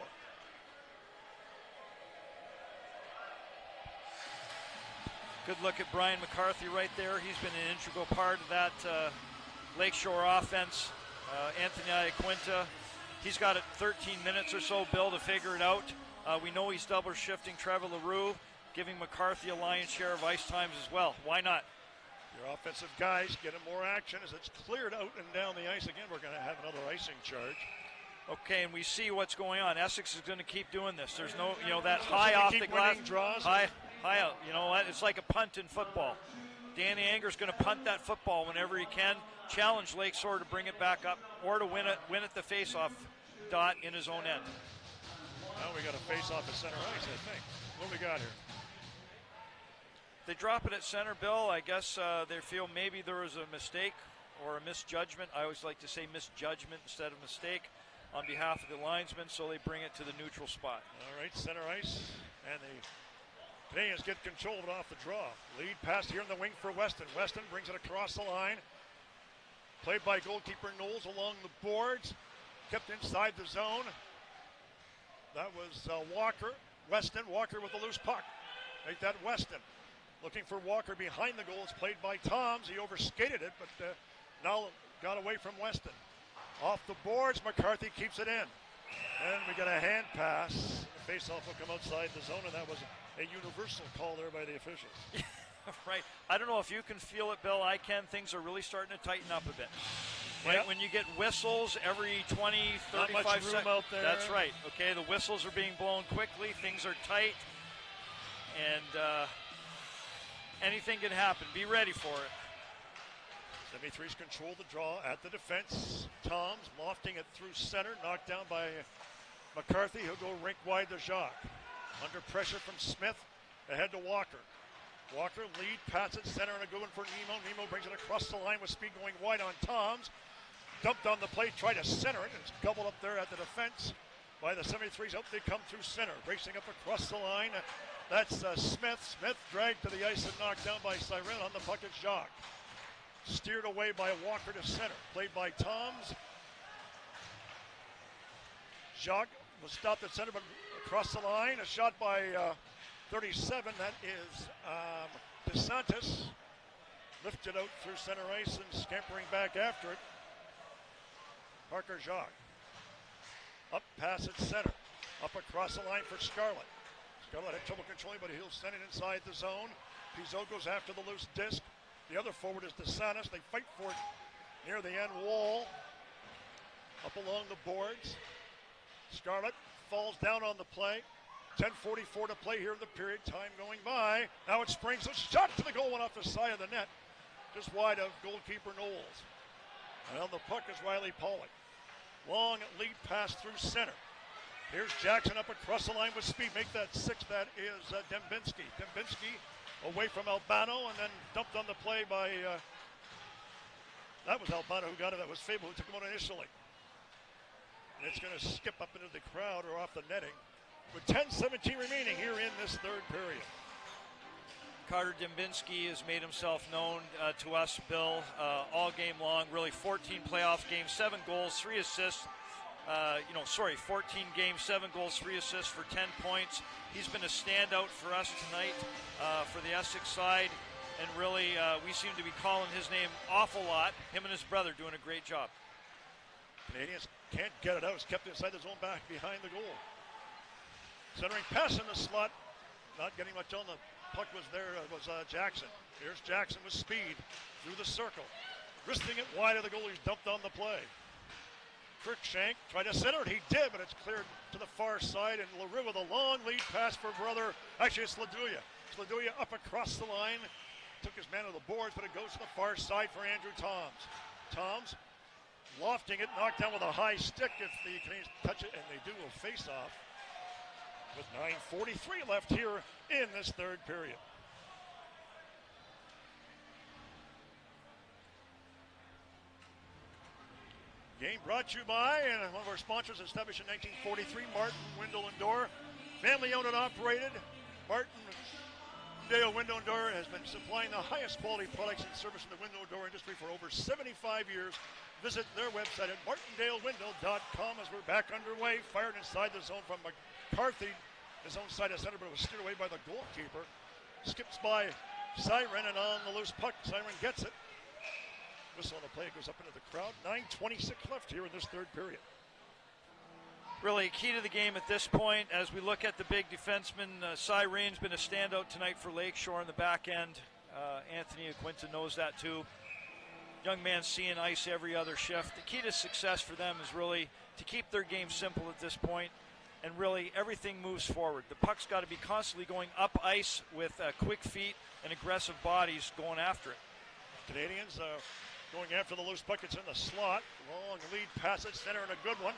S2: Good look at Brian McCarthy right there. He's been an integral part of that Lakeshore offense. Anthony Iaquinta, he's got 13 minutes or so, Bill, to figure it out. We know he's double shifting Trevor LaRue, giving McCarthy a lion's share of ice times as well. Why not?
S5: Your offensive guys getting more action as it's cleared out and down the ice. Again, we're going to have another icing charge.
S2: Okay, and we see what's going on. Essex is going to keep doing this. There's no, that high off the glass.
S5: Draws
S2: high out. You know what? It's like a punt in football. Danny Anger's going to punt that football whenever he can. Challenge Lakeshore to bring it back up or to win at the face-off dot in his own end.
S5: Now we got a face-off at center ice, I think. What do we got here?
S2: They drop it at center, Bill. I guess they feel maybe there was a mistake or a misjudgment. I always like to say misjudgment instead of mistake on behalf of the linesman, so they bring it to the neutral spot.
S5: All right, center ice, and the Canadiens get control of it off the draw. Lead pass here in the wing for Weston. Weston brings it across the line. Played by goalkeeper Knowles along the boards. Kept inside the zone. That was Walker. Weston. Walker with the loose puck. Make that Weston. Looking for Walker behind the goal. It's played by Toms. He overskated it, but now got away from Weston. Off the boards, McCarthy keeps it in. And we got a hand pass. The face-off will come outside the zone, and that was a universal call there by the officials.
S2: Right. I don't know if you can feel it, Bill. I can. Things are really starting to tighten up a bit. Right? When you get whistles every 20, 35 seconds.
S5: Out there.
S2: That's right. Okay, the whistles are being blown quickly. Things are tight. And anything can happen. Be ready for it.
S5: 73's control the draw at the defense. Toms lofting it through center. Knocked down by McCarthy. He'll go rink wide to Jacques. Under pressure from Smith. Ahead to Walker. Walker lead, pass at center, and a good one for Nemo. Nemo brings it across the line with speed going wide on Toms. Dumped on the plate, tried to center it. It's gobbled up there at the defense by the 73s. Out they come through center. Racing up across the line. That's Smith. Smith dragged to the ice and knocked down by Cyril. On the puck is Jacques. Steered away by Walker to center. Played by Toms. Jacques was stopped at center, but across the line. A shot by 37. That is DeSantis. Lifted out through center ice and scampering back after it. Parker Jacques. Up pass at center. Up across the line for Scarlett. Scarlett had trouble controlling, but he'll send it inside the zone. Pizot goes after the loose disc. The other forward is DeSantis. They fight for it near the end wall. Up along the boards. Scarlett falls down on the play. 10:44 to play here in the period. Time going by. Now it springs. A shot to the goal, went off the side of the net. Just wide of goalkeeper Knowles. And on the puck is Riley Pollock. Long lead pass through center. Here's Jackson up across the line with speed. Make that 6. That is Dembinski. Dembinski away from Albano and then dumped on the play by, that was Albano who got it. That was Fable who took him on initially. And it's going to skip up into the crowd or off the netting. With 10:17 remaining here in this third period.
S2: Carter Dembinski has made himself known to us, Bill, all game long. Really 14 playoff games, 7 goals, 3 assists. 14 games, 7 goals, 3 assists for 10 points. He's been a standout for us tonight for the Essex side. And really, we seem to be calling his name awful lot. Him and his brother doing a great job.
S5: Canadiens can't get it out. It's kept inside the zone back behind the goal. Centering pass in the slot. Not getting much on the puck was there. Was Jackson. Here's Jackson with speed through the circle. Wristing it wide of the goal. He's dumped on the play. Cruikshank tried to center it. He did, but it's cleared to the far side. And LaRue with a long lead pass for brother. Actually, it's Laduya. Laduya up across the line. Took his man to the boards, but it goes to the far side for Andrew Toms. Toms lofting it, knocked down with a high stick. If the Canadiens touch it, and they do, a face-off. With 9:43 left here in this third period. Game brought to you by and one of our sponsors, established in 1943, Martin Window and Door. Family owned and operated. Martindale Window and Door has been supplying the highest quality products and service in the window and door industry for over 75 years. Visit their website at martindalewindow.com as we're back underway. Fired inside the zone from McCarthy. His own side of center, but it was steered away by the goalkeeper. Skips by Siren, and on the loose puck, Siren gets it. Whistle on the play, it goes up into the crowd. 9:26 left here in this third period.
S2: Really key to the game at this point as we look at the big defenseman. Siren's been a standout tonight for Lakeshore on the back end. Anthony Aquinta knows that too. Young man seeing ice every other shift. The key to success for them is really to keep their game simple at this point. And really, everything moves forward. The puck's got to be constantly going up ice with quick feet and aggressive bodies going after it.
S5: Canadiens going after the loose puck. It's in the slot. Long lead pass at center and a good one.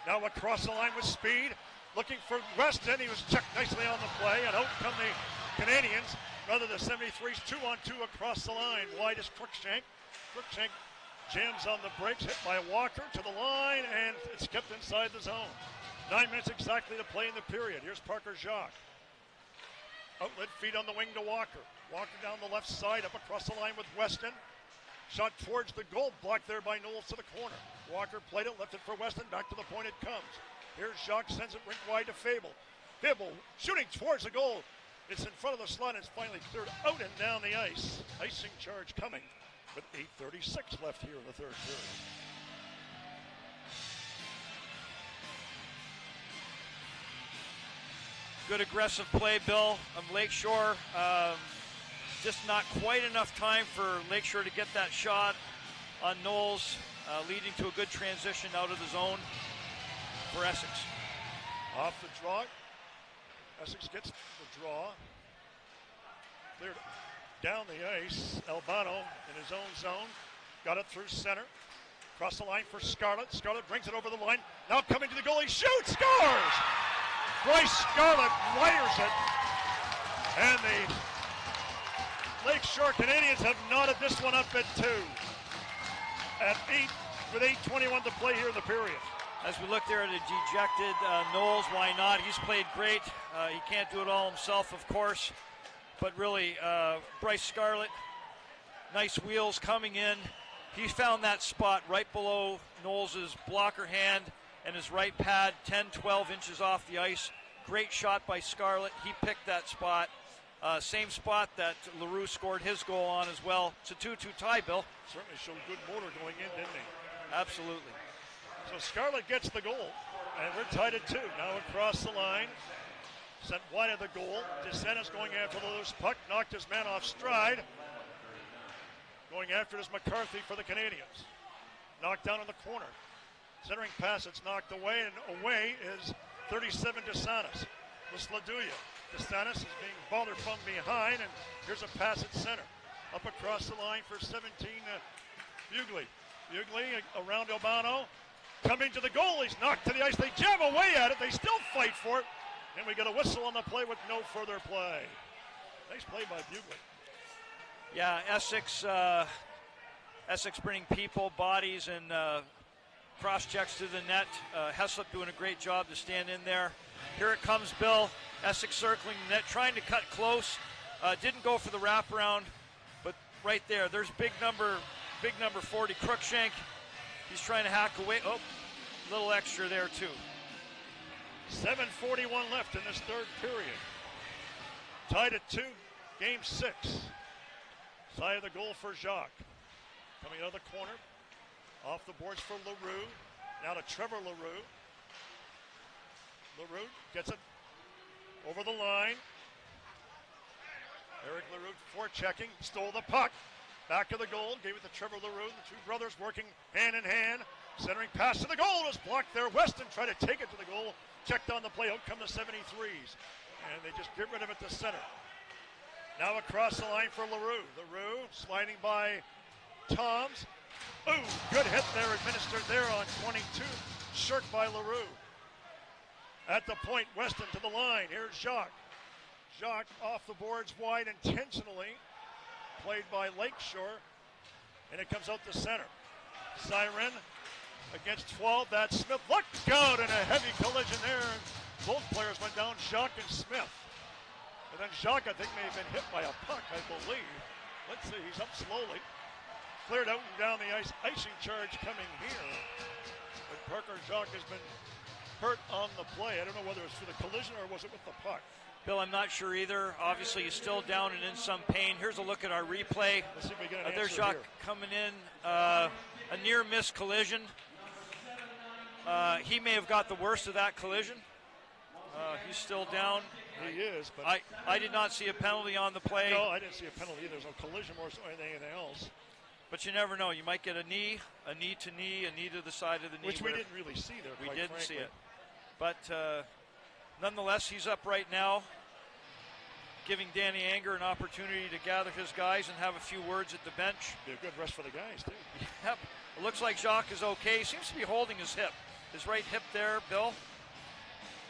S5: Now across the line with speed. Looking for Weston. He was checked nicely on the play. And out come the Canadiens. Rather the 73's 2-on-2 across the line. Wide is Cruikshank. Cruikshank jams on the brakes. Hit by Walker to the line. And it's kept inside the zone. 9 minutes exactly to play in the period. Here's Parker Jacques. Outlet feed on the wing to Walker. Walker down the left side, up across the line with Weston. Shot towards the goal, blocked there by Knowles to the corner. Walker played it, left it for Weston, back to the point it comes. Here's Jacques, sends it rink wide to Fable. Fable shooting towards the goal. It's in front of the slot, and it's finally cleared out and down the ice. Icing charge coming with 8:36 left here in the third period.
S2: Good aggressive play, Bill, of Lakeshore. Just not quite enough time for Lakeshore to get that shot on Knowles, leading to a good transition out of the zone for Essex.
S5: Off the draw. Essex gets the draw. Cleared down the ice. Albano in his own zone. Got it through center. Across the line for Scarlett. Scarlett brings it over the line. Now coming to the goal. He shoots. Scores! Bryce Scarlett wires it. And the Lakeshore Canadiens have knotted this one up at 2. At 8 with 8:21 to play here in the period.
S2: As we look there at a dejected Knowles, why not? He's played great. He can't do it all himself, of course. But really, Bryce Scarlett, nice wheels coming in. He found that spot right below Knowles' blocker hand and his right pad, 10, 12 inches off the ice. Great shot by Scarlett. He picked that spot. Same spot that LaRue scored his goal on as well. It's a 2-2 tie, Bill.
S5: Certainly showed good motor going in, didn't he?
S2: Absolutely.
S5: So Scarlett gets the goal, and we're tied at 2. Now across the line, sent wide of the goal. DeSantis going after the loose puck, knocked his man off stride. Going after it is McCarthy for the Canadiens. Knocked down in the corner. Centering pass, it's knocked away, and away is 37 DeSantis. With Sladuya. DeSantis is being bothered from behind, and here's a pass at center. Up across the line for 17, Bugli. Bugli around Albano. Coming to the goal, he's knocked to the ice. They jam away at it. They still fight for it. And we get a whistle on the play with no further play. Nice play by Bugli.
S2: Yeah, Essex bringing people, bodies, and cross-checks to the net. Heslop doing a great job to stand in there. Here it comes, Bill. Essex circling the net, trying to cut close. Didn't go for the wraparound, but right there, there's big number 40, Cruikshank. He's trying to hack away. Oh, a little extra there, too.
S5: 7:41 left in this third period. Tied at 2, game 6. Side of the goal for Jacques. Coming out of the corner. Off the boards for LaRue. Now to Trevor LaRue. LaRue gets it over the line. Eric LaRue forechecking. Stole the puck. Back to the goal, gave it to Trevor LaRue. The two brothers working hand in hand. Centering pass to the goal was blocked there. Weston tried to take it to the goal. Checked on the play. Out come the 73s. And they just get rid of it to center. Now across the line for LaRue. LaRue sliding by Toms. Ooh, good hit there administered there on 22. Shirked by LaRue. At the point, Weston to the line. Here's Jacques. Jacques off the boards wide intentionally. Played by Lakeshore, and it comes out to center. Siren against 12. That's Smith. Look out, and a heavy collision there. And both players went down, Jacques and Smith. And then Jacques, I think, may have been hit by a puck, I believe. Let's see, he's up slowly. Cleared out and down the ice. Icing charge coming here. But Parker Jacques has been hurt on the play. I don't know whether it's for the collision or was it with the puck.
S2: Bill, I'm not sure either. Obviously, he's still down and in some pain. Here's a look at our replay.
S5: Let's see if we get an
S2: There's
S5: answer
S2: Jacques
S5: here.
S2: coming in. A near-miss collision. He may have got the worst of that collision. He's still down.
S5: He is, but
S2: I did not see a penalty on the play.
S5: No, I didn't see a penalty either. There's no collision or anything else.
S2: But you never know. You might get a knee to knee, a knee to the side of the knee.
S5: Which we didn't really see there,
S2: We
S5: quite
S2: didn't
S5: frankly.
S2: see it. But nonetheless, he's up right now, giving Danny Anger an opportunity to gather his guys and have a few words at the bench.
S5: Be a good rest for the guys, too.
S2: Yep. It looks like Jacques is okay. Seems to be holding his hip. His right hip there, Bill.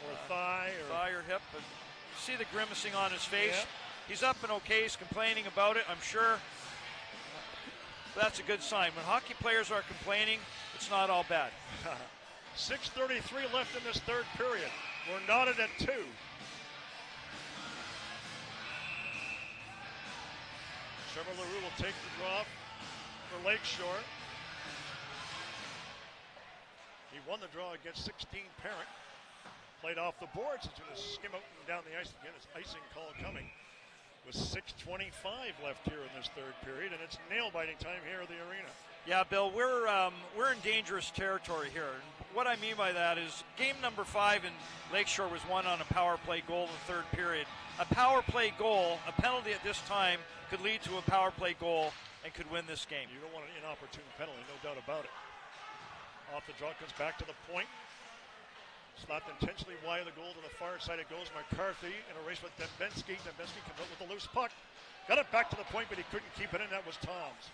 S5: Or thigh.
S2: Thigh or hip. But see the grimacing on his face.
S5: Yep.
S2: He's up and okay. He's complaining about it, I'm sure. That's a good sign. When hockey players are complaining, it's not all bad.
S5: 6:33 left in this third period. We're knotted at 2. Trevor LaRue will take the drop. for Lakeshore. He won the draw against 16 Parent. Played off the boards. It's going to skim out and down the ice again. It's icing call coming. With 6:25 left here in this third period, and it's nail-biting time here at the arena.
S2: Yeah, Bill, we're in dangerous territory here. And what I mean by that is game number 5 in Lakeshore was won on a power play goal in the third period. A power play goal, a penalty at this time, could lead to a power play goal and could win this game.
S5: You don't want an inopportune penalty, no doubt about it. Off the draw, comes back to the point. Slapped intentionally wide of the goal to the far side. It goes McCarthy in a race with Dembinski. Dembinski comes out with a loose puck. Got it back to the point, but he couldn't keep it in. That was Toms.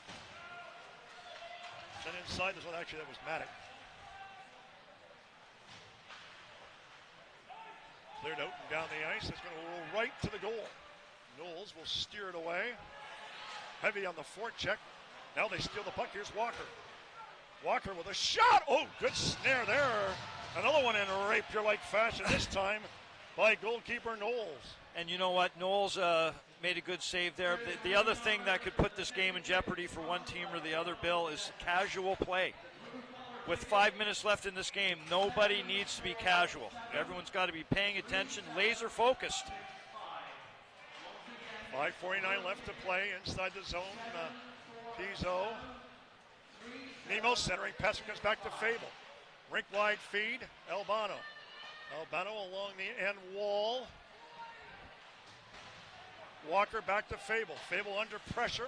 S5: Then inside this one, actually, that was Maddock. Cleared out and down the ice. It's going to roll right to the goal. Knowles will steer it away. Heavy on the forecheck. Now they steal the puck. Here's Walker. Walker with a shot. Oh, good snare there. Another one in a rapier-like fashion, this time by goalkeeper Knowles.
S2: And you know what? Knowles made a good save there. The other thing that could put this game in jeopardy for one team or the other, Bill, is casual play. With 5 minutes left in this game, nobody needs to be casual. Everyone's got to be paying attention, laser focused.
S5: 5:49 left to play inside the zone. Pizzo. Nemo centering. Pass comes back to Fable. Rink wide feed, Albano. Albano along the end wall. Walker back to Fable. Fable under pressure.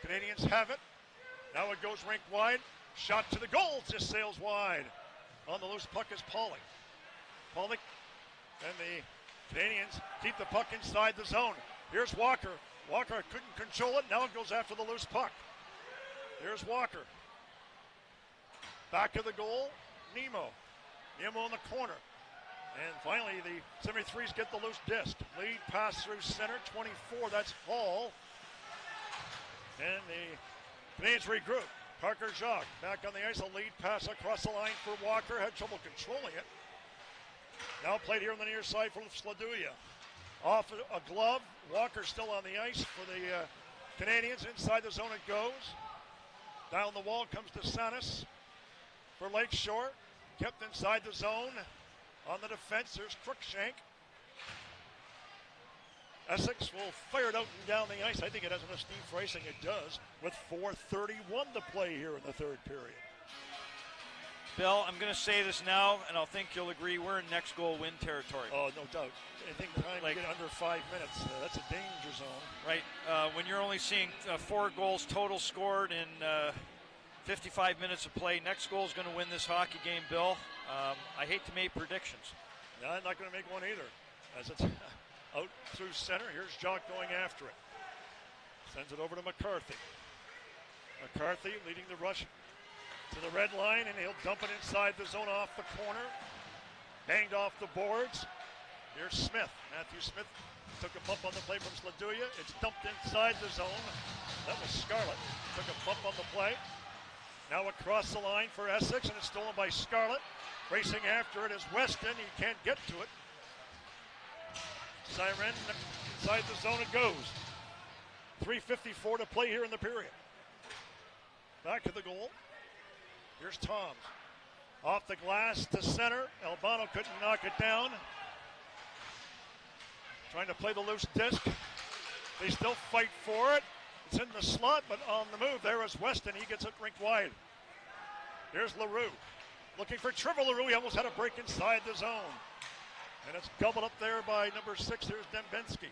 S5: Canadiens have it. Now it goes rink wide. Shot to the goal, just sails wide. On the loose puck is Pollock. Pollock and the Canadiens keep the puck inside the zone. Here's Walker. Walker couldn't control it. Now it goes after the loose puck. Here's Walker. Back of the goal, Nemo. Nemo in the corner. And finally, the 73s get the loose disc. Lead pass through center, 24, that's Hall. And the Canadiens regroup. Parker Jacques back on the ice, a lead pass across the line for Walker. Had trouble controlling it. Now played here on the near side for Sladuya. Off a glove, Walker still on the ice for the Canadiens. Inside the zone it goes. Down the wall comes DeSantis. For Lakeshore, kept inside the zone. On the defense, there's Crookshank. Essex will fire it out and down the ice. I think it has enough steam for icing. It does, with 4:31 to play here in the third period.
S2: Bill, I'm going to say this now, and I think you'll agree, we're in next goal win territory.
S5: Oh, no doubt. I think time to get under 5 minutes. That's a danger zone.
S2: Right. When you're only seeing 4 goals total scored in 55 minutes of play. Next goal is going to win this hockey game, Bill. I hate to make predictions.
S5: No, I'm not going to make one either. As it's out through center, here's Jock going after it. Sends it over to McCarthy. McCarthy leading the rush to the red line, and he'll dump it inside the zone off the corner. Banged off the boards. Here's Smith. Matthew Smith took a bump on the play from Sladuya. It's dumped inside the zone. That was Scarlett. Took a bump on the play. Now across the line for Essex, and it's stolen by Scarlett. Racing after it is Weston. He can't get to it. Siren inside the zone it goes. 3:54 to play here in the period. Back to the goal. Here's Toms. Off the glass to center. Albano couldn't knock it down. Trying to play the loose disc. They still fight for it. It's in the slot, but on the move there is Weston. He gets it rink wide. Here's LaRue. Looking for Trevor LaRue. He almost had a break inside the zone. And it's gobbled up there by number 6. Here's Dembinski.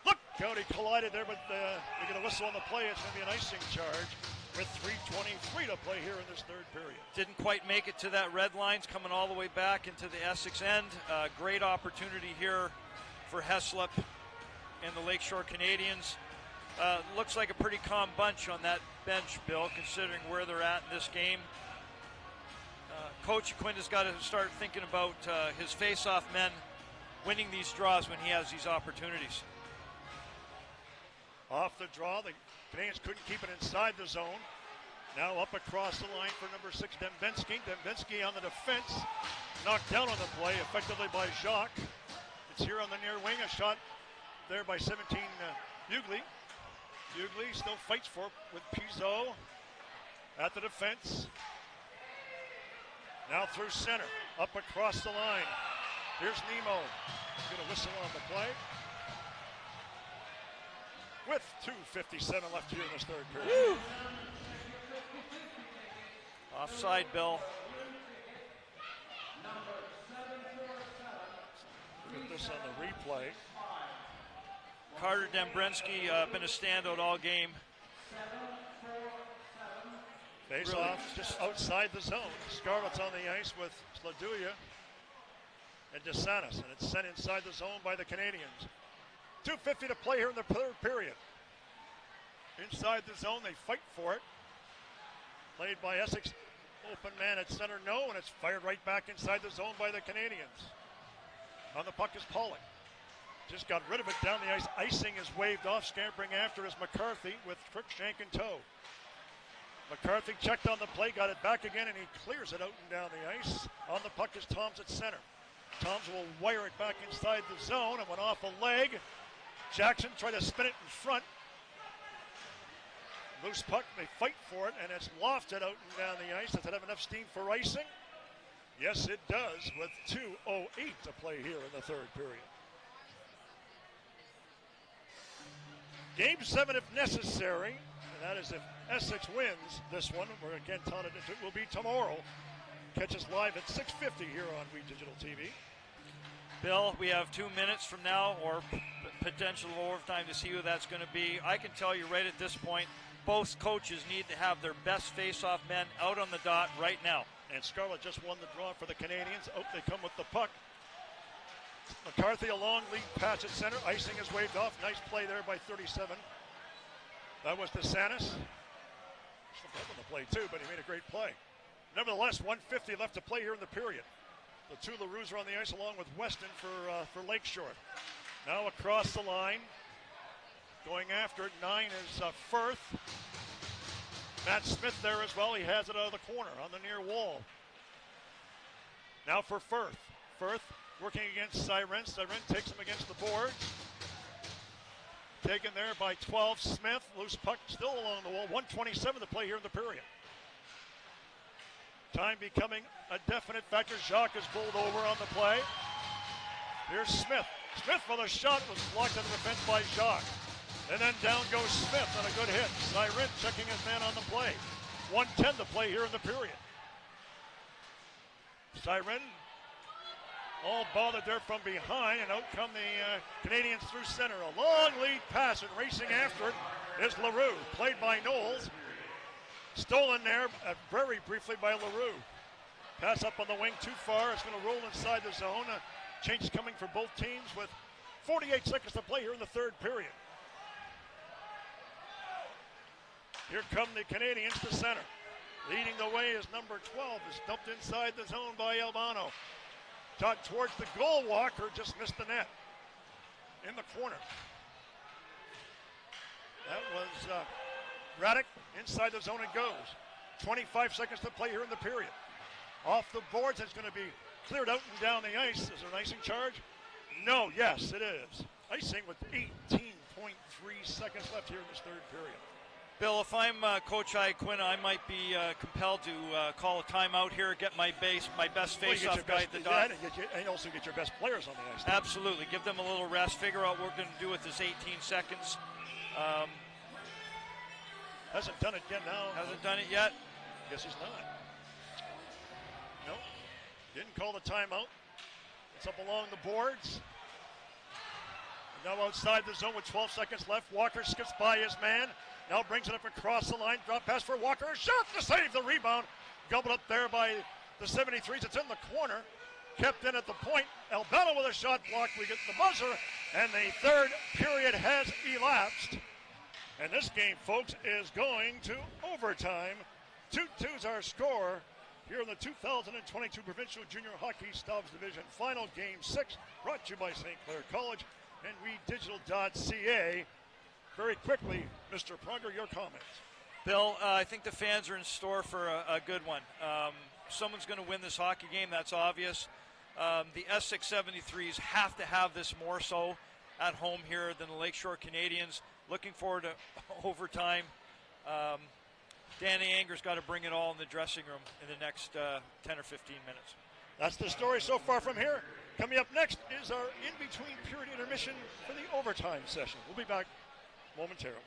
S5: Look out, he collided there, but they get a whistle on the play. It's going to be an icing charge with 3:23 to play here in this third period.
S2: Didn't quite make it to that red line. It's coming all the way back into the Essex end. Great opportunity here for Heslop and the Lakeshore Canadiens. Looks like a pretty calm bunch on that bench, Bill, considering where they're at in this game. Coach Quinn has got to start thinking about his face-off men winning these draws when he has these opportunities.
S5: Off the draw, the Canadiens couldn't keep it inside the zone. Now up across the line for number 6, Dembinski. Dembinski on the defense, knocked down on the play effectively by Jacques. It's here on the near wing, a shot there by 17 Hughley. Hughley still fights for it with Pizzo at the defense. Now through center, up across the line. Here's Nemo. He's going to whistle on the play. With 2:57 left here in this third period.
S2: Woo. Offside, Bill.
S5: Look at this on the replay.
S2: Carter Dembrensky been a standout all game.
S5: Face off just outside the zone. Scarlett's on the ice with Sladuya and DeSantis, and it's sent inside the zone by the Canadiens. 2:50 to play here in the third period. Inside the zone, they fight for it. Played by Essex. Open man at center, no, and it's fired right back inside the zone by the Canadiens. On the puck is Pollock. Just got rid of it down the ice. Icing is waved off. Scampering after is McCarthy with Cruikshank in tow. McCarthy checked on the play, got it back again, and he clears it out and down the ice. On the puck is Toms at center. Toms will wire it back inside the zone and went off a leg. Jackson tried to spin it in front. Loose puck, they fight for it, and it's lofted out and down the ice. Does it have enough steam for icing? Yes, it does, with 2:08 to play here in the third period. Game 7 if necessary, and that is if Essex wins this one. We're again touted it will be tomorrow. Catch us live at 6:50 here on We Digital TV.
S2: Bill, we have 2 minutes from now, or potential overtime to see who that's going to be. I can tell you right at this point, both coaches need to have their best face-off men out on the dot right now.
S5: And Scarlett just won the draw for the Canadiens. Out they come with the puck. McCarthy a long lead pass at center. Icing is waved off. Nice play there by 37. That was DeSantis. Slipped up on the play too, but he made a great play. Nevertheless, 1:50 left to play here in the period. The two LaRues are on the ice along with Weston for Lakeshore. Now across the line. Going after it, 9 is Firth. Matt Smith there as well. He has it out of the corner on the near wall. Now for Firth. Firth working against Siren. Siren takes him against the boards. Taken there by 12, Smith. Loose puck still along the wall. 1:27 to play here in the period. Time becoming a definite factor. Jacques is bowled over on the play. Here's Smith. Smith for the shot was blocked on the defense by Jacques. And then down goes Smith on a good hit. Siren checking his man on the play. 1:10 to play here in the period. Siren all bothered there from behind, and out come the Canadiens through center. A long lead pass, and racing after it is LaRue, played by Knowles. Stolen there very briefly by LaRue. Pass up on the wing too far. It's going to roll inside the zone. Change coming for both teams with 48 seconds to play here in the third period. Here come the Canadiens to center. Leading the way is number 12. Is dumped inside the zone by Albano. Taught towards the goal. Walker just missed the net. In the corner. That was Radek. Inside the zone it goes. 25 seconds to play here in the period. Off the boards, it's going to be cleared out and down the ice. Is there an icing charge? No, yes, it is. Icing with 18.3 seconds left here in this third period.
S2: Bill, if I'm Coach Iaquinta, I might be compelled to call a timeout here, get my best face-off guy at the dot.
S5: And also get your best players on the ice.
S2: Absolutely. Give them a little rest, figure out what we're going to do with this 18 seconds.
S5: Hasn't done it yet now.
S2: Hasn't done it yet?
S5: Guess he's not. No. Didn't call the timeout. It's up along the boards. And now outside the zone with 12 seconds left. Walker skips by his man. Now brings it up across the line. Drop pass for Walker. Shot to save the rebound. Gobbled up there by the 73s. It's in the corner. Kept in at the point. Albano with a shot block. We get the buzzer. And the third period has elapsed. And this game, folks, is going to overtime. 2-2's our score here in the 2022 Provincial Junior Hockey Stobbs Division Final, Game 6, brought to you by St. Clair College and WeDigital.ca. Very quickly, Mr. Pronger, your comments.
S2: Bill, I think the fans are in store for a good one. Someone's going to win this hockey game, that's obvious. The Essex 73s have to have this more so. at home here than the Lakeshore Canadiens. Looking forward to overtime. Danny Anger's got to bring it all in the dressing room in the next 10 or 15 minutes.
S5: That's the story so far from here. Coming up next is our in-between period intermission for the overtime session. We'll be back momentarily.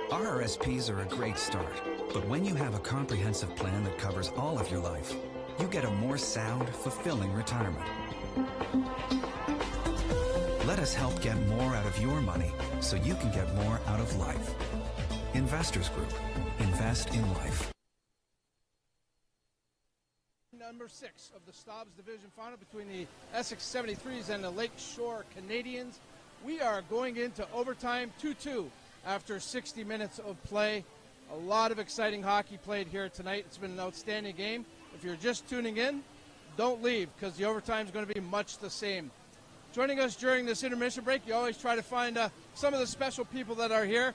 S6: RRSPs are a great start, but when you have a comprehensive plan that covers all of your life, you get a more sound, fulfilling retirement. Let us help get more out of your money so you can get more out of life. Investors Group. Invest in life.
S1: Number 6 of the Stobbs Division Final between the Essex 73s and the Lakeshore Canadiens. We are going into overtime 2-2 after 60 minutes of play. A lot of exciting hockey played here tonight. It's been an outstanding game. If you're just tuning in, don't leave because the overtime is going to be much the same. Joining us during this intermission break, you always try to find some of the special people that are here.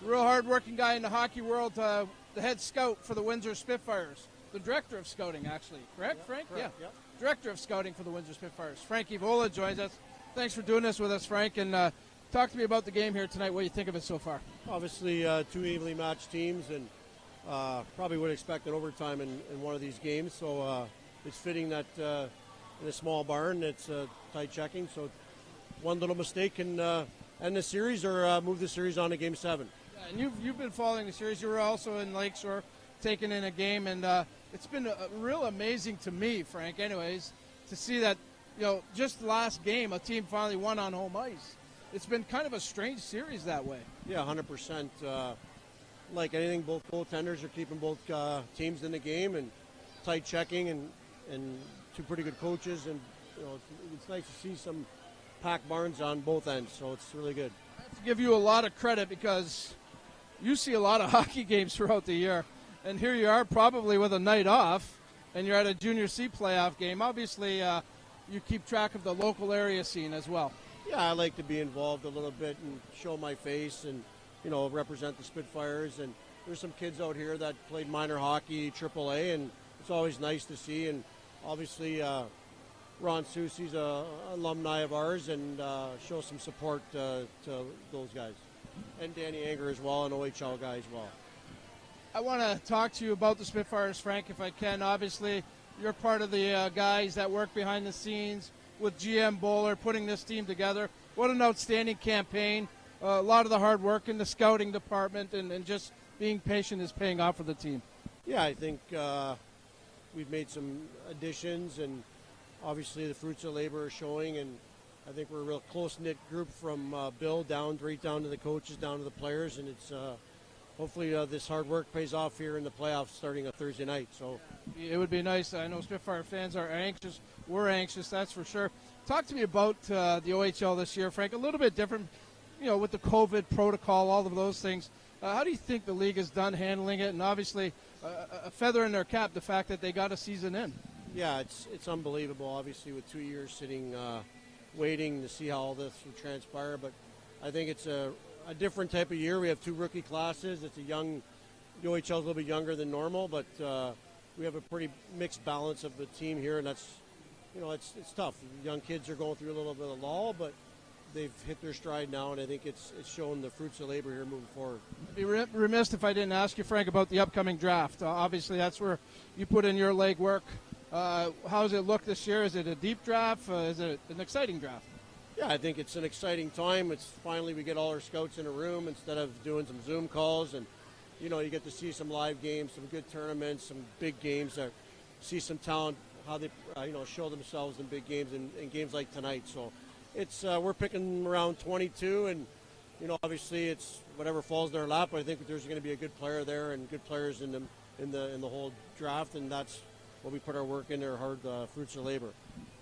S1: A real hard-working guy in the hockey world, the head scout for the Windsor Spitfires. The director of scouting, actually. Correct, Frank?
S15: Correct,
S1: yeah. Director of scouting for the Windsor Spitfires. Frank Evola joins us. Thanks for doing this with us, Frank. And talk to me about the game here tonight. What do you think of it so far?
S15: Obviously, two evenly matched teams, and probably would expect an overtime in one of these games. So it's fitting that in a small barn, it's tight checking. So one little mistake can end the series or move the series on to Game 7.
S1: Yeah, and you've been following the series. You were also in Lakeshore, taking in a game, and it's been real amazing to me, Frank, anyways, to see that, just last game, a team finally won on home ice. It's been kind of a strange series that way.
S15: Yeah, 100%. Like anything, both goaltenders are keeping both teams in the game and tight checking and two pretty good coaches. And, it's nice to see some packed barns on both ends, so it's really good.
S1: I have to give you a lot of credit because you see a lot of hockey games throughout the year. And here you are probably with a night off, and you're at a Junior C playoff game. Obviously, you keep track of the local area scene as well.
S15: Yeah, I like to be involved a little bit and show my face and, represent the Spitfires. And there's some kids out here that played minor hockey, AAA, and it's always nice to see. And obviously, Ron Soucy's an alumni of ours and show some support to those guys. And Danny Anger as well, an OHL guy as well.
S1: I want to talk to you about the Spitfires, Frank, if I can. Obviously, you're part of the guys that work behind the scenes with GM Bowler putting this team together. What an outstanding campaign. A lot of the hard work in the scouting department and just being patient is paying off for the team.
S15: Yeah, I think we've made some additions, and obviously the fruits of labor are showing, and I think we're a real close-knit group from Bill right down to the coaches, down to the players, and it's hopefully this hard work pays off here in the playoffs starting on Thursday night. So
S1: it would be nice. I know Spitfire fans are anxious. We're anxious, that's for sure. Talk to me about the OHL this year, Frank. A little bit different, with the COVID protocol, all of those things. How do you think the league has done handling it? And obviously, a feather in their cap, the fact that they got a season in.
S15: Yeah, it's unbelievable. Obviously, with 2 years sitting, waiting to see how all this will transpire. But I think it's a different type of year. We have two rookie classes. The OHL is a little bit younger than normal, but we have a pretty mixed balance of the team here, and that's, it's tough. Young kids are going through a little bit of lull, but they've hit their stride now, and I think it's shown the fruits of labor here moving forward.
S1: I'd be remiss if I didn't ask you, Frank, about the upcoming draft. Obviously, that's where you put in your legwork. How does it look this year? Is it a deep draft? Is it an exciting draft?
S15: Yeah, I think it's an exciting time. It's finally we get all our scouts in a room instead of doing some Zoom calls, and you get to see some live games, some good tournaments, some big games. See some talent, how they show themselves in big games and games like tonight. So it's we're picking around 22, and obviously it's whatever falls in their lap. I think there's going to be a good player there and good players in the whole draft, and that's what we put our work in. Our hard fruits of labor.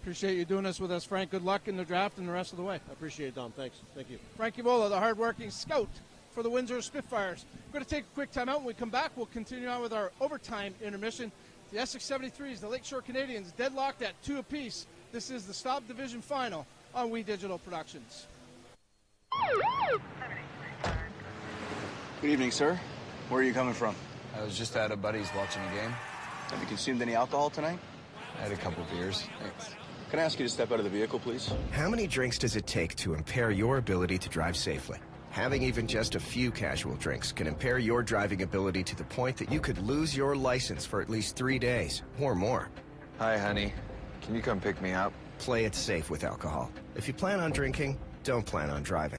S1: Appreciate you doing this with us, Frank. Good luck in the draft and the rest of the way.
S15: I appreciate it, Dom. Thanks. Thank you.
S1: Frank Evola, the hard-working scout for the Windsor Spitfires. We're going to take a quick time out. When we come back, we'll continue on with our overtime intermission. The Essex 73s, the Lakeshore Canadiens, deadlocked at 2 apiece. This is the Stobbs Division Final on We Digital Productions.
S10: Good evening, sir. Where are you coming from?
S11: I was just at a buddy's watching a game.
S10: Have you consumed any alcohol tonight?
S11: I had a couple beers.
S10: Thanks. Can I ask you to step out of the vehicle, please?
S12: How many drinks does it take to impair your ability to drive safely? Having even just a few casual drinks can impair your driving ability to the point that you could lose your license for at least 3 days or more.
S11: Hi, honey. Can you come pick me up?
S12: Play it safe with alcohol. If you plan on drinking, don't plan on driving.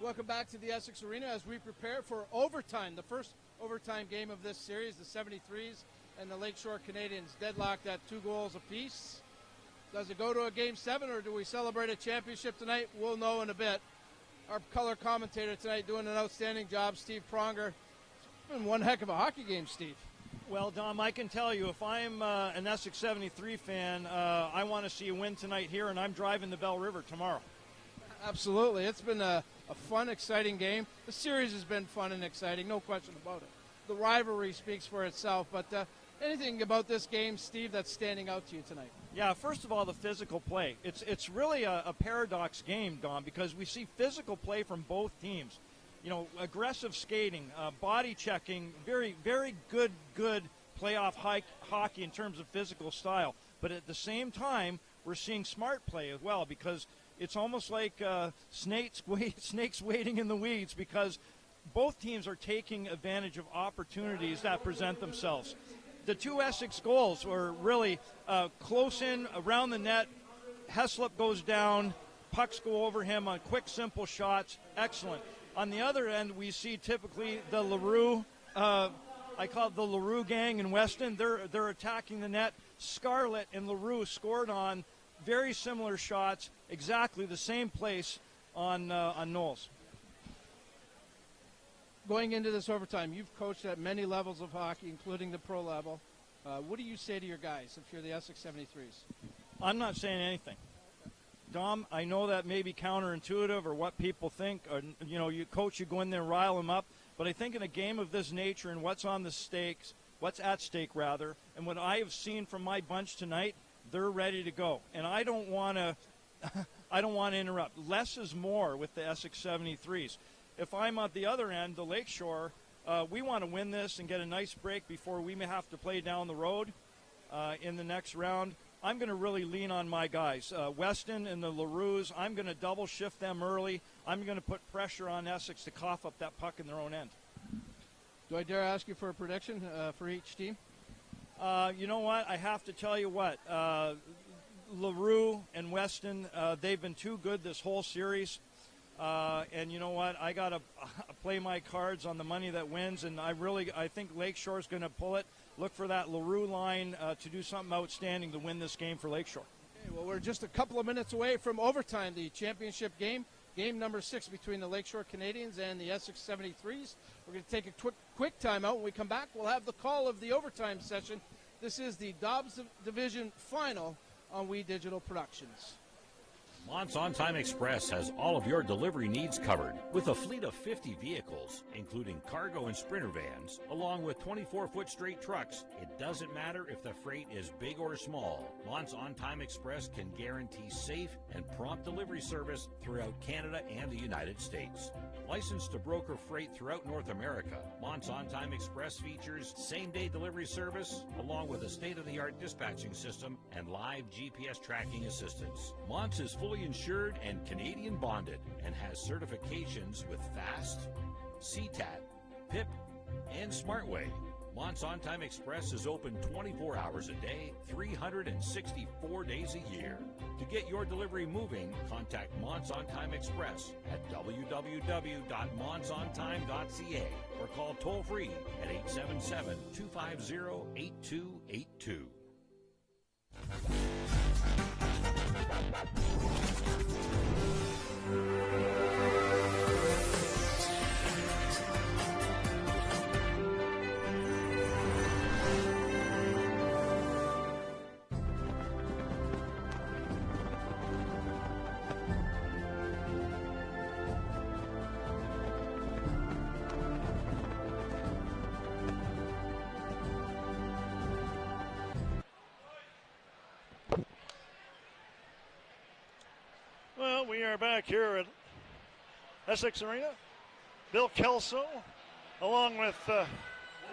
S1: Welcome back to the Essex Arena as we prepare for overtime, the first overtime game of this series. The 73s and the Lakeshore Canadiens deadlocked at 2 goals apiece. Does it go to a Game 7 or do we celebrate a championship tonight? We'll know in a bit. Our color commentator tonight doing an outstanding job, Steve Pronger. It's been one heck of a hockey game, Steve.
S2: Well, Dom, I can tell you, if I'm an Essex 73 fan, I want to see a win tonight here, and I'm driving the Bell River tomorrow.
S1: Absolutely. It's been a fun, exciting game. The series has been fun and exciting, no question about it. The rivalry speaks for itself, but anything about this game, Steve, that's standing out to you tonight?
S2: Yeah, first of all, the physical play. It's really a paradox game, Dom, because we see physical play from both teams. Aggressive skating, body checking, very, very good playoff hockey in terms of physical style. But at the same time, we're seeing smart play as well, because it's almost like snakes waiting in the weeds, because both teams are taking advantage of opportunities that present themselves. The 2 Essex goals were really close in around the net. Heslop goes down, pucks go over him on quick, simple shots. Excellent. On the other end, we see typically the LaRue, I call it the LaRue gang in Weston. They're attacking the net. Scarlett and LaRue scored on very similar shots, exactly the same place on Knowles.
S1: Going into this overtime, you've coached at many levels of hockey, including the pro level. What do you say to your guys if you're the Essex 73s?
S2: I'm not saying anything. Dom, I know that may be counterintuitive or what people think. Or, you coach, you go in there and rile them up. But I think in a game of this nature and what's at stake, and what I have seen from my bunch tonight, they're ready to go. And I don't want to interrupt. Less is more with the Essex 73s. If I'm at the other end, the Lakeshore, we want to win this and get a nice break before we may have to play down the road. in the next round, I'm going to really lean on my guys. Weston and the LaRues, I'm going to double shift them early. I'm going to put pressure on Essex to cough up that puck in their own end.
S1: Do I dare ask you for a prediction for each team?
S2: You know what? I have to tell you what. LaRue and Weston, they've been too good this whole series. And you know what? I got to play my cards on the money that wins, and I think Lakeshore's going to pull it. Look for that LaRue line to do something outstanding to win this game for Lakeshore.
S1: Okay, well, we're just a couple of minutes away from overtime, the championship game number 6 between the Lakeshore Canadiens and the Essex 73s. We're going to take a quick timeout. When we come back, we'll have the call of the overtime session. This is the Stobbs Division Final on We Digital Productions.
S3: Mont's On Time Express has all of your delivery needs covered with a fleet of 50 vehicles, including cargo and sprinter vans, along with 24-foot straight trucks. It doesn't matter if the freight is big or small. Mont's On Time Express can guarantee safe and prompt delivery service throughout Canada and the United States. Licensed to broker freight throughout North America, Mont's On Time Express features same-day delivery service, along with a state-of-the-art dispatching system and live GPS tracking assistance. Mont's is fully insured and Canadian bonded and has certifications with FAST, CTAT, PIP, and SmartWay. Mont's On Time Express is open 24 hours a day, 364 days a year. To get your delivery moving, contact Mont's On Time Express at www.montsontime.ca or call toll-free at 877-250-8282.
S5: Well, we are back here at Essex Arena. Bill Kelso, along with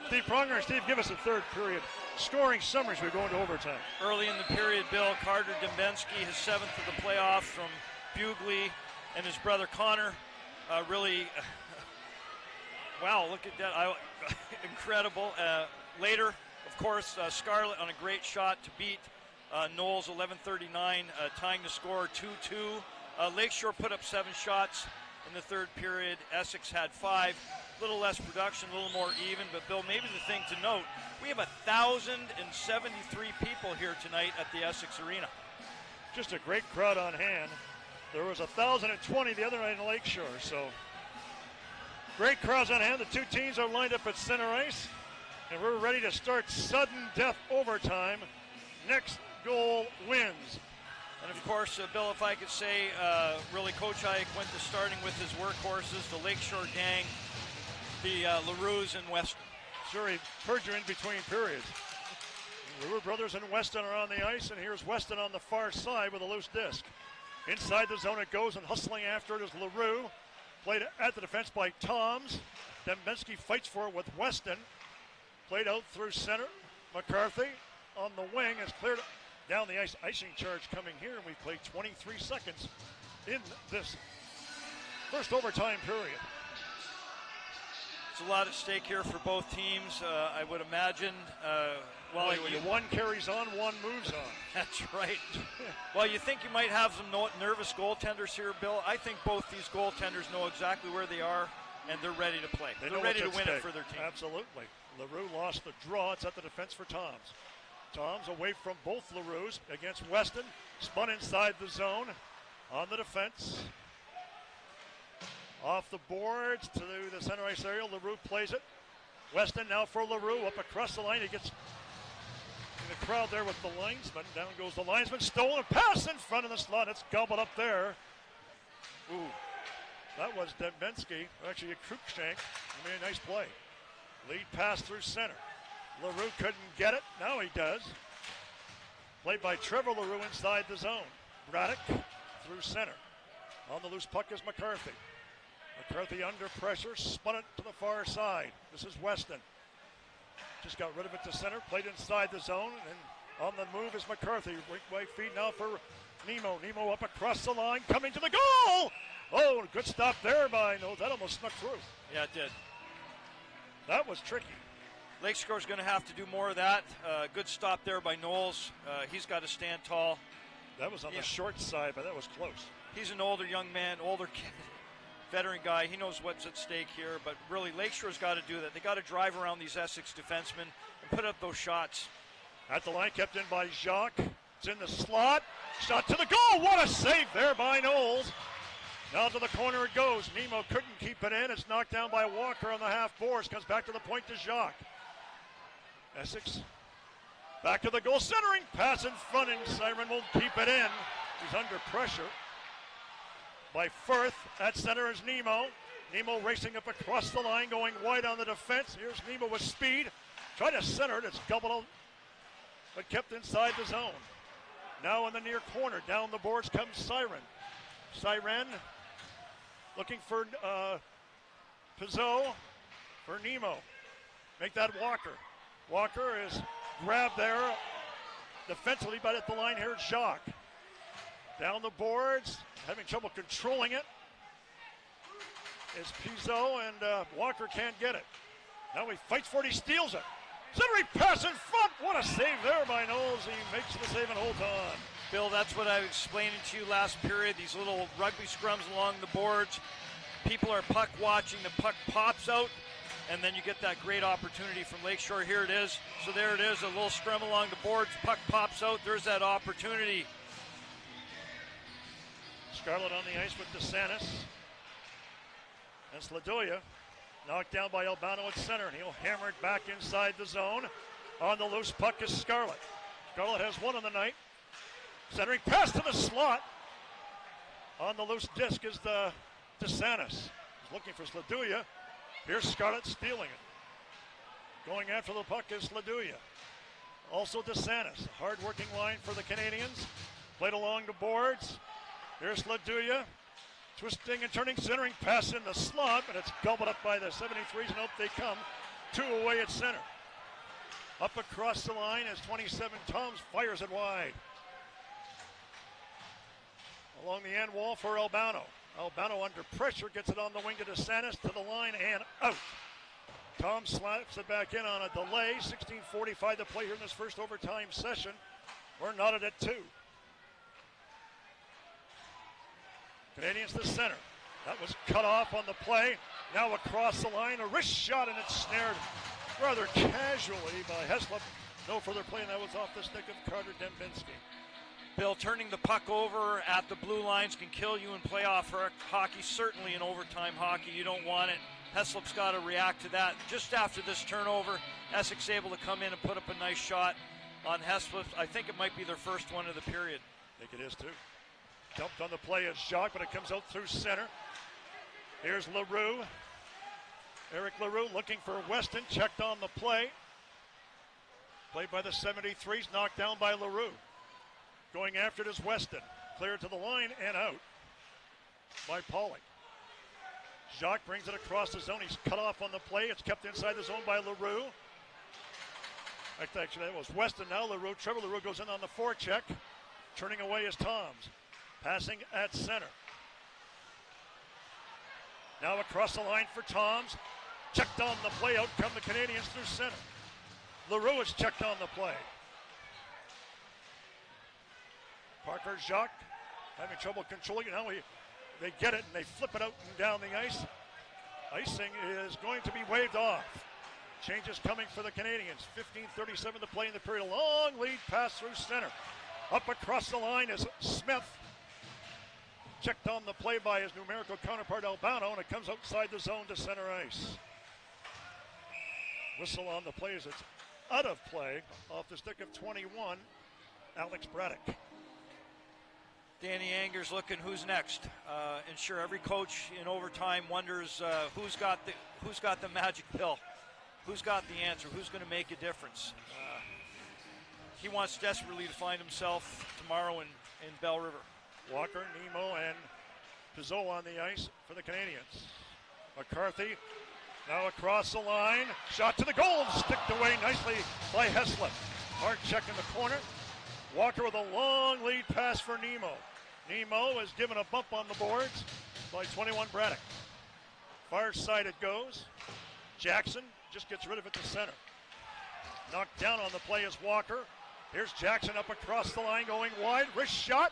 S5: Steve Pronger. Steve, give us a third period scoring summary as we go into overtime.
S2: Early in the period, Bill, Carter Dembensky, his 7th of the playoffs from Bugley, and his brother Connor. Wow, look at that. Incredible. Later, of course, Scarlett on a great shot to beat Knowles, 11:39, tying the score 2-2. Lakeshore put up 7 shots in the third period. Essex had 5. A little less production, a little more even. But, Bill, maybe the thing to note, we have 1,073 people here tonight at the Essex Arena.
S5: Just a great crowd on hand. There was 1,020 the other night in Lakeshore. So, great crowds on hand. The two teams are lined up at center ice. And we're ready to start sudden death overtime. Next goal wins.
S2: And, of course, Bill, if I could say, really, Coach Hayek went to starting with his workhorses, the Lakeshore gang, the LaRues and Weston.
S5: Sure, he heard you in between periods. LaRue brothers and Weston are on the ice, and here's Weston on the far side with a loose disc. Inside the zone it goes, and hustling after it is LaRue. Played at the defense by Toms. Dembensky fights for it with Weston. Played out through center. McCarthy on the wing has cleared down the ice. Icing charge coming here, and we've played 23 seconds in this first overtime period.
S2: There's a lot at stake here for both teams, I would imagine.
S5: One carries on, one moves on.
S2: That's right. Well, you think you might have some nervous goaltenders here, Bill. I think both these goaltenders know exactly where they are, and they're ready to play. They're ready to win it for their team.
S5: Absolutely. LaRue lost the draw. It's at the defense for Toms. Toms away from both LaRues against Weston. Spun inside the zone on the defense. Off the boards to the center ice area. LaRue plays it. Weston now for LaRue up across the line. He gets in the crowd there with the linesman. Down goes the linesman. Stolen pass in front of the slot. It's gobbled up there. Ooh. That was Dembensky. Actually a Cruikshank. He made a nice play. Lead pass through center. LaRue couldn't get it. Now he does. Played by Trevor LaRue inside the zone. Braddock through center. On the loose puck is McCarthy. McCarthy under pressure. Spun it to the far side. This is Weston. Just got rid of it to center. Played inside the zone. And On the move is McCarthy. Right feed now for Nemo. Nemo up across the line, coming to the goal. Oh, good stop there by Knowles. That almost snuck through.
S2: Yeah, it did.
S5: That was tricky.
S2: Lakeshore's going to have to do more of that. Good stop there by Knowles. He's got to stand tall.
S5: That was on the short side, but that was close.
S2: He's an older young man, older kid, veteran guy. He knows what's at stake here, but really Lakeshore's got to do that. They got to drive around these Essex defensemen and put up those shots.
S5: At the line, kept in by Jacques. It's in the slot. Shot to the goal. What a save there by Knowles. Now to the corner it goes. Nemo couldn't keep it in. It's knocked down by Walker on the half boards. Comes back to the point to Jacques. Essex back to the goal. Centering pass in front, and Siren won't keep it in. He's under pressure by Firth. At center is Nemo. Nemo racing up across the line, going wide on the defense. Here's Nemo with speed. Try to center it. It's doubled, but kept inside the zone. Now in the near corner, down the boards comes Siren. Siren looking for Pizot for Nemo. Make that Walker. Walker is grabbed there defensively, but at the line here, Jacques. Down the boards, having trouble controlling it is Pizot, and Walker can't get it. Now he fights for it, he steals it. Centering pass in front. What a save there by Knowles. He makes the save and holds on.
S2: Bill, that's what I was explaining to you last period. These little rugby scrums along the boards. People are puck watching. The puck pops out, and then you get that great opportunity from Lakeshore. Here it is. So there it is, a little scrum along the boards. Puck pops out. There's that opportunity.
S5: Scarlett on the ice with DeSantis. That's Ladoya. Knocked down by Albano at center, and he'll hammer it back inside the zone. On the loose puck is Scarlett. Scarlett has one on the night. Centering pass to the slot. On the loose disc is the DeSantis. He's looking for Sladuya. Here's Scarlett stealing it. Going after the puck is Sladuya. Also DeSantis. Hard-working line for the Canadiens. Played along the boards. Here's Sladuya. Twisting and turning, centering pass in the slot, but it's gobbled up by the 73s, and up they come. 2 away at center. Up across the line is 27 Toms, fires it wide. Along the end wall for Albano. Albano under pressure, gets it on the wing to DeSantis, to the line and out. Tom slaps it back in on a delay. 16:45 to play here in this first overtime session. We're knotted at 2. Canadiens to center. That was cut off on the play. Now across the line, a wrist shot, and it's snared rather casually by Heslop. No further play, and that was off the stick of Carter Dembinski.
S2: Bill, turning the puck over at the blue lines can kill you in playoff hockey. Certainly in overtime hockey, you don't want it. Heslop's got to react to that. Just after this turnover, Essex able to come in and put up a nice shot on Heslop. I think it might be their first one of the period.
S5: I think it is, too. Dumped on the play is Jacques, but it comes out through center. Here's LaRue. Eric LaRue looking for Weston. Checked on the play. Played by the 73s. Knocked down by LaRue. Going after it is Weston. Cleared to the line and out by Pollock. Jacques brings it across the zone. He's cut off on the play. It's kept inside the zone by LaRue. Actually, that was Weston. Now LaRue. Trevor LaRue goes in on the forecheck. Turning away is Toms. Passing at center. Now across the line for Toms. Checked on the play. Out come the Canadiens through center. LaRue is checked on the play. Parker Jacques having trouble controlling it. Now they get it and they flip it out and down the ice. Icing is going to be waved off. Changes coming for the Canadiens. 15:37 to play in the period. A long lead pass through center. Up across the line is Smith. Checked on the play by his numerical counterpart Albano, and it comes outside the zone to center ice. Whistle on the play as it's out of play off the stick of 21, Alex Braddock.
S2: Danny Anger's looking who's next. And sure, every coach in overtime wonders who's got the magic pill, who's got the answer, who's going to make a difference. He wants desperately to find himself tomorrow in Bell River.
S5: Walker, Nemo, and Pizot on the ice for the Canadiens. McCarthy now across the line. Shot to the goal, sticked away nicely by Heslop. Hard check in the corner. Walker with a long lead pass for Nemo. Nemo is given a bump on the boards by 21 Braddock. Far side it goes. Jackson just gets rid of it to center. Knocked down on the play is Walker. Here's Jackson up across the line going wide. Wrist shot.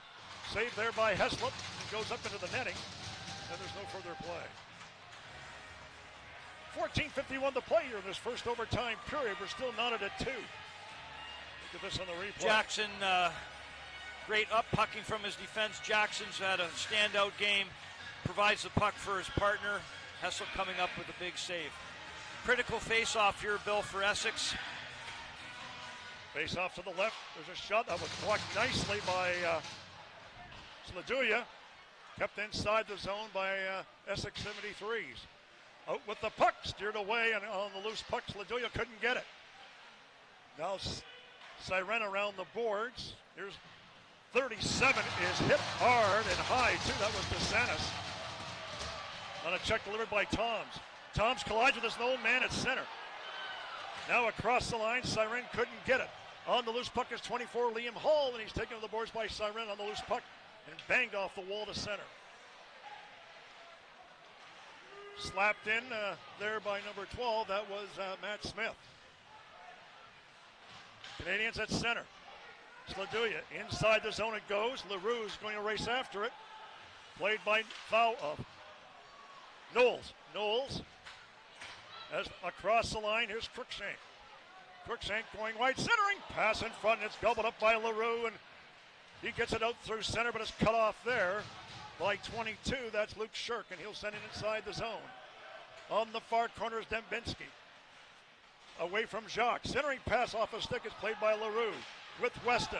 S5: Saved there by Heslop. It goes up into the netting. And there's no further play. 14:51 to play here in this first overtime period. We're still knotted at 2. Look at this on the replay.
S2: Jackson, great up-pucking from his defense. Jackson's had a standout game. Provides the puck for his partner. Heslop coming up with a big save. Critical face-off here, Bill, for Essex.
S5: Face off to the left. There's a shot that was blocked nicely by Sladuya. Kept inside the zone by Essex 73s. Out with the puck, steered away, and on the loose puck, Sladuya couldn't get it. Now Siren around the boards. Here's 37 is hit hard and high, too. That was DeSantis. On a check delivered by Toms. Toms collides with his own man at center. Now across the line, Siren couldn't get it. On the loose puck is 24, Liam Hall, and he's taken to the boards by Siren on the loose puck and banged off the wall to center. Slapped in there by number 12, that was Matt Smith. Canadiens at center. Sladuya inside the zone it goes. LaRue's going to race after it. Played by Knowles. Knowles as across the line, here's Cruikshank. Cruikshank going wide, centering, pass in front, and it's gobbled up by LaRue, and he gets it out through center, but it's cut off there by 22. That's Luke Shirk, and he'll send it inside the zone. On the far corner is Dembinski. Away from Jacques. Centering pass off a stick is played by LaRue with Weston.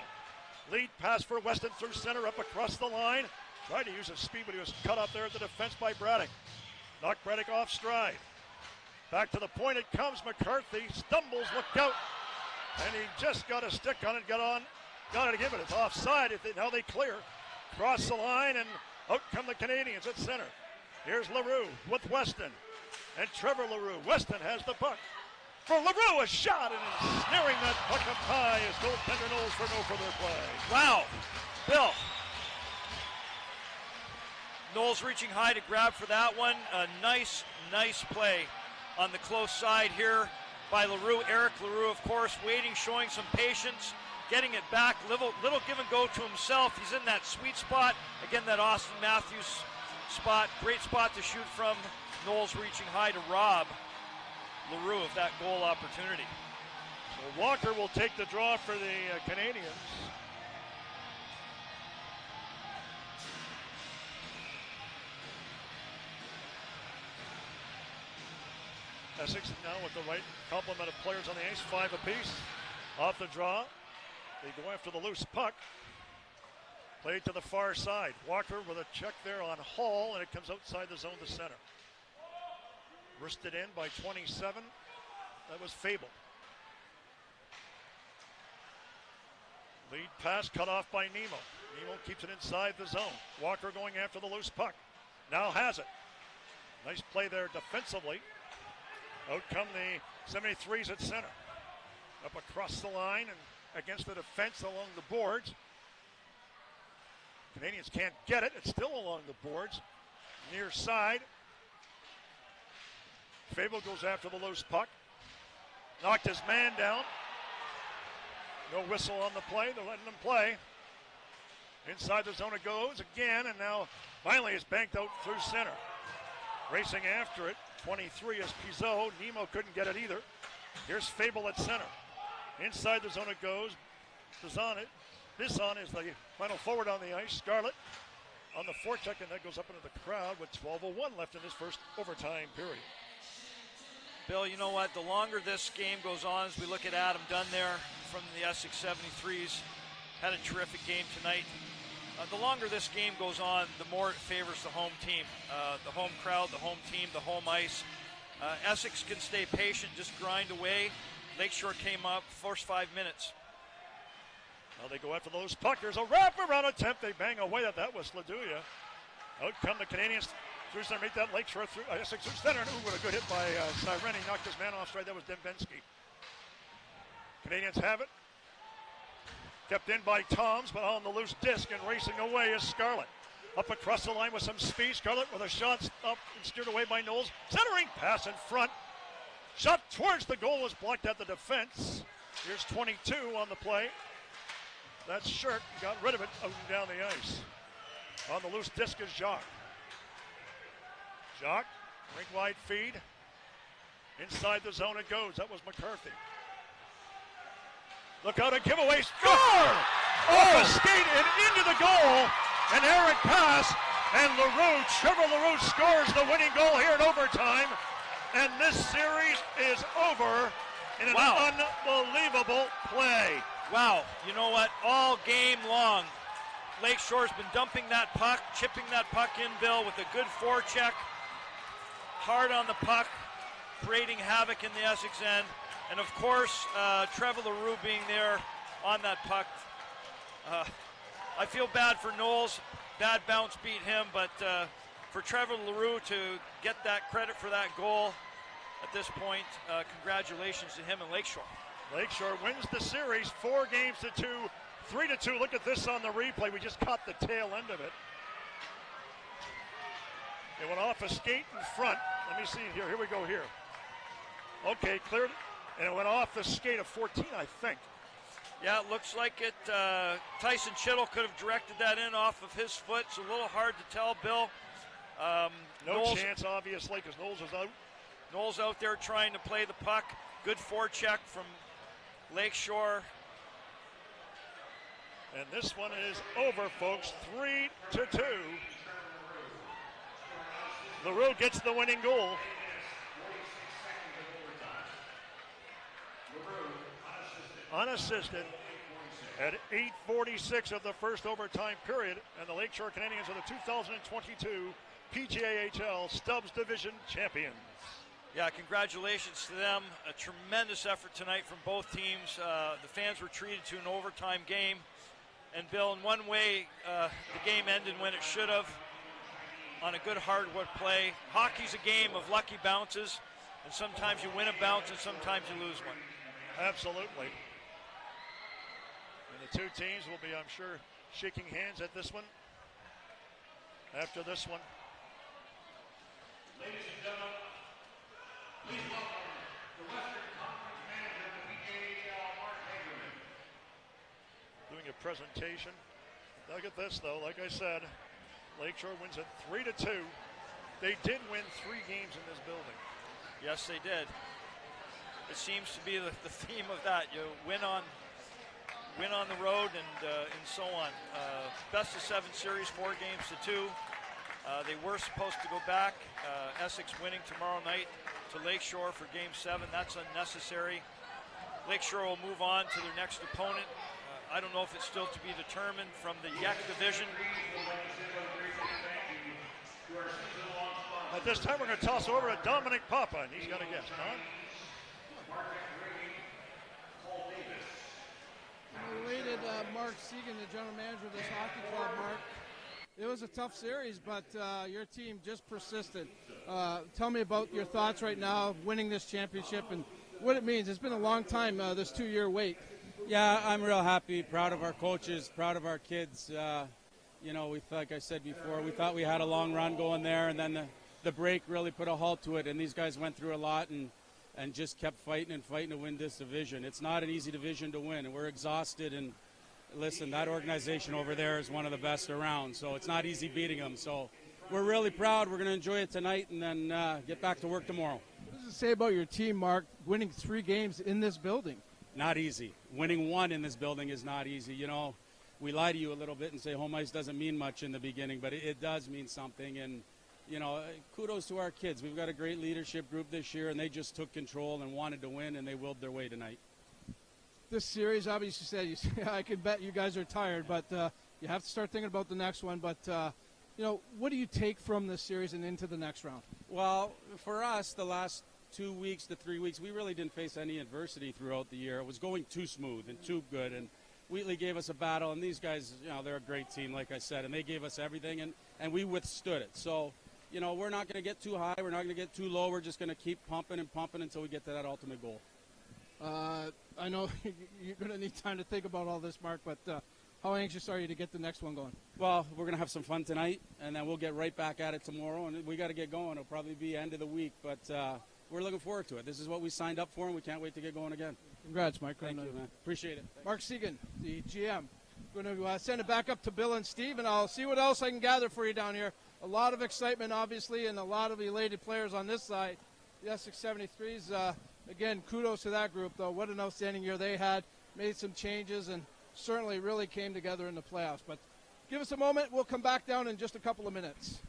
S5: Lead pass for Weston through center, up across the line. Tried to use his speed, but he was cut off there at the defense by Braddock. Knocked Braddock off stride. Back to the point it comes. McCarthy stumbles, looked out, and he just got a stick on it, got it to give it. It's offside. Now they clear. Cross the line, and out come the Canadiens at center. Here's LaRue with Weston, and Trevor LaRue. Weston has the puck. For LaRue, a shot, and snaring that puck up high is goaltender Knowles for no further play.
S2: Wow, Bill. Knowles reaching high to grab for that one. A nice play on the close side here by LaRue. Eric LaRue, of course, waiting, showing some patience, getting it back. Little give and go to himself. He's in that sweet spot. Again, that Austin Matthews spot. Great spot to shoot from. Knowles reaching high to rob LaRue of that goal opportunity.
S5: So Walker will take the draw for the Canadiens. Essex now with the right complement of players on the ice, 5 apiece. Off the draw, they go after the loose puck. Played to the far side. Walker with a check there on Hall, and it comes outside the zone to center. Wristed in by 27. That was Fable. Lead pass cut off by Nemo. Nemo keeps it inside the zone. Walker going after the loose puck. Now has it. Nice play there defensively. Out come the 73s at center. Up across the line and against the defense along the boards. Canadiens can't get it. It's still along the boards. Near side. Fable goes after the loose puck. Knocked his man down. No whistle on the play. They're letting him play. Inside the zone it goes again, and now finally it's banked out through center. Racing after it. 23 is Pizot. Nemo couldn't get it either. Here's Fable at center. Inside the zone it goes. Bisson is the final forward on the ice. Scarlett on the forecheck, and that goes up into the crowd with 12:01 left in this first overtime period.
S2: Bill, you know what? The longer this game goes on, as we look at Adam Dunn there from the Essex 73s, had a terrific game tonight. The longer this game goes on, the more it favors the home team. The home crowd, the home team, the home ice. Essex can stay patient, just grind away. Lakeshore came up, first 5 minutes.
S5: Now they go after those puck. There's a wraparound attempt. They bang away at that was Sladuya. Out come the Canadiens through center, make that Lakeshore through Essex through center. And with a good hit by Siren. He knocked his man off straight. That was Dembinski. Canadiens have it. Kept in by Toms, but on the loose disc and racing away is Scarlett. Up across the line with some speed. Scarlett with a shot up and steered away by Knowles. Centering pass in front. Shot towards the goal was blocked at the defense. Here's 22 on the play. That's Shirk. Got rid of it out and down the ice. On the loose disc is Jacques. Jacques, rink wide feed. Inside the zone it goes. That was McCarthy. Look out, a giveaway. Score! Off a skate and into the goal. An errant pass. And Trevor LaRue scores the winning goal here in overtime. And this series is over in an unbelievable play.
S2: Wow, you know what? All game long, Lakeshore's been dumping that puck, chipping that puck in, Bill, with a good forecheck. Hard on the puck, creating havoc in the Essex end. And of course, Trevor LaRue being there on that puck. I feel bad for Knowles. Bad bounce beat him, but for Trevor LaRue to get that credit for that goal at this point, congratulations to him and Lakeshore.
S5: Lakeshore wins the series 4-2, 3-2. Look at this on the replay. We just caught the tail end of it. It went off a skate in front. Let me see here. Here we go here. Okay, cleared. And it went off the skate of 14, I think.
S2: Yeah, it looks like it. Tyson Chittle could have directed that in off of his foot. It's a little hard to tell, Bill.
S5: No chance, obviously, because Knowles was out.
S2: Knowles out there trying to play the puck. Good forecheck from Lakeshore.
S5: And this one is over, folks. 3-2. LaRue gets the winning goal. Unassisted at 8:46 of the first overtime period, and the Lakeshore Canadiens are the 2022 PJHL Stobbs Division champions.
S2: Yeah, congratulations to them. A tremendous effort tonight from both teams. The fans were treated to an overtime game. And Bill, in one way, the game ended when it should have, on a good hardwood play. Hockey's a game of lucky bounces, and sometimes you win a bounce and sometimes you lose one.
S5: Absolutely. And the two teams will be, I'm sure, shaking hands at this one. After this one.
S16: Ladies and gentlemen, please welcome the Western Conference manager of the PJHL, Mark Hagerman.
S5: Doing a presentation. Look at this, though. Like I said, Lakeshore wins it 3-2. They did win 3 games in this building.
S2: Yes, they did. It seems to be the theme of that. You win on the road and so on. Best of 7 series, 4-2. They were supposed to go back. Essex winning tomorrow night to Lakeshore for Game 7. That's unnecessary. Lakeshore will move on to their next opponent. I don't know if it's still to be determined from the YEC division.
S5: At this time, we're going to toss over to Dominic Papa, and he's got a guess. Don?
S1: Related Mark Segan, the general manager of this hockey club, Mark. It was a tough series, but your team just persisted. Tell me about your thoughts right now, winning this championship, and what it means. It's been a long time, this 2-year wait.
S17: Yeah, I'm real happy, proud of our coaches, proud of our kids. You know, like I said before, we thought we had a long run going there, and then the break really put a halt to it, and these guys went through a lot and just kept fighting and fighting to win this division. It's not an easy division to win, and we're exhausted. And listen, that organization over there is one of the best around, so it's not easy beating them. So we're really proud. We're going to enjoy it tonight and then get back to work tomorrow.
S1: What does it say about your team, Mark, winning 3 games in this building?
S17: Not easy. Winning 1 in this building is not easy. You know, we lie to you a little bit and say home ice doesn't mean much in the beginning, but it does mean something. And, you know, kudos to our kids. We've got a great leadership group this year, and they just took control and wanted to win, and they willed their way tonight.
S1: This series, obviously, I can bet you guys are tired, but you have to start thinking about the next one. But, you know, what do you take from this series and into the next round?
S17: Well, for us, the last 2 weeks to 3 weeks, we really didn't face any adversity throughout the year. It was going too smooth and too good, and Wheatley gave us a battle, and these guys, you know, they're a great team, like I said, and they gave us everything, and we withstood it. So, you know, we're not going to get too high. We're not going to get too low. We're just going to keep pumping and pumping until we get to that ultimate goal.
S1: I know you're going to need time to think about all this, Mark, but how anxious are you to get the next one going?
S17: Well, we're going to have some fun tonight, and then we'll get right back at it tomorrow, and we got to get going. It'll probably be end of the week, but we're looking forward to it. This is what we signed up for, and we can't wait to get going again.
S1: Congrats, Mike.
S17: Thank you, man. Appreciate it.
S1: Mark Segan, the GM. Going to send it back up to Bill and Steve, and I'll see what else I can gather for you down here. A lot of excitement, obviously, and a lot of elated players on this side. The Essex 73s, again, kudos to that group, though. What an outstanding year they had. Made some changes and certainly really came together in the playoffs. But give us a moment. We'll come back down in just a couple of minutes.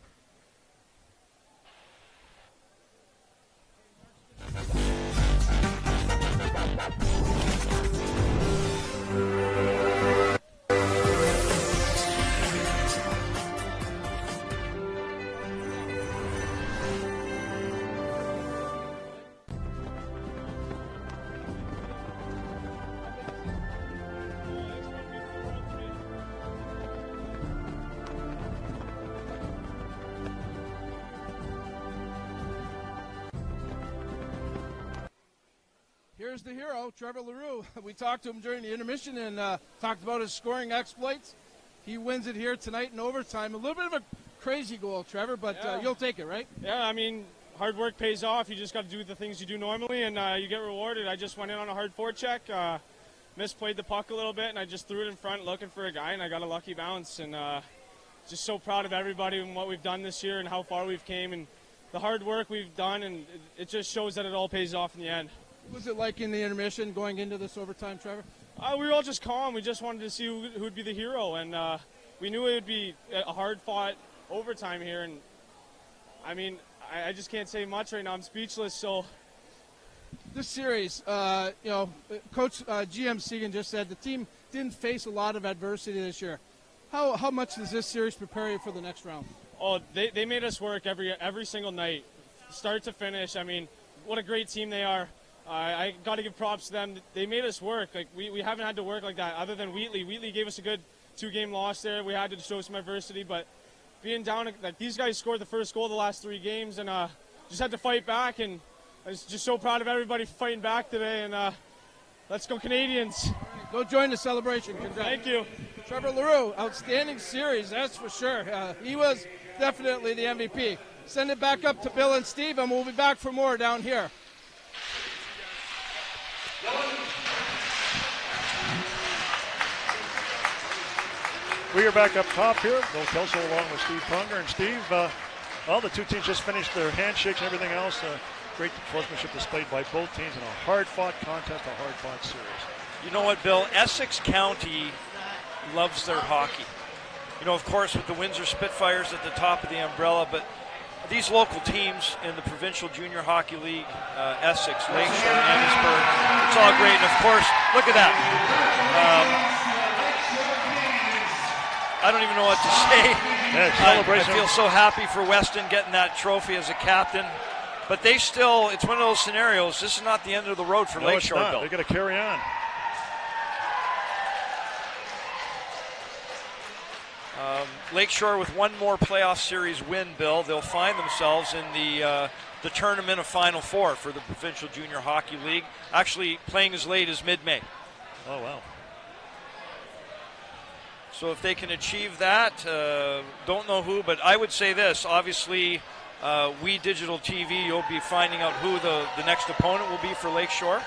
S1: Here's the hero, Trevor Leroux. We talked to him during the intermission and talked about his scoring exploits. He wins it here tonight in overtime. A little bit of a crazy goal, Trevor, but you'll take it, right?
S7: Yeah, I mean, hard work pays off. You just got to do the things you do normally, and you get rewarded. I just went in on a hard forecheck, misplayed the puck a little bit, and I just threw it in front looking for a guy, and I got a lucky bounce. And just so proud of everybody and what we've done this year and how far we've came and the hard work we've done, and it just shows that it all pays off in the end.
S1: What was it like in the intermission going into this overtime, Trevor?
S7: We were all just calm. We just wanted to see who would be the hero, and we knew it would be a hard-fought overtime here. And I mean, I just can't say much right now. I'm speechless. So
S1: this series, Coach GM Segan just said the team didn't face a lot of adversity this year. How much does this series prepare you for the next round?
S7: Oh, they made us work every single night, start to finish. I mean, what a great team they are. I got to give props to them. They made us work. Like we haven't had to work like that other than Wheatley. Wheatley gave us a good 2-game loss there. We had to show some adversity, but being down, like these guys scored the first goal of the last 3 games, and just had to fight back. And I was just so proud of everybody fighting back today. And let's go Canadiens!
S1: Go join the celebration.
S7: Thank you,
S1: Trevor Leroux. Outstanding series, that's for sure. He was definitely the MVP. Send it back up to Bill and Steve, and we'll be back for more down here.
S5: We are back up top here. Bill Kelso along with Steve Prunger. And Steve, the two teams just finished their handshakes and everything else. Great sportsmanship displayed by both teams in a hard-fought contest, a hard-fought series.
S2: You know what, Bill? Essex County loves their hockey. You know, of course, with the Windsor Spitfires at the top of the umbrella, but these local teams in the Provincial Junior Hockey League, Essex, Lakeshore, Amherstburg, it's all great. And, of course, look at that. I don't even know what to say.
S5: Yeah,
S2: I feel so happy for Weston getting that trophy as a captain. But they still, it's one of those scenarios. This is not the end of the road for Lakeshore,
S5: it's not.
S2: Bill.
S5: They're going to carry on.
S2: Lakeshore with one more playoff series win, Bill, they'll find themselves in the tournament of Final Four for the Provincial Junior Hockey League, actually playing as late as mid-May.
S5: Oh, wow.
S2: So if they can achieve that, don't know who, but I would say this. Obviously, We Digital TV, you'll be finding out who the next opponent will be for Lakeshore.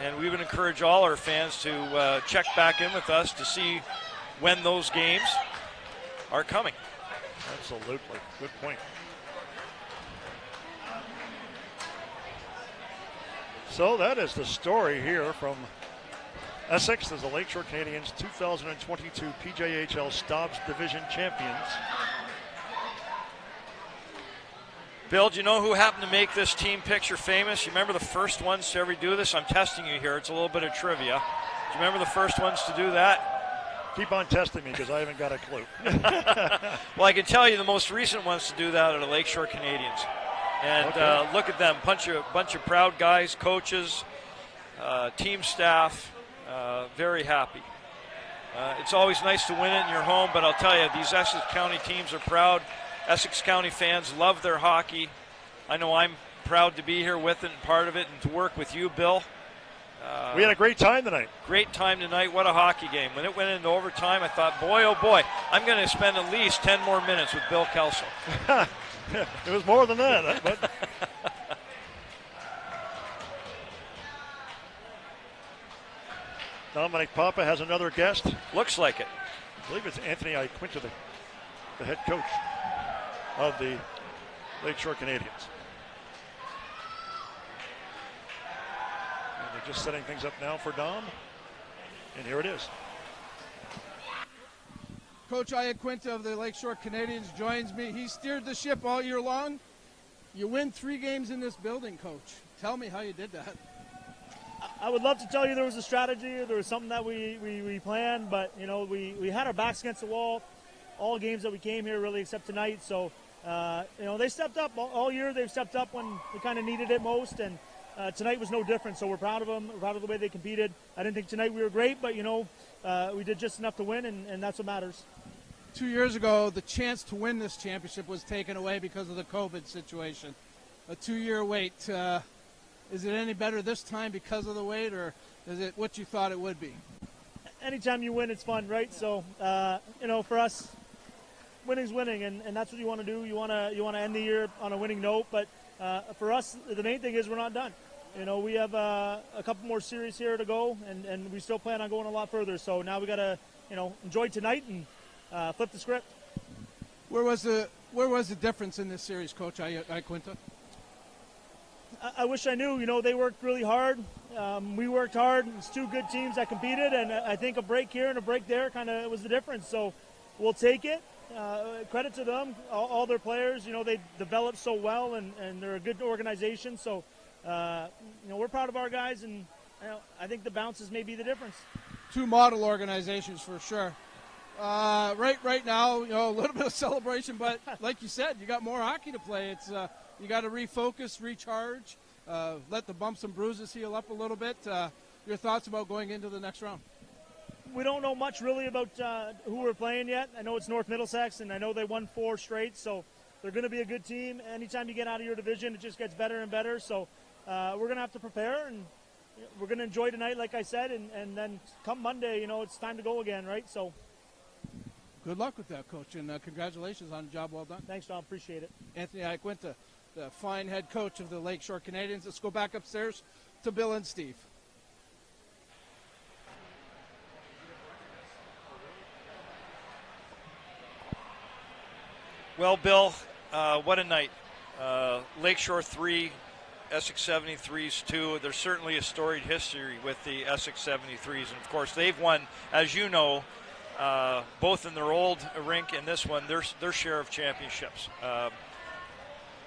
S2: And we would encourage all our fans to check back in with us to see when those games are coming.
S5: Absolutely. Good point. So that is the story here from Essex as the Lakeshore Canadiens 2022 PJHL Stobbs Division champions.
S2: Bill, do you know who happened to make this team picture famous? You remember the first ones to ever do this? I'm testing you here. It's a little bit of trivia. Do you remember the first ones to do that?
S5: Keep on testing me because I haven't got a clue.
S2: Well, I can tell you the most recent ones to do that are the Lakeshore Canadiens. And
S5: Okay.
S2: Look at them, bunch of proud guys, coaches, team staff, very happy. It's always nice to win it in your home, but I'll tell you, these Essex County teams are proud. Essex County fans love their hockey. I know I'm proud to be here with it and part of it and to work with you, Bill.
S5: We had a great time tonight.
S2: Great time tonight. What a hockey game. When it went into overtime, I thought, boy, oh boy, I'm going to spend at least 10 more minutes with Bill Kelso.
S5: It was more than that. But Dominic Papa has another guest.
S2: Looks like it.
S5: I believe it's Anthony Iaquinta, the head coach of the Lakeshore Canadiens. And they're just setting things up now for Dom. And here it is.
S1: Coach Iaquinta of the Lakeshore Canadiens joins me. He steered the ship all year long. You win 3 games in this building, Coach. Tell me how you did that.
S13: I would love to tell you there was a strategy, there was something that we planned, but, you know, we had our backs against the wall all games that we came here, really, except tonight. So, you know, they stepped up all year. They've stepped up when we kind of needed it most, and tonight was no different. So we're proud of them. We're proud of the way they competed. I didn't think tonight we were great, but, you know, we did just enough to win, and that's what matters.
S1: 2 years ago, the chance to win this championship was taken away because of the COVID situation. A 2-year wait. Is it any better this time because of the wait, or is it what you thought it would be?
S13: Anytime you win, it's fun, right? So, you know, for us, winning's winning, and that's what you want to do. You want to end the year on a winning note, but for us, the main thing is we're not done. You know, we have a couple more series here to go, and we still plan on going a lot further. So now we got to, you know, enjoy tonight and flip the script.
S1: Where was the difference in this series, Coach Iaquinta?
S13: I wish I knew. You know, they worked really hard. We worked hard. It's 2 good teams that competed, and I think a break here and a break there kind of was the difference. So we'll take it. Credit to them, all their players. You know, they developed so well, and they're a good organization. So, you know, we're proud of our guys, and you know, I think the bounces may be the difference.
S1: 2 model organizations for sure. Right now, you know, a little bit of celebration, but like you said, you got more hockey to play. It's you got to refocus, recharge, let the bumps and bruises heal up a little bit. Your thoughts about going into the next round?
S13: We don't know much really about who we're playing yet. I know it's North Middlesex, and I know they won 4 straight, so they're going to be a good team. Anytime you get out of your division, it just gets better and better. So we're going to have to prepare, and we're going to enjoy tonight, like I said, and then come Monday, you know, it's time to go again, right? So.
S1: Good luck with that, Coach, and congratulations on a job well done.
S13: Thanks, Tom. Appreciate it.
S1: Anthony Iaquinta, the fine head coach of the Lakeshore Canadiens. Let's go back upstairs to Bill and Steve.
S2: Well, Bill, what a night. Lakeshore 3, Essex 73s 2. There's certainly a storied history with the Essex 73s, and of course they've won, as you know, both in their old rink and this one, their share of championships.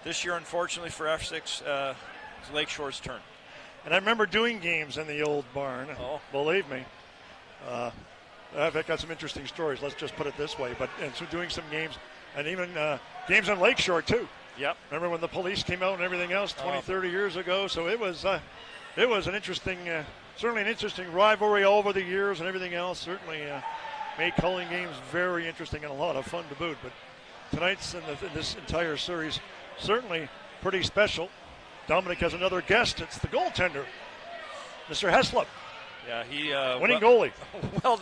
S2: This year, unfortunately for Essex, it's Lakeshore's turn.
S5: And I remember doing games in the old barn.
S2: Oh.
S5: Believe me. I've got some interesting stories, let's just put it this way. And so doing some games, and even games on Lakeshore, too.
S2: Yep.
S5: Remember when the police came out and everything else 20, 30 years ago? So it was an interesting, certainly an interesting rivalry over the years and everything else. Certainly made calling games very interesting and a lot of fun to boot. But tonight's in this entire series certainly pretty special. Dominic has another guest. It's the goaltender, Mr. Heslop.
S2: Yeah, he
S5: winning goalie.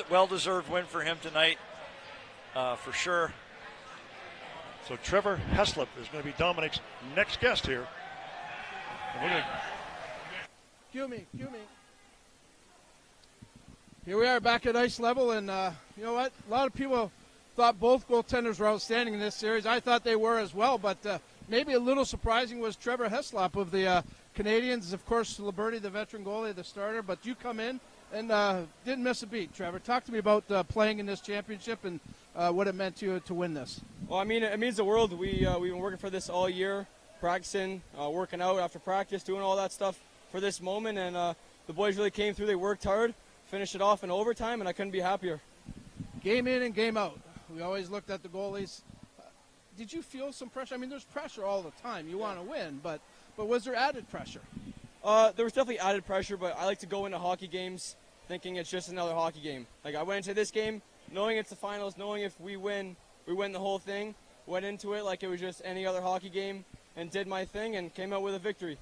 S2: Well-deserved win for him tonight, for sure.
S5: So Trevor Heslop is going to be Dominic's next guest here.
S1: Cue me. Here we are back at ice level, and you know what? A lot of people thought both goaltenders were outstanding in this series. I thought they were as well, but maybe a little surprising was Trevor Heslop of the Canadiens. Of course, Liberty, the veteran goalie, the starter, but you come in and didn't miss a beat. Trevor, talk to me about playing in this championship and what it meant to you to win this.
S18: Well, I mean, it means the world. We've been working for this all year, practicing, working out after practice, doing all that stuff for this moment, and the boys really came through. They worked hard, finished it off in overtime, and I couldn't be happier.
S1: Game in and game out. We always looked at the goalies. Did you feel some pressure? I mean, there's pressure all the time. You want to win, but was there added pressure?
S18: There was definitely added pressure, but I like to go into hockey games thinking it's just another hockey game. Like, I went into this game knowing it's the finals, knowing if we win the whole thing. Went into it like it was just any other hockey game and did my thing and came out with a victory.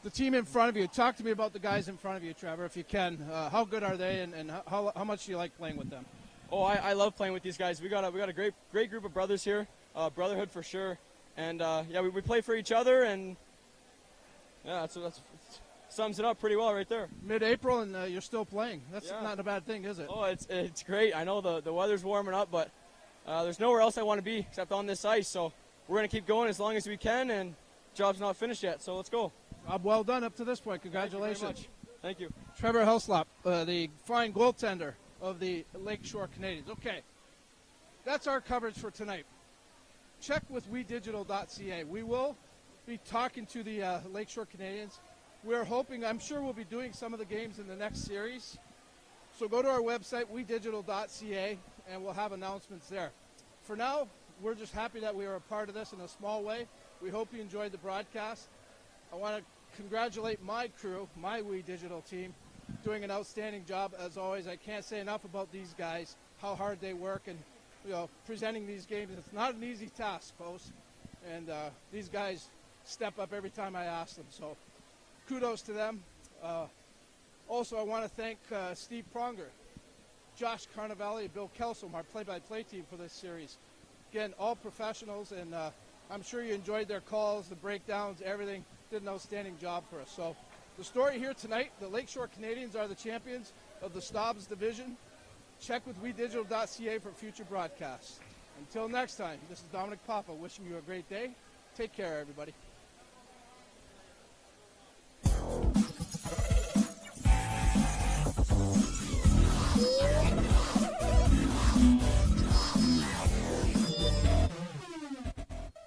S1: the team in front of you. Talk to me about the guys in front of you, Trevor, if you can. How good are they, and how much do you like playing with them?
S18: Oh, I love playing with these guys. We got a great group of brothers here, brotherhood for sure. And yeah, we play for each other, and yeah, that's sums it up pretty well right there.
S1: Mid-April, and you're still playing. That's not a bad thing, is it?
S18: Oh, it's great. I know the weather's warming up, but there's nowhere else I want to be except on this ice. So we're gonna keep going as long as we can, and job's not finished yet. So let's go.
S1: Well done up to this point. Congratulations.
S18: Thank you.
S1: Trevor Helslop, the fine goaltender of the Lakeshore Canadiens. Okay, that's our coverage for tonight. Check with WeDigital.ca. We will be talking to the Lakeshore Canadiens. We're hoping, I'm sure we'll be doing some of the games in the next series. So go to our website, WeDigital.ca, and we'll have announcements there. For now, we're just happy that we are a part of this in a small way. We hope you enjoyed the broadcast. I want to congratulate my crew, my We Digital team, doing an outstanding job as always. I can't say enough about these guys, how hard they work, and presenting these games. It's not an easy task, folks, and these guys step up every time I ask them. So kudos to them. Also, I want to thank Steve Pronger, Josh Carnavale, Bill Kelsom, our play-by-play team for this series. Again, all professionals, and I'm sure you enjoyed their calls, the breakdowns, everything. Did an outstanding job for us. So the story here tonight, the Lakeshore Canadiens are the champions of the Stobbs division. Check with WeDigital.ca for future broadcasts. Until next time, this is Dominic Papa wishing you a great day. Take care, everybody.